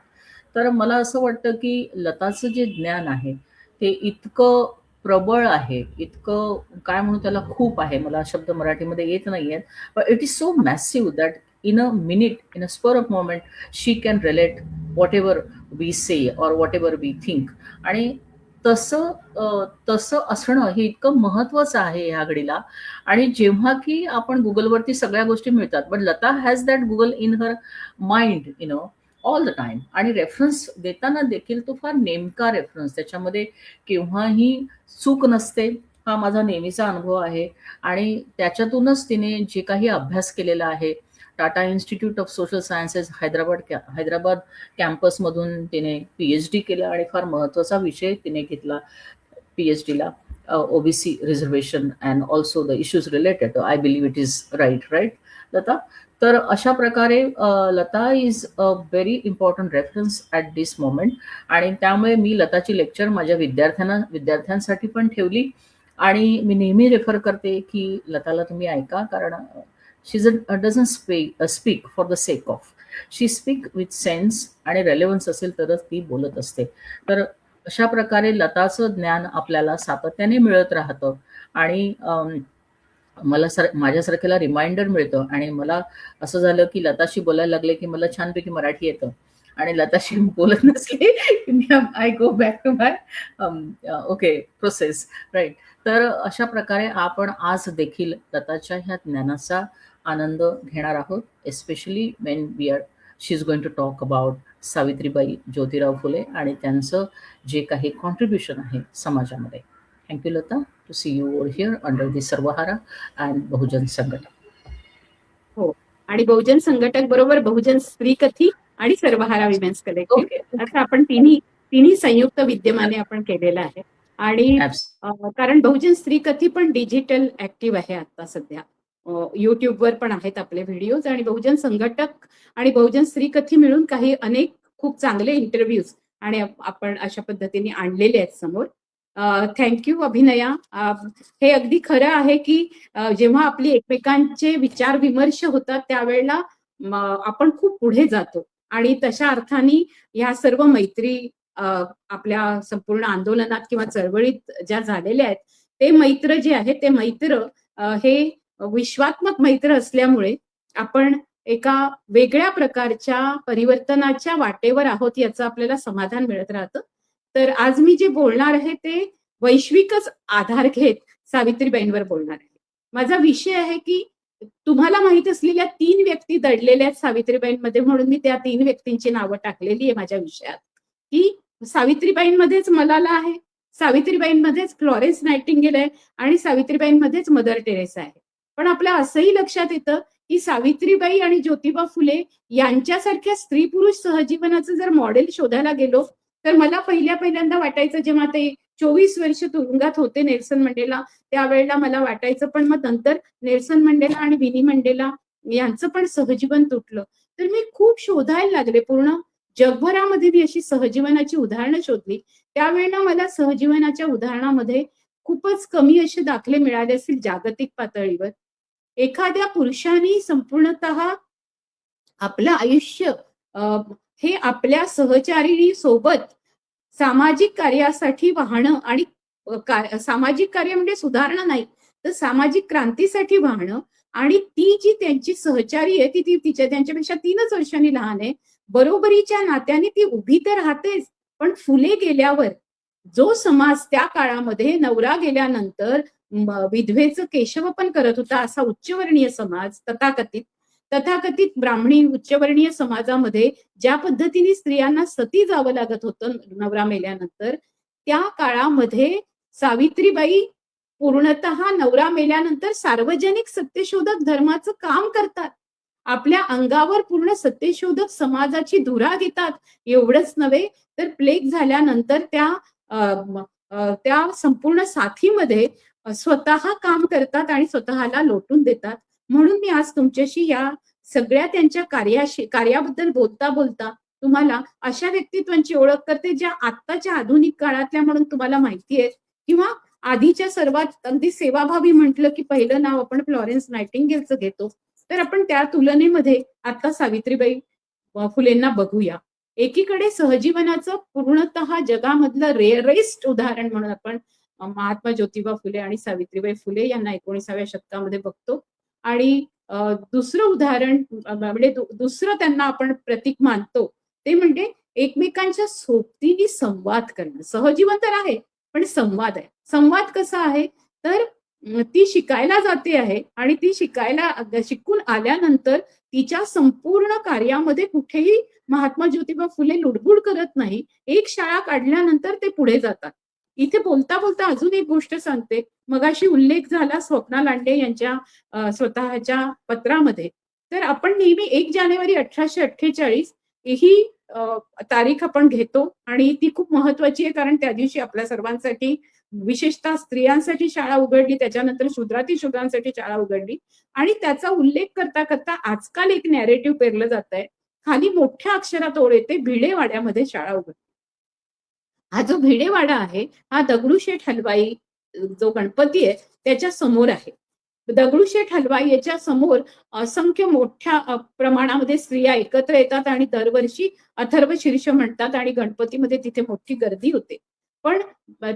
S8: तर मला असं वाटतं की लताचं जे ज्ञान आहे ते इतकं प्रबळ आहे, इतकं काय म्हणू त्याला, खूप आहे. मला शब्द मराठीमध्ये येत नाही आहेत, but it is so massive that in a minute, in a spur of moment, she can relate whatever we say or whatever we think. आणि तसं असणं हे इतकं महत्वाचं आहे ह्या घडीला. आणि जेव्हा की आपण गुगलवरती सगळ्या गोष्टी मिळतात, but Lata has that Google in her mind all the time. आणि रेफरन्स देताना देखील तो फार नेमका रेफरन्स, त्याच्यामध्ये केव्हाही चूक नसते. हा माझा नेहमीचा अनुभव आहे आणि त्याच्यातूनच तिने जे काही अभ्यास केलेला आहे, Tata institute of social sciences Hyderabad कॅम्पसमधून तिने PhD केलं आणि फार महत्त्वाचा विषय तिने घेतला PhDला, OBC reservation and also the issues related. I believe it is right Lata. तर अशा प्रकारे Lata is a very important reference at this moment. आणि त्यामुळे मी लताची लेक्चर माझ्या विद्यार्थ्यांसाठी पण ठेवली आणि मी नेहमी रेफर करते की लताला तुम्ही ऐका, कारण she doesn't speak for the sake of. She speak with sense आणि रेलेव्हन्स असेल तरच ती बोलत असते. तर अशा प्रकारे लताचं ज्ञान आपल्याला सातत्याने मिळत राहतं आणि मला माझ्यासारख्याला रिमाइंडर मिळतं. आणि मला असं झालं की लताशी बोलायला लागले की मला छानपैकी मराठी येतं आणि लताशी बोलत नसले की I go back to my okay process, right. तर अशा प्रकारे आपण आज देखील लताच्या ह्या ज्ञानाचा आनंद घेणार आहोत, especially when she is going to talk about Savitribai Jyotirao Phule आणि त्यांचं जे काही कॉन्ट्रीब्युशन आहे समाजामध्ये. Thank you Lata. To see you over here under the sarvahara and बहुजन संघटक.
S2: हो, आणि बहुजन संघटक बरोबर बहुजन स्त्री कथी आणि सर्वहारा विमेन्स कलेक्टिव्ह असं आपण तिन्ही संयुक्त विद्यमाने आपण केलेलं आहे. आणि कारण बहुजन स्त्री कथी पण डिजिटल ऍक्टिव्ह आहे आता सध्या. युट्यूबवर पण आहेत आपले व्हिडिओज. आणि बहुजन संघटक आणि बहुजन स्त्री कथी मिळून अनेक खूप चांगले इंटरव्ह्यूज आणि आपण अशा पद्धतीने आणलेले आहेत समोर. थँक्यू अभिनया. हे अगदी खरं आहे की जेव्हा आपली एकमेकांचे विचार विमर्श होतात त्यावेळेला आपण खूप पुढे जातो आणि तशा अर्थाने ह्या सर्व मैत्री आपल्या संपूर्ण आंदोलनात किंवा चळवळीत ज्या झालेल्या आहेत ते मैत्र जे आहे ते मैत्र हे विश्वात्मक मैत्र असल्यामुळे आपण एका वेगळ्या प्रकारच्या परिवर्तनाच्या वाटेवर आहोत याचं आपल्याला समाधान मिळत राहतं. तर आज मी जे बोलणार आहे ते वैश्विकच आधार घेत सावित्रीबाईंवर बोलणार आहे. माझा विषय आहे की तुम्हाला माहित असलेल्या 3 व्यक्ती दडलेल्या आहेत सावित्रीबाईंमध्ये, म्हणून मी त्या 3 व्यक्तींची नावं टाकलेली आहे माझ्या विषयात. की सावित्रीबाईंमध्येच मलाला आहे, सावित्रीबाईंमध्येच फ्लॉरेन्स नायटिंगेल आहे आणि सावित्रीबाईंमध्येच मदर टेरेसा आहे. पण आपल्या असंही लक्षात येतं की सावित्रीबाई आणि ज्योतिबा फुले यांच्यासारख्या स्त्री पुरुष सहजीवनाचं जर मॉडेल शोधायला गेलो तर मला पहिल्यांदा वाटायचं, जेव्हा ते 24 वर्ष तुरुंगात होते नेल्सन मंडेला, त्यावेळेला मला वाटायचं, पण मग नंतर नेल्सन मंडेला आणि विनी मंडेला यांचं पण सहजीवन तुटलं. तर मी खूप शोधायला लागले, पूर्ण जगभरामध्ये मी अशी सहजीवनाची उदाहरणं शोधली. त्यावेळेला मला सहजीवनाच्या उदाहरणामध्ये खूपच कमी असे दाखले मिळाले असतील जागतिक पातळीवर. एखाद्या पुरुषाने संपूर्णतः आपलं आयुष्य हे आपल्या सहचारिणी सोबत सामाजिक कार्यासाठी वाहणं आणि सामाजिक कार्य म्हणजे सुधारणा नाही, तर सामाजिक क्रांतीसाठी वाहणं. आणि ती जी त्यांची सहचारी आहे ती त्यांच्यापेक्षा 3च वर्षांनी लहान आहे. बरोबरीच्या नात्याने ती उभी तर राहतेच, पण फुले गेल्यावर जो समाज त्या काळामध्ये नवरा गेल्यानंतर विधवेचं केशवपन करत होता, असा उच्चवर्णीय समाज, तथाकथित ब्राह्मणी उच्चवर्णीय समाजामध्ये ज्या पद्धतीने स्त्रियांना सती जावं लागत होतं नवरा मेल्यानंतर, त्या काळामध्ये सावित्रीबाई पूर्णतः नवरा मेल्यानंतर सार्वजनिक सत्यशोधक धर्माचं काम करतात. आपल्या अंगावर पूर्ण सत्यशोधक समाजाची धुरा घेतात. एवढंच नव्हे तर प्लेग झाल्यानंतर त्या संपूर्ण साथीमध्ये स्वतः काम करतात आणि स्वतःला लोटून देतात. म्हणून मी आज तुमच्याशी या सगळ्या त्यांच्या कार्याबद्दल बोलता बोलता तुम्हाला अशा व्यक्तित्वांची ओळख करते, ज्या आत्ताच्या आधुनिक काळातल्या म्हणून तुम्हाला माहिती आहे, किंवा आधीच्या सर्वात अगदी सेवाभावी म्हटलं की पहिलं नाव आपण फ्लॉरेन्स नायटिंगेलचं घेतो, तर आपण त्या तुलनेमध्ये आता सावित्रीबाई फुलेंना बघूया. एकीकडे सहजीवनाचं पूर्णतः जगामधलं रेअरेस्ट उदाहरण म्हणून आपण महात्मा ज्योतिबा फुले आणि सावित्रीबाई फुले यांना 19व्या शतकामध्ये बघतो. आणि दुसरं उदाहरण म्हणजे दुसरं त्यांना आपण प्रतीक मानतो ते म्हणजे एकमेकांच्या सोबतीने संवाद करणं. सहजीवन तर आहे, पण संवाद आहे. संवाद कसा आहे तर ती शिकायला जाते आहे आणि ती शिकून आल्यानंतर तिच्या संपूर्ण कार्यामध्ये कुठेही महात्मा ज्योतिबा फुले लुडबुड करत नाही. एक शाळा काढल्यानंतर ते पुढे जातात. इथे बोलता बोलता अजून एक गोष्ट सांगते. मगाशी उल्लेख झाला स्वप्ना लांडे यांच्या स्वतःच्या पत्रामध्ये. तर आपण नेहमी 1 जानेवारी 1848 ही तारीख आपण घेतो आणि ती खूप महत्वाची आहे, कारण त्या दिवशी आपल्या सर्वांसाठी, विशेषतः स्त्रियांसाठी शाळा उघडली, त्याच्यानंतर शूद्रांसाठी शाळा उघडली. आणि त्याचा उल्लेख करता करता आजकाल एक नॅरेटिव्ह पेरलं जात आहे. खाली मोठ्या अक्षरात ओळ येते, भिडेवाड्यामध्ये शाळा उघडली. हा जो भिडेवाडा आहे हा दगडूशेठ हलवाई जो गणपती आहे त्याच्या समोर आहे. दगडूशेठ हलवाई याच्या समोर असंख्य मोठ्या प्रमाणामध्ये स्त्रिया एकत्र येतात आणि दरवर्षी अथर्व शीर्ष म्हणतात आणि गणपतीमध्ये तिथे मोठी गर्दी होते. पण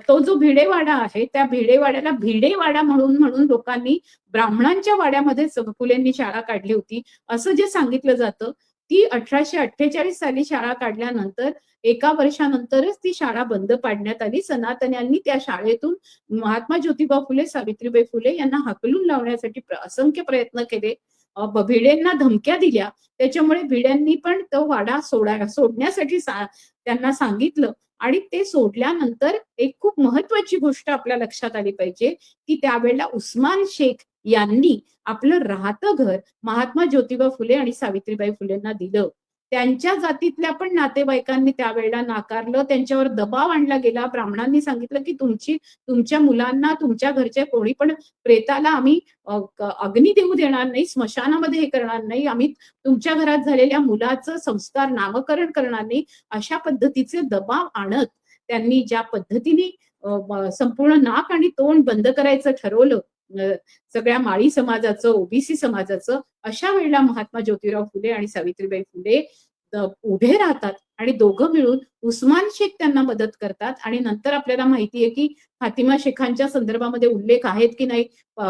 S2: तो जो भिडेवाडा आहे त्या भिडेवाड्याला भिडेवाडा म्हणून लोकांनी ब्राह्मणांच्या वाड्यामध्ये फुलेंनी शाळा काढली होती असं जे सांगितलं जातं. ती 1848 साली शाळा काढल्यानंतर 1 वर्षानंतरच ती शाळा बंद पाडण्यात आली. सनातन्यांनी त्या शाळेतून महात्मा ज्योतिबा फुले, सावित्रीबाई फुले यांना हाकलून लावण्यासाठी असंख्य प्रयत्न केले. भिडेंना धमक्या दिल्या. त्याच्यामुळे भिड्यांनी पण तो वाडा सोडण्यासाठी त्यांना सांगितलं. आणि ते सोडल्यानंतर एक खूप महत्वाची गोष्ट आपल्या लक्षात आली पाहिजे की त्यावेळेला उस्मान शेख यांनी आपलं राहतं घर महात्मा ज्योतिबा फुले आणि सावित्रीबाई फुलेंना दिलं. त्यांच्या जातीतल्या पण नातेवाईकांनी त्यावेळेला नाकारलं. त्यांच्यावर दबाव आणला गेला. ब्राह्मणांनी सांगितलं की तुमच्या मुलांना, तुमच्या घरच्या कोणी पण प्रेताला आम्ही अग्नी देऊ देणार नाही, स्मशानामध्ये हे करणार नाही, आम्ही तुमच्या घरात झालेल्या मुलाचं संस्कार, नामकरण करणार नाही, अशा पद्धतीचे दबाव आणत त्यांनी ज्या पद्धतीने संपूर्ण नाक आणि तोंड बंद करायचं ठरवलं सगळ्या माळी समाजाचं, ओबीसी समाजाचं, अशा वेळेला महात्मा ज्योतिराव फुले आणि सावित्रीबाई फुले उभे राहतात आणि दोघं मिळून उस्मान शेख त्यांना मदत करतात. आणि नंतर आपल्याला माहिती आहे की फातिमा शेखांच्या संदर्भामध्ये उल्लेख आहेत की नाही,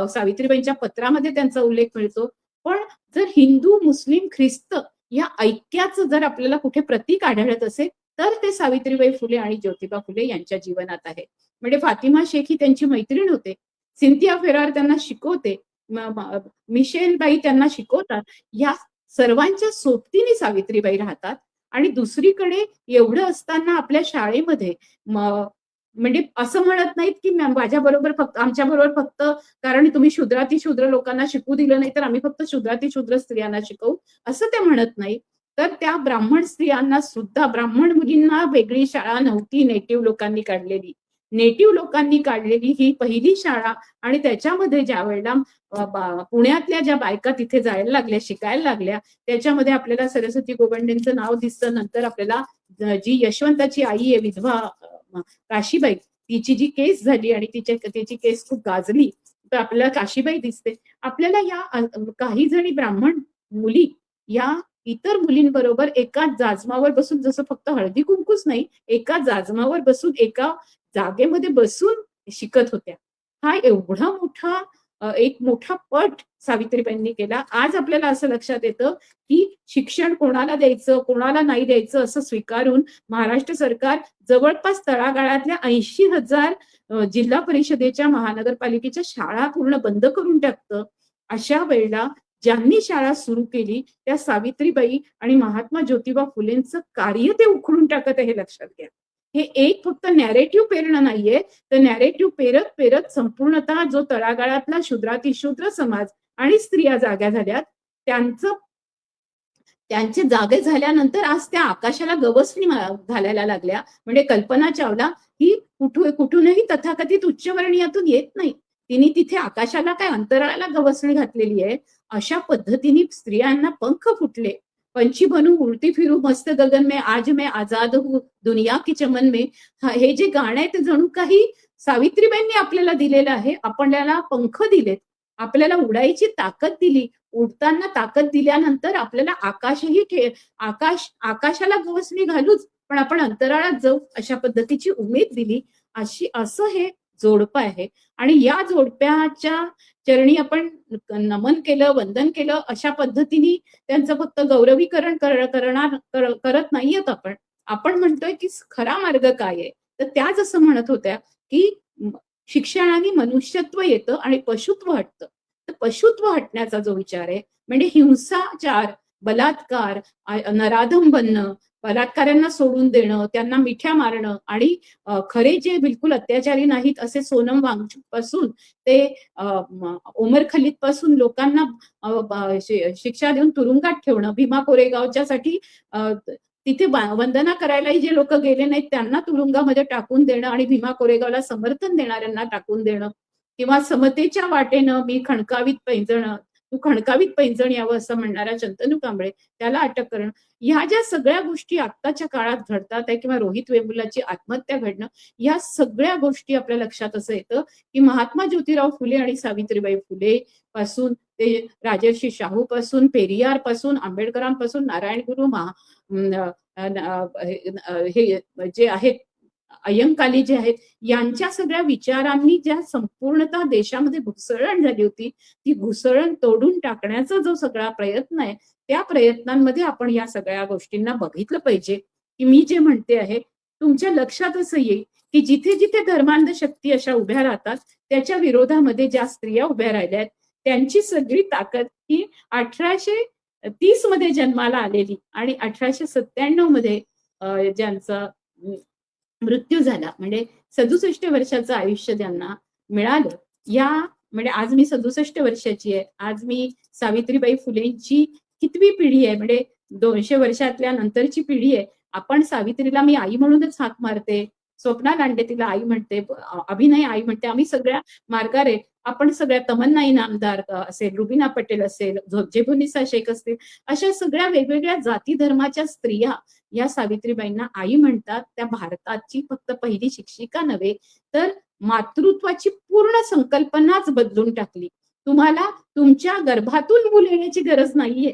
S2: सावित्रीबाईंच्या पत्रामध्ये त्यांचा उल्लेख मिळतो. पण जर हिंदू, मुस्लिम, ख्रिस्त या ऐक्याचं जर आपल्याला कुठे प्रतीक आढळत असेल तर ते सावित्रीबाई फुले आणि ज्योतिबा फुले यांच्या जीवनात आहे. म्हणजे फातिमा शेख ही त्यांची मैत्रीण होते. सिंथिया फेरार त्यांना शिकवते, मिशेल बाई त्यांना शिकवतात. या सर्वांच्या सोबतीने सावित्रीबाई राहतात. आणि दुसरीकडे एवढं असताना आपल्या शाळेमध्ये म्हणजे असं म्हणत नाहीत की माझ्या बरोबर फक्त, आमच्या बरोबर फक्त कारण तुम्ही शूद्र लोकांना शिकू दिलं नाही तर आम्ही फक्त शूद्र स्त्रियांना शिकवू, असं ते म्हणत नाही. तर त्या ब्राह्मण स्त्रियांना सुद्धा, ब्राह्मण मुलींना वेगळी शाळा नव्हती नेटिव्ह लोकांनी काढलेली ही पहिली शाळा. आणि त्याच्यामध्ये ज्या वेळेला पुण्यातल्या ज्या बायका तिथे जायला लागल्या, शिकायला लागल्या, त्याच्यामध्ये आपल्याला सरस्वती गोवंडेंचं नाव दिसतं. नंतर आपल्याला जी यशवंताची आई आहे विधवा काशीबाई, तिची जी केस झाली आणि तिची केस खूप गाजली, तर आपल्याला काशीबाई दिसते. आपल्याला या काही जणी ब्राह्मण मुली या इतर मुलींबरोबर एकाच जाजमावर बसून, जसं फक्त हळदी कुंकूच नाही, एका जाजमावर बसून, एका जागेमध्ये बसून शिकत होत्या. हा एवढा मोठा एक मोठा पट सावित्रीबाईंनी केला. आज आपल्याला असं लक्षात येतं की शिक्षण कोणाला द्यायचं, कोणाला नाही द्यायचं असं स्वीकारून महाराष्ट्र सरकार जवळपास तळागाळातल्या 80,000 जिल्हा परिषदेच्या, महानगरपालिकेच्या शाळा पूर्ण बंद करून टाकतं. अशा वेळेला ज्यांनी शाळा सुरू केली त्या सावित्रीबाई आणि महात्मा ज्योतिबा फुलेंचं कार्य ते उखडून टाकत आहे, हे लक्षात घ्या. हे एक फक्त नॅरेटिव्ह पेरणं नाहीये, तर नॅरेटिव्ह पेरत पेरत संपूर्णतः जो तळागाळातला शूद्रातिशूद्र समाज आणि स्त्रिया जाग्या झाल्यात, त्यांचे जागे झाल्यानंतर आज त्या आकाशाला गवसणी घालायला लागल्या. म्हणजे कल्पना चावला ही कुठूनही तथाकथित उच्चवर्णीयातून येत नाही, तिने तिथे आकाशाला काय अंतराळाला गवसणी घातलेली आहे. अशा पद्धतीने स्त्रियांना पंख फुटले. पंछी बनू उडती फिरू मस्त गगन में, आज मैं आजाद हूँ दुनिया की चमन में. हे जे गाणं आहे ते जणू काही सावित्रीबाईंनी आपल्याला दिलेलं आहे. आपल्याला पंख दिलेत, आपल्याला उडायची ताकद दिली. उडताना ताकद दिल्यानंतर आपल्याला आकाशाला गवसणी घालूच, पण आपण अंतराळात जाऊ अशा पद्धतीची उमेद दिली. असं हे जोडपं आहे. आणि या जोडप्याच्या चरणी आपण नमन केलं, वंदन केलं. अशा पद्धतीने त्यांचं फक्त गौरवीकरण करत नाहीयेत आपण म्हणतोय की खरा मार्ग काय आहे. तर त्या जसं म्हणत होत्या की शिक्षणाने मनुष्यत्व येतं आणि पशुत्व हटतं. तर पशुत्व हटण्याचा जो विचार आहे, म्हणजे हिंसाचार, बलात्कार, नराधम बनणं, बलात्काऱ्यांना सोडून देणं, त्यांना मिठ्या मारणं आणि खरे जे बिलकुल अत्याचारी नाहीत असे सोनम वांगचुक पासून ते ओमर खलीद पासून लोकांना शिक्षा देऊन तुरुंगात ठेवणं, भीमा कोरेगावच्यासाठी तिथे वंदना करायलाही जे लोक गेले नाहीत त्यांना तुरुंगामध्ये टाकून देणं आणि भीमा कोरेगावला समर्थन देणाऱ्यांना टाकून देणं, किंवा समतेच्या वाटेनं मी खणकावीत पैंजण, तू खणकावीत पैंजण यावं असं म्हणणारा शंतनू कांबळे त्याला अटक करणं, ह्या ज्या सगळ्या गोष्टी आत्ताच्या काळात घडतात आहे, किंवा रोहित वेमुलाची आत्महत्या घडणं, या सगळ्या गोष्टी आपल्या लक्षात असं येतं की महात्मा ज्योतिराव फुले आणि सावित्रीबाई फुले पासून ते राजर्षी शाहू पासून, पेरियार पासून, आंबेडकरांपासून, नारायण गुरु, हे जे आहेत अय्यंकाली जे आहेत, यांच्या सगळ्या विचारांनी ज्या संपूर्णतः देशामध्ये घुसळण झाली होती, ती घुसळण तोडून टाकण्याचा जो सगळा प्रयत्न आहे, त्या प्रयत्नांमध्ये आपण या सगळ्या गोष्टींना बघितलं पाहिजे. की मी जे म्हणते आहे तुमच्या लक्षात असं येईल की जिथे जिथे धर्मांध शक्ती अशा उभ्या राहतात त्याच्या विरोधामध्ये ज्या स्त्रिया उभ्या राहिल्या आहेत त्यांची सगळी ताकद ही 1830 मध्ये जन्माला आलेली आणि 1897 मध्ये ज्यांचा मृत्यू झाला, म्हणजे 67 वर्षाचं आयुष्य ज्यांना मिळालं, या म्हणजे आज मी 67 वर्षाची आहे. आज मी सावित्रीबाई फुलेंची कितवी पिढी आहे, म्हणजे 200 वर्षातल्या नंतरची पिढी आहे. आपण सावित्रीला मी आई म्हणूनच हाक मारते, स्वप्ना लांडे तिला आई म्हणते, अभिनय आई म्हणते. आम्ही सगळ्या मार्गारे, आपण सगळ्या तमन्ना इनामदार असेल, रुबिना पटेल असेल, झेबुनिसा शेख असतील, अशा सगळ्या वेगवेगळ्या जाती धर्माच्या स्त्रिया या सावित्रीबाईंना आई म्हणतात. त्या भारताची फक्त पहिली शिक्षिका नव्हे तर मातृत्वाची पूर्ण संकल्पनाच बदलून टाकली. तुम्हाला तुमच्या गर्भातून मूल येण्याची गरज नाहीये.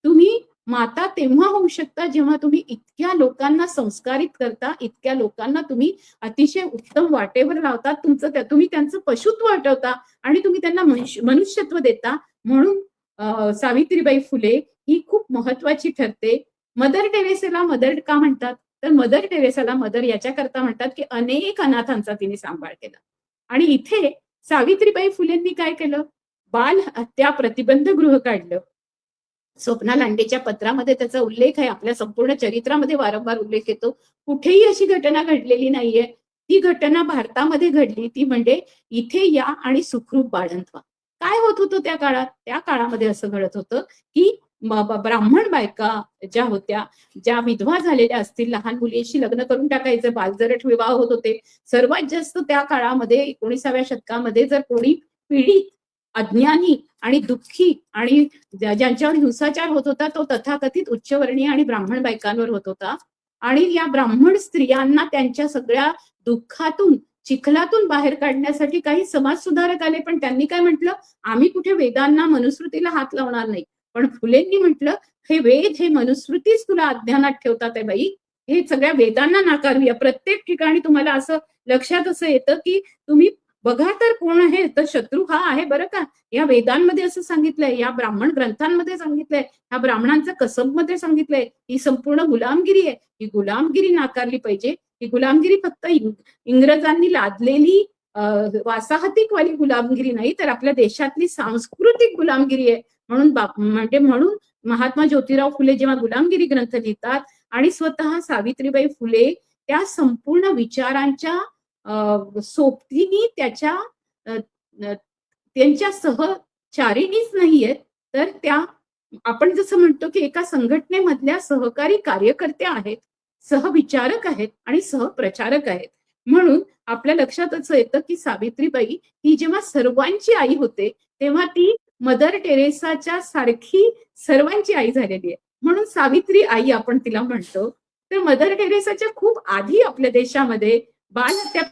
S2: तुम्ही माता तेव्हा होऊ शकता जेव्हा तुम्ही इतक्या लोकांना संस्कारित करता, इतक्या लोकांना तुम्ही अतिशय उत्तम वाटेवर लावता, तुम्ही त्यांचं पशुत्व हटवता आणि तुम्ही त्यांना मनुष्यत्व देता. म्हणून सावित्रीबाई फुले ही खूप महत्वाची ठरते. मदर टेरेसाला मदर का म्हणतात, तर मदर टेरेसाला मदर याच्याकरता म्हणतात की अनेक अनाथांचा तिने सांभाळ केला. आणि इथे सावित्रीबाई फुलेंनी काय केलं, बाल हत्या प्रतिबंध गृह काढलं. स्वप्ना लांडेच्या पत्रामध्ये त्याचा उल्लेख आहे, आपल्या संपूर्ण चरित्रामध्ये वारंवार उल्लेख येतो. कुठेही अशी घटना घडलेली नाहीये. ती घटना भारतामध्ये घडली, ती म्हणजे इथे या आणि सुखरूप बाळंत व्हा. काय होत होतं त्या काळात, त्या काळामध्ये असं घडत होतं की ब्राह्मण बायका ज्या होत्या, ज्या विधवा झालेल्या असतील, लहान मुलीशी लग्न करून टाकायचे, बालजरठ विवाह होत होते. सर्वात जास्त त्या काळामध्ये 19व्या शतकामध्ये जर कोणी पीडित, अज्ञानी आणि दुःखी आणि ज्यांच्यावर हिंसाचार होत होता तो तथाकथित उच्चवर्णीय आणि ब्राह्मण बायकांवर होत होता. आणि या ब्राह्मण स्त्रियांना त्यांच्या सगळ्या दुःखातून, चिखलातून बाहेर काढण्यासाठी काही समाज सुधारक आले, पण त्यांनी काय म्हटलं, आम्ही कुठे वेदांना, मनुस्मृतीला हात लावणार नाही. पण फुलेंनी म्हटलं हे वेद, हे मनुस्मृतीच तुला अज्ञानात ठेवतात आहे बाई. हे सगळ्या वेदांना नाकारूया. प्रत्येक ठिकाणी तुम्हाला असं लक्षात असं येतं की तुम्ही बघा तर कोण आहे, तर शत्रू हा आहे बरं का. या वेदांमध्ये असं सांगितलंय, या ब्राह्मण ग्रंथांमध्ये सांगितलंय, या ब्राह्मणांच्या कसबमध्ये सांगितलंय, ही संपूर्ण गुलामगिरी आहे. ही गुलामगिरी नाकारली पाहिजे. ही गुलामगिरी फक्त इंग्रजांनी लादलेली वासाहतिकवाली गुलामगिरी नाही, तर आपल्या देशातली सांस्कृतिक गुलामगिरी आहे. म्हणून महात्मा ज्योतिराव फुले जेव्हा गुलामगिरी ग्रंथ लिहितात आणि स्वतः सावित्रीबाई फुले त्या संपूर्ण विचारांच्या सोबतीने त्यांच्या सहचारिणीच नाहीयेत, तर त्या आपण जसं म्हणतो की एका संघटनेमधल्या सहकारी कार्यकर्त्या आहेत, सहविचारक आहेत आणि सहप्रचारक आहेत. म्हणून आपल्या लक्षात असं येतं की सावित्रीबाई ही जेव्हा सर्वांची आई होते, तेव्हा ती मदर टेरेसाच्या सारखी सर्वांची आई झालेली आहे. म्हणून सावित्री आई आपण तिला म्हणतो. तर मदर टेरेसाच्या खूप आधी आपल्या देशामध्ये बालहत्या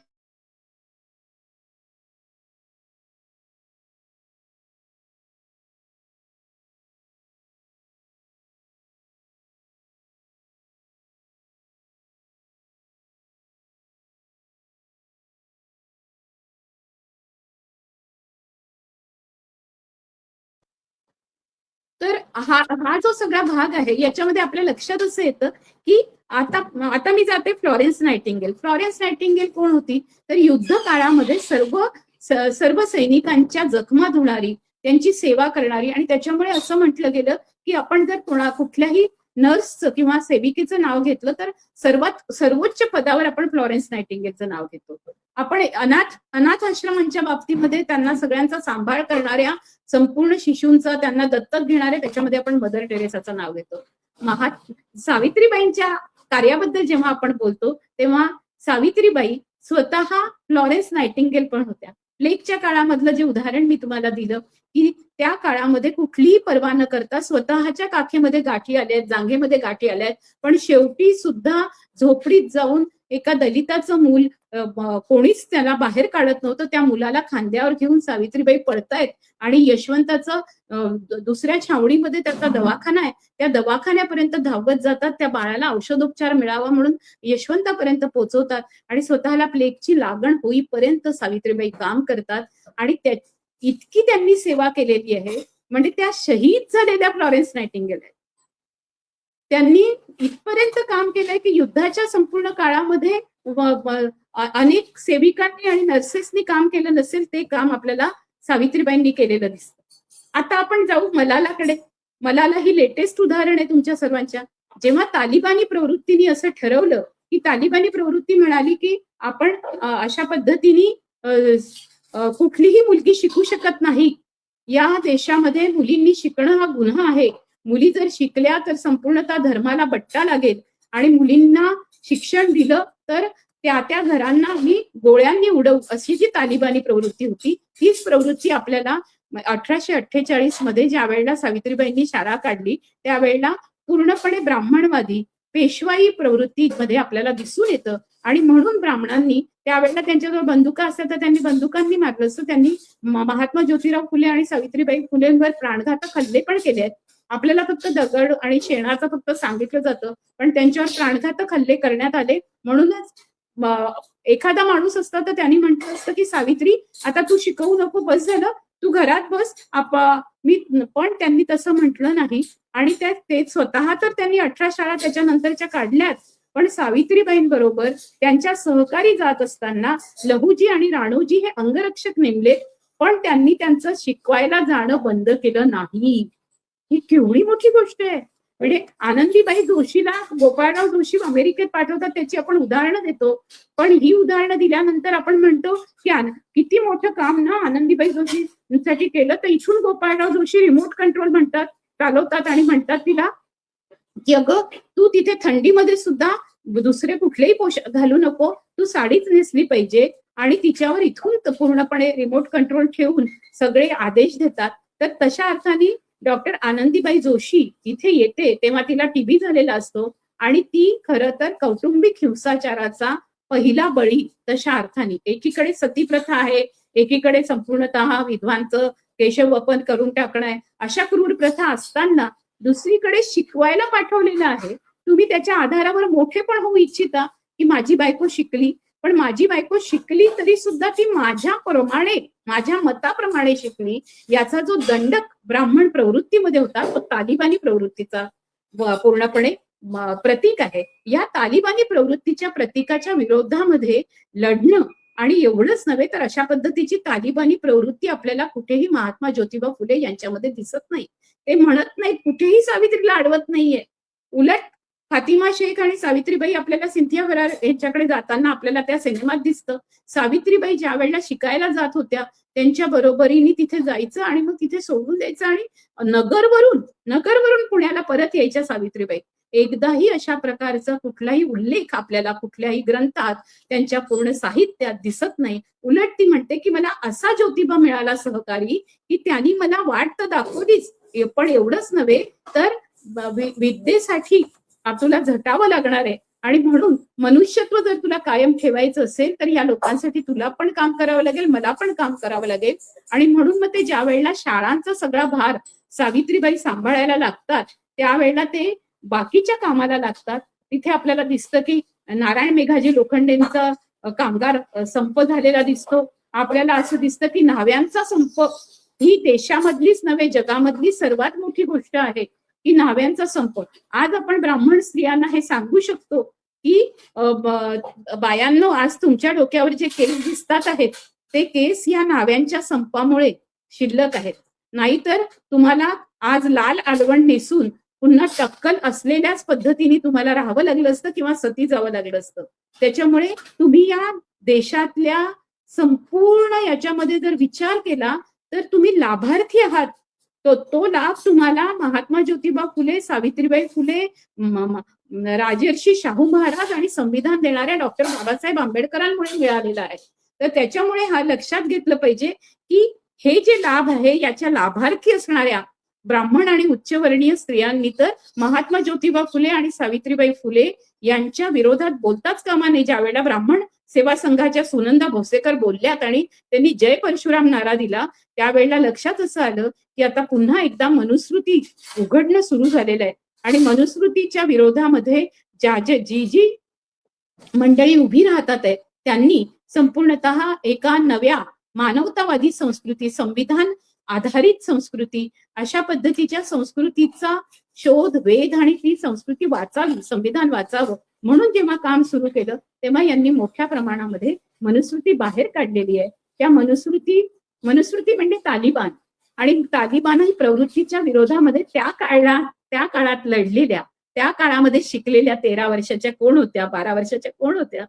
S2: तर हा जो सगळा भाग आहे याच्यामध्ये आपल्या लक्षात असं येतं की आता मी जाते फ्लॉरेन्स नायटिंगेल. फ्लॉरेन्स नायटिंगेल कोण होती, तर युद्ध काळामध्ये सर्व सैनिकांच्या जखमा धुणारी, त्यांची सेवा करणारी. आणि त्याच्यामुळे असं म्हटलं गेलं की आपण जर कुठल्याही नर्सचं किंवा सेविकेचं नाव घेतलं तर सर्वोच्च पदावर आपण फ्लॉरेन्स नायटिंगेलचं नाव घेतो. आपण अनाथ आश्रमांच्या बाबतीमध्ये त्यांना सगळ्यांचा सांभाळ करणाऱ्या, संपूर्ण शिशूंचा त्यांना दत्तक घेणारे, त्याच्यामध्ये आपण मदर टेरेसाचं नाव घेतो. सावित्रीबाईंच्या कार्याबद्दल जेव्हा आपण बोलतो तेव्हा सावित्रीबाई स्वतः फ्लॉरेन्स नायटिंगेल पण होत्या. प्लेगच्या काळामधलं जे उदाहरण मी तुम्हाला दिलं की त्या काळामध्ये कुठलीही पर्वा न करता स्वतःच्या काखेमध्ये गाठी आल्यात, जांघेमध्ये गाठी आल्यात, पण शेवटी सुद्धा झोपडीत जाऊन एका दलिताचं मूल कोणीच त्याला बाहेर काढत नव्हतं, त्या मुलाला खांद्यावर घेऊन सावित्रीबाई पळतायत आणि यशवंताचं दुसऱ्या छावणीमध्ये त्याचा दवाखाना आहे, त्या दवाखान्यापर्यंत धावत जातात, त्या बाळाला औषधोपचार मिळावा म्हणून यशवंतापर्यंत पोहोचवतात आणि स्वतःला प्लेगची लागण होईपर्यंत सावित्रीबाई काम करतात. आणि इतकी त्यांनी सेवा केलेली आहे, म्हणजे त्या शहीद झालेल्या फ्लॉरेन्स नायटिंगेल आहेत. त्यांनी इथपर्यंत काम केलंय की युद्धाच्या संपूर्ण काळामध्ये अनेक सेविकांनी आणि नर्सेसनी काम केलं नसेल ते काम आपल्याला सावित्रीबाईंनी केलेलं दिसतं. आता आपण जाऊ मलालाकडे. मलाला ही लेटेस्ट उदाहरण आहे तुमच्या सर्वांच्या. जेव्हा तालिबानी प्रवृत्तीने असं ठरवलं की तालिबानी प्रवृत्ती म्हणाली की आपण अशा पद्धतीने कुठलीही मुलगी शिकू शकत नाही, या देशामध्ये मुलींनी शिकणं हा गुन्हा आहे, मुली जर शिकल्या तर संपूर्णतः धर्माला बट्टा लागेल आणि मुलींना शिक्षण दिलं तर त्या घरांना आम्ही गोळ्यांनी उडवू, अशी जी तालिबानी प्रवृत्ती होती, तीच प्रवृत्ती आपल्याला 1848 मध्ये ज्या वेळेला सावित्रीबाईंनी शाळा काढली त्यावेळेला पूर्णपणे ब्राह्मणवादी पेशवाई प्रवृत्तीमध्ये आपल्याला दिसून येतं. आणि म्हणून ब्राह्मणांनी त्यावेळेला त्यांच्याजवळ बंदुका असतात तर त्यांनी बंदुकांनी मारलं असतं. त्यांनी महात्मा ज्योतिराव फुले आणि सावित्रीबाई फुलेंवर प्राणघातक हल्ले पण केले आहेत. आपल्याला फक्त दगड आणि शेणाचं फक्त सांगितलं जातं, पण त्यांच्यावर प्राणघातक हल्ले करण्यात आले. म्हणूनच एखादा माणूस असता तर त्यांनी म्हटलं असतं की सावित्री आता तू शिकवू नको, बस झालं, तू घरात बस. पण त्यांनी तसं म्हटलं नाही. आणि ते स्वतः तर त्यांनी 18 शाळा त्याच्यानंतरच्या काढल्यात, पण सावित्रीबाईंबरोबर त्यांच्या सहकारी जात असताना लहूजी आणि राणोजी हे अंगरक्षक नेमले, पण त्यांनी त्यांचं शिकवायला जाणं बंद केलं नाही. ही केवढी मोठी गोष्ट आहे. म्हणजे आनंदीबाई जोशीला गोपाळराव जोशी अमेरिकेत पाठवतात त्याची आपण उदाहरणं देतो, पण ही उदाहरणं दिल्यानंतर आपण म्हणतो की किती मोठं काम ना आनंदीबाई जोशीसाठी केलं. तर इथून गोपाळराव जोशी रिमोट कंट्रोल चालवतात आणि म्हणतात तिला की अगं तू तिथे थंडीमध्ये सुद्धा दुसरे कुठलेही पोशाख घालू नको, तू साडीच नेसली पाहिजे. आणि तिच्यावर इथून पूर्णपणे रिमोट कंट्रोल ठेवून सगळे आदेश देतात. तर तशा अर्थाने डॉक्टर आनंदीबाई जोशी इथे येते तेव्हा तिला टीबी झालेला असतो आणि ती खरं तर कौटुंबिक हिंसाचाराचा पहिला बळी. तशा अर्थाने एकीकडे सतीप्रथा आहे, एकीकडे संपूर्णतः विधवांचं केशवपन करून टाकणं आहे, अशा क्रूर प्रथा असताना दुसरीकडे शिकवायला पाठवलेलं आहे. तुम्ही त्याच्या आधारावर मोठे पण होऊ इच्छिता की माझी बायको शिकली, पण माझी बायको शिकली तरी सुद्धा ती माझ्याप्रमाणे, माझ्या मताप्रमाणे शिकली, याचा जो दंडक ब्राह्मण प्रवृत्तीमध्ये होता तो तालिबानी प्रवृत्तीचा पूर्णपणे प्रतीक आहे. या तालिबानी प्रवृत्तीच्या प्रतीकाच्या विरोधामध्ये लढणं, आणि एवढंच नव्हे तर अशा पद्धतीची तालिबानी प्रवृत्ती आपल्याला कुठेही महात्मा ज्योतिबा फुले यांच्यामध्ये दिसत नाही. ते म्हणत नाहीत, कुठेही सावित्रीला अडवत नाहीये. उलट फातिमा शेख आणि सावित्रीबाई आपल्याला सिंथिया फरार यांच्याकडे जाताना आपल्याला त्या सिनेमात दिसतं. सावित्रीबाई ज्या वेळेला शिकायला जात होत्या त्यांच्या बरोबरीने तिथे जायचं आणि मग तिथे सोडून द्यायचं आणि नगरवरून पुण्याला परत यायच्या सावित्रीबाई. एकदाही अशा प्रकारचा कुठलाही उल्लेख आपल्याला कुठल्याही ग्रंथात, त्यांच्या पूर्ण साहित्यात दिसत नाही. उलट ती म्हणते की मला असा ज्योतिबा मिळाला सहकारी की त्यांनी मला वाट तर दाखवलीच, पण एवढंच नव्हे तर विद्येसाठी तुला झटावं लागणार आहे, आणि म्हणून मनुष्यत्व जर तुला कायम ठेवायचं असेल तर या लोकांसाठी तुला पण काम करावं लागेल, मला पण काम करावं लागेल. आणि म्हणून मग ते ज्या वेळेला शाळांचा सगळा भार सावित्रीबाई सांभाळायला लागतात त्यावेळेला ते बाकीच्या कामाला लागतात. तिथे आपल्याला दिसतं की नारायण मेघाजी लोखंडेंचा कामगार संप झालेला दिसतो. आपल्याला असं दिसतं की न्हाव्यांचा संप ही देशामधलीच नव्हे जगामधली सर्वात मोठी गोष्ट आहे की न्हाव्यांचा संप. आज आपण ब्राह्मण स्त्रियांना हे सांगू शकतो की बायांनो, आज तुमच्या डोक्यावर जे केस दिसतात आहेत ते केस या न्हाव्यांच्या संपामुळे शिल्लक आहेत. नाहीतर तुम्हाला आज लाल आलवण नेसून पुन्हा टक्कल असलेल्याच पद्धतीने तुम्हाला राहावं लागलं असतं किंवा सती जावं लागलं असतं. त्याच्यामुळे तुम्ही या देशातल्या संपूर्ण याच्यामध्ये जर विचार केला तर तुम्ही लाभार्थी आहात. तो लाभ तुम्हाला महात्मा ज्योतिबा फुले, सावित्रीबाई फुले, राजर्षी शाहू महाराज आणि संविधान देणाऱ्या डॉक्टर बाबासाहेब आंबेडकरांमुळे मिळालेला आहे. तर त्याच्यामुळे हा लक्षात घेतलं पाहिजे की हे जे लाभ आहे याच्या लाभार्थी असणाऱ्या ब्राह्मण आणि उच्चवर्णीय स्त्रियांनी तर महात्मा ज्योतिबा फुले आणि सावित्रीबाई फुले यांच्या विरोधात बोलताच कामा नये. ज्या वेळेला ब्राह्मण सेवा संघाच्या सुनंदा भोसेकर बोलल्यात आणि त्यांनी जय परशुराम नारा दिला त्यावेळेला लक्षात असं आलं की आता पुन्हा एकदा मनुस्मृती उघडणं सुरू झालेलं आहे. आणि मनुस्मृतीच्या विरोधामध्ये जी मंडळी उभी राहतात आहेत त्यांनी संपूर्णतः एका नव्या मानवतावादी संस्कृती, संविधान आधारित संस्कृती, अशा पद्धतीच्या संस्कृतीचा शोध, वेध आणि ती संस्कृती वाचावी, संविधान वाचावं म्हणून जेव्हा काम सुरू केलं तेव्हा यांनी मोठ्या प्रमाणामध्ये मनुस्मृती बाहेर काढलेली आहे. त्या मनुस्मृती म्हणजे तालिबान आणि तालिबान प्रवृत्तीच्या विरोधामध्ये त्या काळात लढलेल्या, त्या काळामध्ये शिकलेल्या 13 वर्षाच्या कोण होत्या, 12 वर्षाच्या कोण होत्या.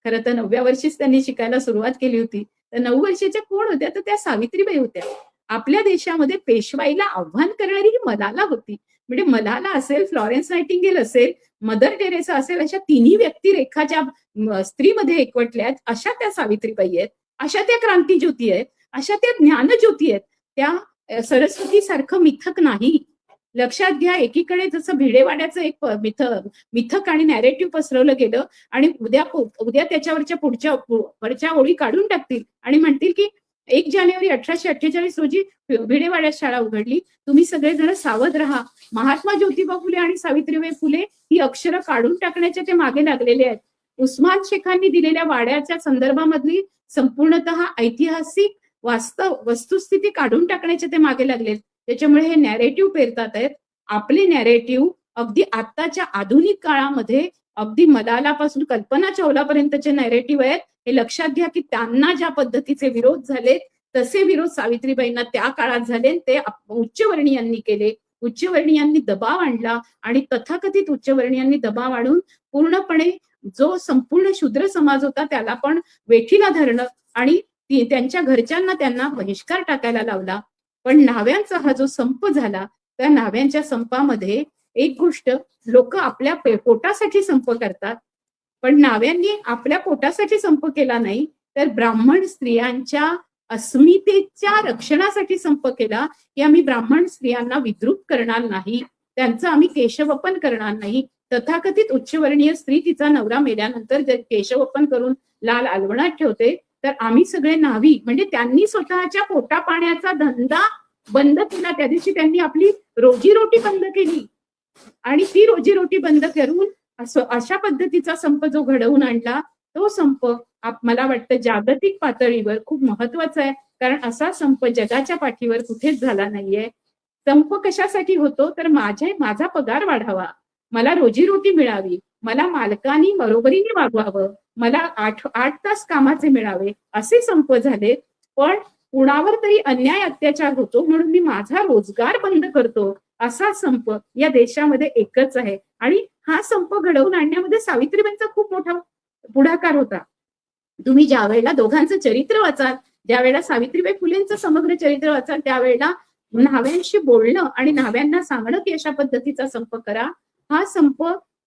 S2: खरं तर 9व्या वर्षीच त्यांनी शिकायला सुरुवात केली होती. तर 9 वर्षाच्या कोण होत्या तर त्या सावित्रीबाई होत्या. आपल्या देशामध्ये पेशवाईला आव्हान करणारी ही मलाला होती. म्हणजे मलाला असेल, फ्लॉरेन्स नायटिंगेल असेल, मदर टेरेसा असेल, अशा तिन्ही व्यक्तिरेखा ज्या स्त्रीमध्ये एकवटल्या आहेत अशा त्या सावित्रीबाई आहेत, अशा त्या क्रांतीज्योती आहेत, अशा त्या ज्ञानज्योती आहेत. त्या सरस्वती सारखं मिथक नाही. लक्षात घ्या, एकीकडे जसं भिडेवाड्याचं एक मिथक आणि नॅरेटिव्ह पसरवलं गेलं आणि उद्या त्याच्यावरच्या पुढच्या ओळी काढून टाकतील आणि म्हणतील की 1 जानेवारी 1848 रोजी भिडेवाड्यात शाळा उघडली, तुम्ही सगळेजण सावध राहा. महात्मा ज्योतिबा फुले आणि सावित्रीबाई फुले ही अक्षरं काढून टाकण्याचे ते मागे लागलेले आहेत. उस्मान शेखांनी दिलेल्या वाड्याच्या संदर्भामधली संपूर्णतः ऐतिहासिक वस्तुस्थिती काढून टाकण्याचे ते मागे लागलेत. त्याच्यामुळे हे नॅरेटिव्ह पेरतात आहेत. आपले नॅरेटिव्ह अगदी आत्ताच्या आधुनिक काळामध्ये अगदी मलालापासून कल्पना चावलापर्यंतचे नॅरेटिव्ह आहेत. हे लक्षात घ्या की त्यांना ज्या पद्धतीचे विरोध झाले तसे विरोध सावित्रीबाईंना त्या काळात झाले. ते उच्चवर्णीयांनी केले, उच्चवर्णीयांनी दबाव आणला आणि तथाकथित उच्चवर्णीयांनी दबाव आणून पूर्णपणे जो संपूर्ण शूद्र समाज होता त्याला पण वेठीला धरणं आणि त्यांच्या घरच्यांना त्यांना बहिष्कार टाकायला लावला. पण न्हाव्यांचा हा जो संप झाला त्या न्हाव्यांच्या संपामध्ये एक गोष्ट, लोक आपल्या पोटासाठी संप करतात, पण न्हाव्यांनी आपल्या पोटासाठी संप केला नाही तर ब्राह्मण स्त्रियांच्या अस्मितेच्या रक्षणासाठी संप केला की आम्ही ब्राह्मण स्त्रियांना विद्रूप करणार नाही, त्यांचं आम्ही केशवपन करणार नाही. तथाकथित उच्चवर्णीय स्त्री तिचा नवरा मेल्यानंतर जर केशवपन करून लाल आलवणात ठेवते तर आम्ही सगळे न्हावी, म्हणजे त्यांनी स्वतःच्या पोटा पाण्याचा धंदा बंद केला, त्या दिवशी त्यांनी आपली रोजीरोटी बंद केली आणि ती रोजीरोटी बंद करून अशा पद्धतीचा संप जो घडवून आणला, तो संप मला वाटतं जागतिक पातळीवर खूप महत्वाचा आहे. कारण असा संप जगाच्या पाठीवर कुठेच झाला नाहीये. संप कशासाठी होतो तर माझा पगार वाढावा, मला रोजीरोटी मिळावी, मला मालकांनी बरोबरीने वागवावं, मला 8 तास कामाचे मिळावे, असे संप झाले. पण कुणावर तरी अन्याय अत्याचार होतो म्हणून मी माझा रोजगार बंद करतो, असा संप या देशामध्ये एकच आहे. आणि हा संप घडवून आणण्यामध्ये सावित्रीबाईंचा खूप मोठा पुढाकार होता. तुम्ही ज्या वेळेला दोघांचं चरित्र वाचाल, ज्या वेळेला सावित्रीबाई फुलेंचं समग्र चरित्र वाचाल, त्यावेळेला न्हाव्यांशी बोलणं आणि न्हाव्यांना सांगणं की अशा पद्धतीचा संप करा, हा संप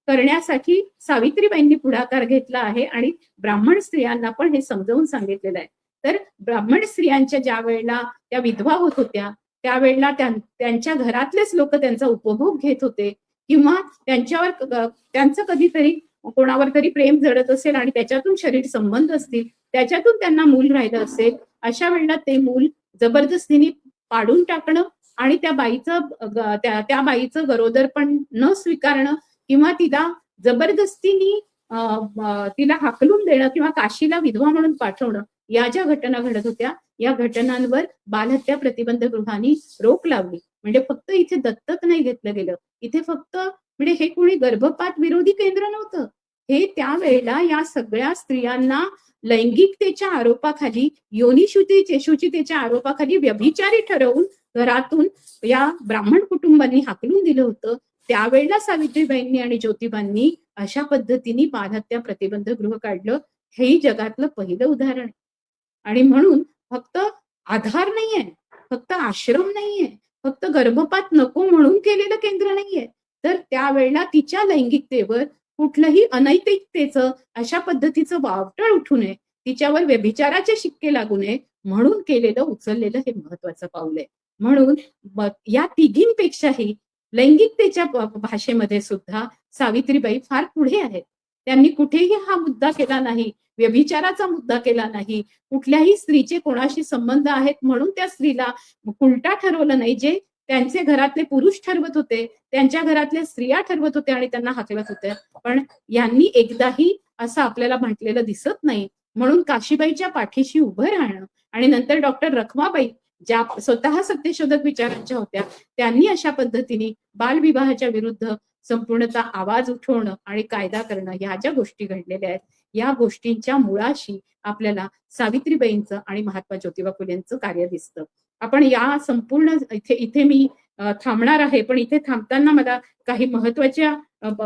S2: करण्यासाठी सावित्रीबाईंनी पुढाकार घेतला आहे आणि ब्राह्मण स्त्रियांना पण हे समजावून सांगितलेलं आहे. तर ब्राह्मण स्त्रियांच्या ज्या वेळेला त्या विधवा होत होत्या, त्यावेळेला त्यांच्या घरातलेच लोक त्यांचा उपभोग घेत होते किंवा त्यांचं कधीतरी कोणावर तरी प्रेम जडत असेल आणि त्याच्यातून शरीर संबंध असतील, त्याच्यातून त्यांना मूल राहिलं असेल, अशा वेळेला ते मूल जबरदस्तीने पाडून टाकणं आणि त्या बाईचं गरोदरपण न स्वीकारणं किंवा तिला जबरदस्तीने तिला हाकलून देणं किंवा काशीला विधवा म्हणून पाठवणं, या ज्या घटना घडत होत्या, या घटनांवर बालहत्या प्रतिबंध गृहाने रोख लावली. म्हणजे फक्त इथे दत्तक नाही घेतलं गेलं, इथे फक्त म्हणजे हे कोणी गर्भपात विरोधी केंद्र नव्हतं. हे त्यावेळेला या सगळ्या स्त्रियांना लैंगिकतेच्या आरोपाखाली, योनिशुचीतेच्या आरोपाखाली व्यभिचारी ठरवून घरातून या ब्राह्मण कुटुंबांनी हाकलून दिलं होतं. त्यावेळेला सावित्रीबाईंनी आणि ज्योतिबांनी अशा पद्धतीने बालहत्या प्रतिबंध गृह काढलं. हे जगातलं पहिलं उदाहरण आहे. आणि म्हणून फक्त आधार नाहीये, फक्त आश्रम नाहीये, फक्त गर्भपात नको म्हणून केलेलं केंद्र नाहीये, तर त्यावेळेला तिच्या लैंगिकतेवर कुठलंही अनैतिकतेचं अशा पद्धतीचं वावटळ उठू नये, तिच्यावर व्यभिचाराचे शिक्के लागू नये म्हणून उचललेलं हे महत्वाचं पाऊल आहे. म्हणून या तिघींपेक्षाही लैंगिकतेच्या भाषेमध्ये सुद्धा सावित्रीबाई फार पुढे आहेत. त्यांनी कुठेही हा मुद्दा केला नाही, व्यभिचाराचा मुद्दा केला नाही, कुठल्याही स्त्रीचे कोणाशी संबंध आहेत म्हणून त्या स्त्रीला उलटा ठरवलं नाही. जे त्यांचे घरातले पुरुष ठरवत होते, त्यांच्या घरातल्या स्त्रिया ठरवत होत्या आणि त्यांना हाकलत होत्या. पण यांनी एकदाही असं आपल्याला म्हटलेलं दिसत नाही. म्हणून काशीबाईच्या पाठीशी उभं राहणं आणि नंतर डॉक्टर रखमाबाई ज्या स्वतः सत्यशोधक विचारांच्या होत्या, त्यांनी अशा पद्धतीने बालविवाहाच्या विरुद्ध संपूर्णतः आवाज उठवणं आणि कायदा करणं, ह्या ज्या गोष्टी घडलेल्या आहेत, या गोष्टींच्या मुळाशी आपल्याला सावित्रीबाईंचं आणि महात्मा ज्योतिबा फुलेंचं कार्य दिसतं. आपण या संपूर्ण इथे मी थांबणार आहे, पण इथे थांबताना मला काही महत्वाच्या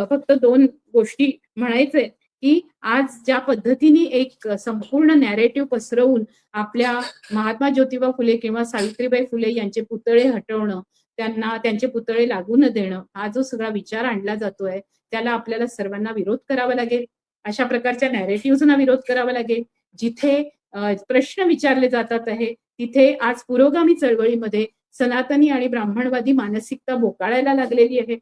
S2: फक्त 2 गोष्टी म्हणायचे की आज ज्या पद्धतीने एक संपूर्ण नॅरेटिव्ह पसरवून आपल्या महात्मा ज्योतिबा फुले किंवा सावित्रीबाई फुले यांचे पुतळे हटवणं, त्यांचे पुतळे लागू न देणं, हा जो सगळा विचार आणला जातोय, त्याला आपल्याला सर्वांना विरोध करावा लागेल. अशा प्रकारच्या नॅरेटिव्हना विरोध करावा लागेल. जिथे प्रश्न विचारले जातात आहे, तिथे आज पुरोगामी चळवळीमध्ये सनातनी आणि ब्राह्मणवादी मानसिकता बोकाळायला लागलेली आहे.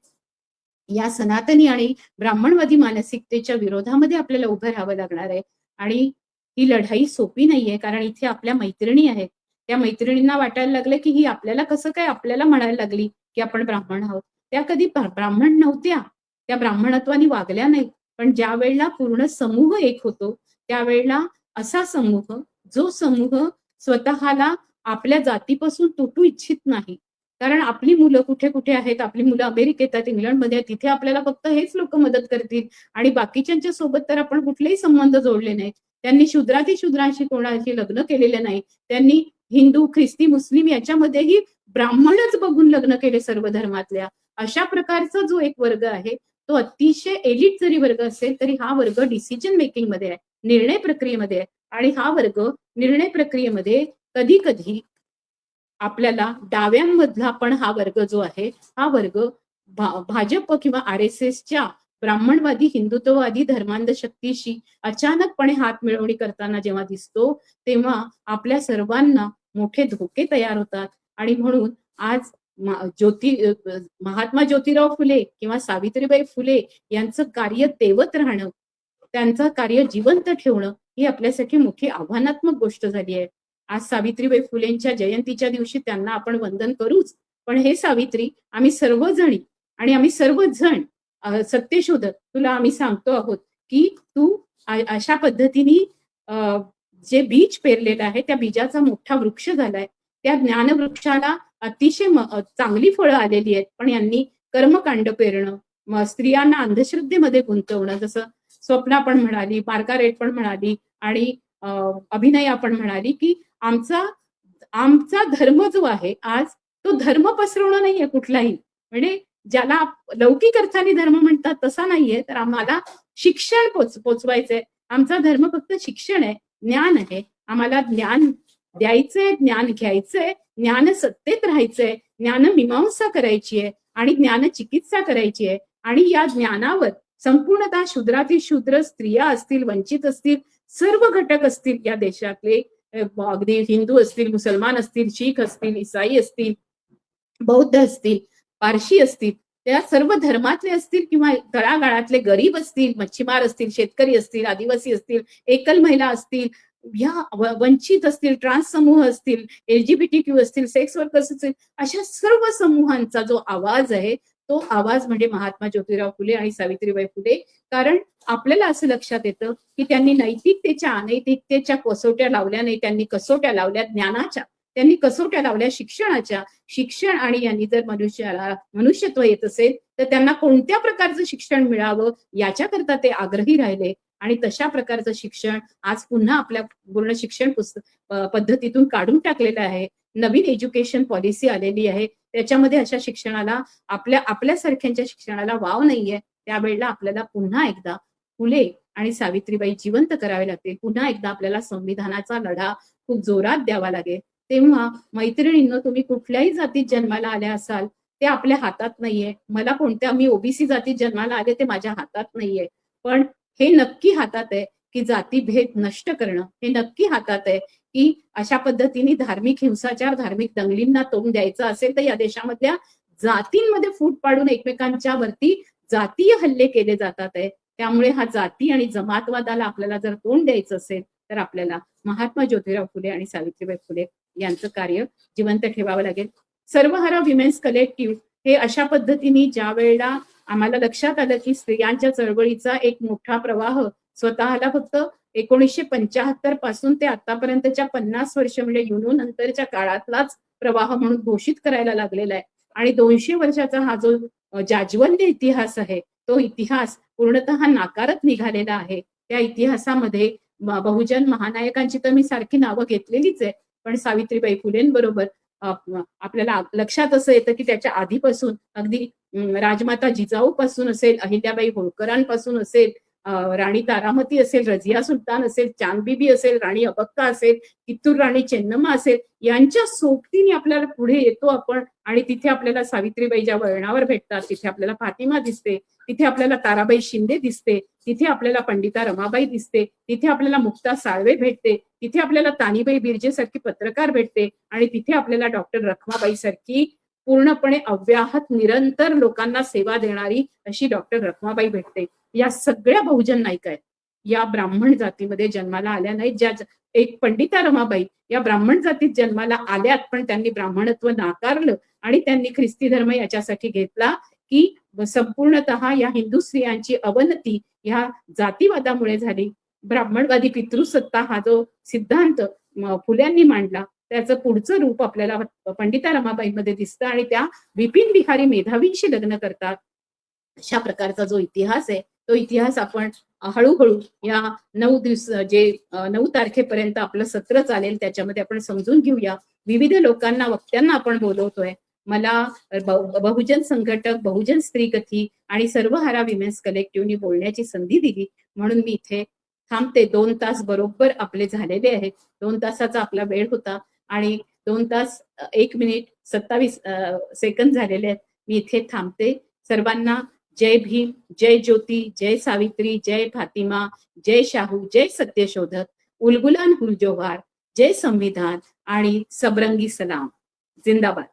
S2: या सनातनी आणि ब्राह्मणवादी मानसिकतेच्या विरोधामध्ये आपल्याला उभं राहावं लागणार आहे. आणि ही लढाई सोपी नाहीये, कारण इथे आपल्या मैत्रिणी आहेत. त्या मैत्रिणींना वाटायला लागलं की ही आपल्याला कसं काय आपल्याला म्हणायला लागली की आपण ब्राह्मण आहोत. त्या कधी ब्राह्मण नव्हत्या, त्या ब्राह्मणत्वानी वागल्या नाहीत. पण ज्या वेळेला पूर्ण समूह एक होतो, त्यावेळेला असा समूह, जो समूह स्वतःला आपल्या जातीपासून तुटू इच्छित नाही. कारण आपली मुलं कुठे कुठे आहेत, आपली मुलं अमेरिकेत आहेत, इंग्लंडमध्ये आहेत, तिथे आपल्याला फक्त हेच लोक मदत करतील आणि बाकीच्यांच्या सोबत तर आपण कुठलेही संबंध जोडले नाहीत. त्यांनी शूद्रांशी कोणाशी लग्न केलेले नाही. त्यांनी हिंदू, ख्रिस्ती, मुस्लिम याच्यामध्येही ब्राह्मणच बघून लग्न केले सर्व धर्मातल्या. अशा प्रकारचा जो एक वर्ग आहे, तो अतिशय एलिट जरी वर्ग असेल तरी हा वर्ग डिसिजन मेकिंग मध्ये आहे, निर्णय प्रक्रियेमध्ये आहे. आणि हा वर्ग निर्णय प्रक्रियेमध्ये कधी कधी आपल्याला डाव्यांमधला पण हा वर्ग जो आहे, हा वर्ग भाजप किंवा RSSच्या ब्राह्मणवादी हिंदुत्ववादी धर्मांध शक्तीशी अचानकपणे हात मिळवणी करताना जेव्हा दिसतो, तेव्हा आपल्या सर्वांना मोठे धोके तयार होतात. आणि म्हणून आज महात्मा ज्योतिराव फुले किंवा सावित्रीबाई फुले यांचं कार्य तेवत राहणं, त्यांचं कार्य जिवंत ठेवणं ही आपल्यासाठी मोठी आव्हानात्मक गोष्ट झाली आहे. आज सावित्रीबाई फुलेंच्या जयंतीच्या दिवशी त्यांना आपण वंदन करूच, पण हे सावित्री आम्ही सर्वजणी आणि आम्ही सर्वजण सत्यशोधक तुला आम्ही सांगतो आहोत की तू अशा पद्धतीने जे बीज पेरलेलं आहे त्या बीजाचा मोठा वृक्ष झालाय. त्या ज्ञानवृक्षाला अतिशय चांगली फळं आलेली आहेत, पण यांनी कर्मकांड पेरणं, स्त्रियांना अंधश्रद्धेमध्ये गुंतवणं, जसं स्वप्ना पण म्हणाली, मार्गारेट पण म्हणाली आणि अभिनया पण म्हणाली की आमचा धर्म जो आहे आज तो धर्म पसरवणं नाहीये कुठलाही, म्हणजे ज्याला लौकिक अर्थाने धर्म म्हणतात तसा नाहीये, तर आम्हाला शिक्षण पोचवायचंय. आमचा धर्म फक्त शिक्षण आहे, ज्ञान आहे. आम्हाला ज्ञान द्यायचंय, ज्ञान घ्यायचंय, ज्ञान सत्तेत राहायचंय, ज्ञान मीमांसा करायची आहे आणि ज्ञान चिकित्सा करायची आहे. आणि या ज्ञानावर संपूर्णतः शूद्रातील शूद्र, स्त्रिया असतील, वंचित असतील, सर्व घटक असतील या देशातले, अगदी हिंदू असतील, मुसलमान असतील, शीख असतील, इसाई असतील, बौद्ध असतील, पारशी असतील, त्या सर्व धर्मातले असतील किंवा तळागाळातले गरीब असतील, मच्छीमार असतील, शेतकरी असतील, आदिवासी असतील, एकल महिला असतील, या वंचित असतील, ट्रान्स समूह असतील, LGBTQ असतील, सेक्स वर्कर्स असतील, अशा सर्व समूहांचा जो आवाज आहे तो आवाज म्हणजे महात्मा ज्योतिराव फुले आणि सावित्रीबाई फुले. कारण आपल्याला असं लक्षात येतं की त्यांनी नैतिकतेच्या अनैतिकतेच्या कसोट्या लावल्या नाही, त्यांनी कसोट्या लावल्या ज्ञानाच्या, त्यांनी कसोट्या लावल्या शिक्षणाच्या. शिक्षण आणि यांनी जर मनुष्याला मनुष्यत्व येत असेल तर त्यांना कोणत्या प्रकारचं शिक्षण मिळावं याच्याकरता ते आग्रही राहिले आणि तशा प्रकारचं शिक्षण आज पुन्हा आपल्या पूर्ण शिक्षण पद्धतीतून काढून टाकलेलं आहे. नवीन एज्युकेशन पॉलिसी आलेली आहे, त्याच्यामध्ये अशा शिक्षणाला आपल्यासारख्यांच्या शिक्षणाला वाव नाहीये. त्यावेळेला आपल्याला पुन्हा एकदा फुले आणि सावित्रीबाई जिवंत करावे लागतील. पुन्हा एकदा आपल्याला संविधानाचा लढा खूप जोरात द्यावा लागेल. तेव्हा मैत्रिणींनो, तुम्ही कुठल्याही जातीत जन्माला आल्या असाल ते आपल्या हातात नाहीये. मला मी ओबीसी जातीत जन्माला आले ते माझ्या हातात नाहीये, पण हे नक्की हातात आहे की जातीभेद नष्ट करणं. हे नक्की हातात आहे की अशा पद्धतीने धार्मिक हिंसाचार, धार्मिक दंगलींना तोंड द्यायचं असेल तर या देशामधल्या जातींमध्ये फूट पाडून एकमेकांच्या वरती जातीय हल्ले केले जातात आहे. त्यामुळे हा जाती आणि जमातवादाला आपल्याला जर तोंड द्यायचं असेल तर आपल्याला महात्मा ज्योतिराव फुले आणि सावित्रीबाई फुले यांचं कार्य जिवंत ठेवावं लागेल. सर्वहारा विमेन्स कलेक्टिव्ह हे अशा पद्धतीने ज्या वेळेला आम्हाला लक्षात आलं की स्त्रियांच्या चळवळीचा एक मोठा प्रवाह स्वतःला फक्त 1975 पासून ते आतापर्यंतच्या 50 वर्ष म्हणजे युनो नंतरच्या काळातलाच प्रवाह म्हणून घोषित करायला लागलेला आहे. आणि 200 वर्षाचा हा जो जाज्वल्य इतिहास आहे तो इतिहास पूर्णतः नाकारत निघालेला आहे. त्या इतिहासामध्ये बहुजन महानायकांची तर मी सारखी नावं घेतलेलीच आहे, पण सावित्रीबाई फुलेंबरोबर आपल्याला लक्षात असं येतं की त्याच्या आधीपासून अगदी राजमाता जिजाऊ पासून असेल, अहिल्याबाई होळकरांपासून असेल, राणी तारामती असेल, रझिया सुलतान असेल, चांदबिबी असेल, राणी अबक्का असेल, कित्तूर राणी चेन्नम्मा असेल, यांच्या सोबतीने आपल्याला पुढे येतो आपण आणि तिथे आपल्याला सावित्रीबाई ज्या वळणावर भेटतात तिथे आपल्याला फातिमा दिसते, तिथे आपल्याला ताराबाई शिंदे दिसते, तिथे आपल्याला पंडिता रमाबाई दिसते, तिथे आपल्याला मुक्ता साळवे भेटते, तिथे आपल्याला तानीबाई बिर्जे सारखी पत्रकार भेटते आणि तिथे आपल्याला डॉक्टर रखमाबाई सारखी पूर्णपणे अव्याहत निरंतर लोकांना सेवा देणारी अशी डॉक्टर रखमाबाई भेटते. या सगळ्या बहुजन नायिका आहेत या ब्राह्मण जातीमध्ये जन्माला आल्या नाहीत. ज्या एक पंडिता रमाबाई या ब्राह्मण जातीत जन्माला आल्यात, पण त्यांनी ब्राह्मणत्व नाकारलं आणि त्यांनी ख्रिस्ती धर्म याच्यासाठी घेतला की संपूर्णतः या हिंदू स्त्रियांची अवनती ह्या जातीवादामुळे झाली. ब्राह्मणवादी पितृसत्ता हा जो सिद्धांत फुल्यांनी मांडला त्याचं पुढचं रूप आपल्याला पंडिता रमाबाईंमध्ये दिसतं आणि त्या विपिन बिहारी मेधावींशी लग्न करतात. अशा प्रकारचा जो इतिहास आहे तो इतिहास आपण हळूहळू या 9 तारखेपर्यंत आपलं सत्र चालेल त्याच्यामध्ये आपण समजून घेऊया. विविध लोकांना, वक्त्यांना आपण बोलवतोय. मला बहुजन संघटक, बहुजन स्त्रीकथी आणि सर्वहारा विमेन्स कलेक्टिव्हनी बोलण्याची संधी दिली म्हणून मी इथे थांबते. 2 तास बरोबर आपले झालेले आहेत. 2 तासाचा आपला वेळ होता आणि 2 तास 1 मिनिट 27 सेकंद झालेले आहेत. मी इथे थांबते. सर्वांना जय भीम, जय ज्योती, जय सावित्री, जय फातिमा, जय शाहू, जय सत्यशोधक, उलगुलान हुल जोहार, जय संविधान आणि सबरंगी सलाम. जिंदाबाद.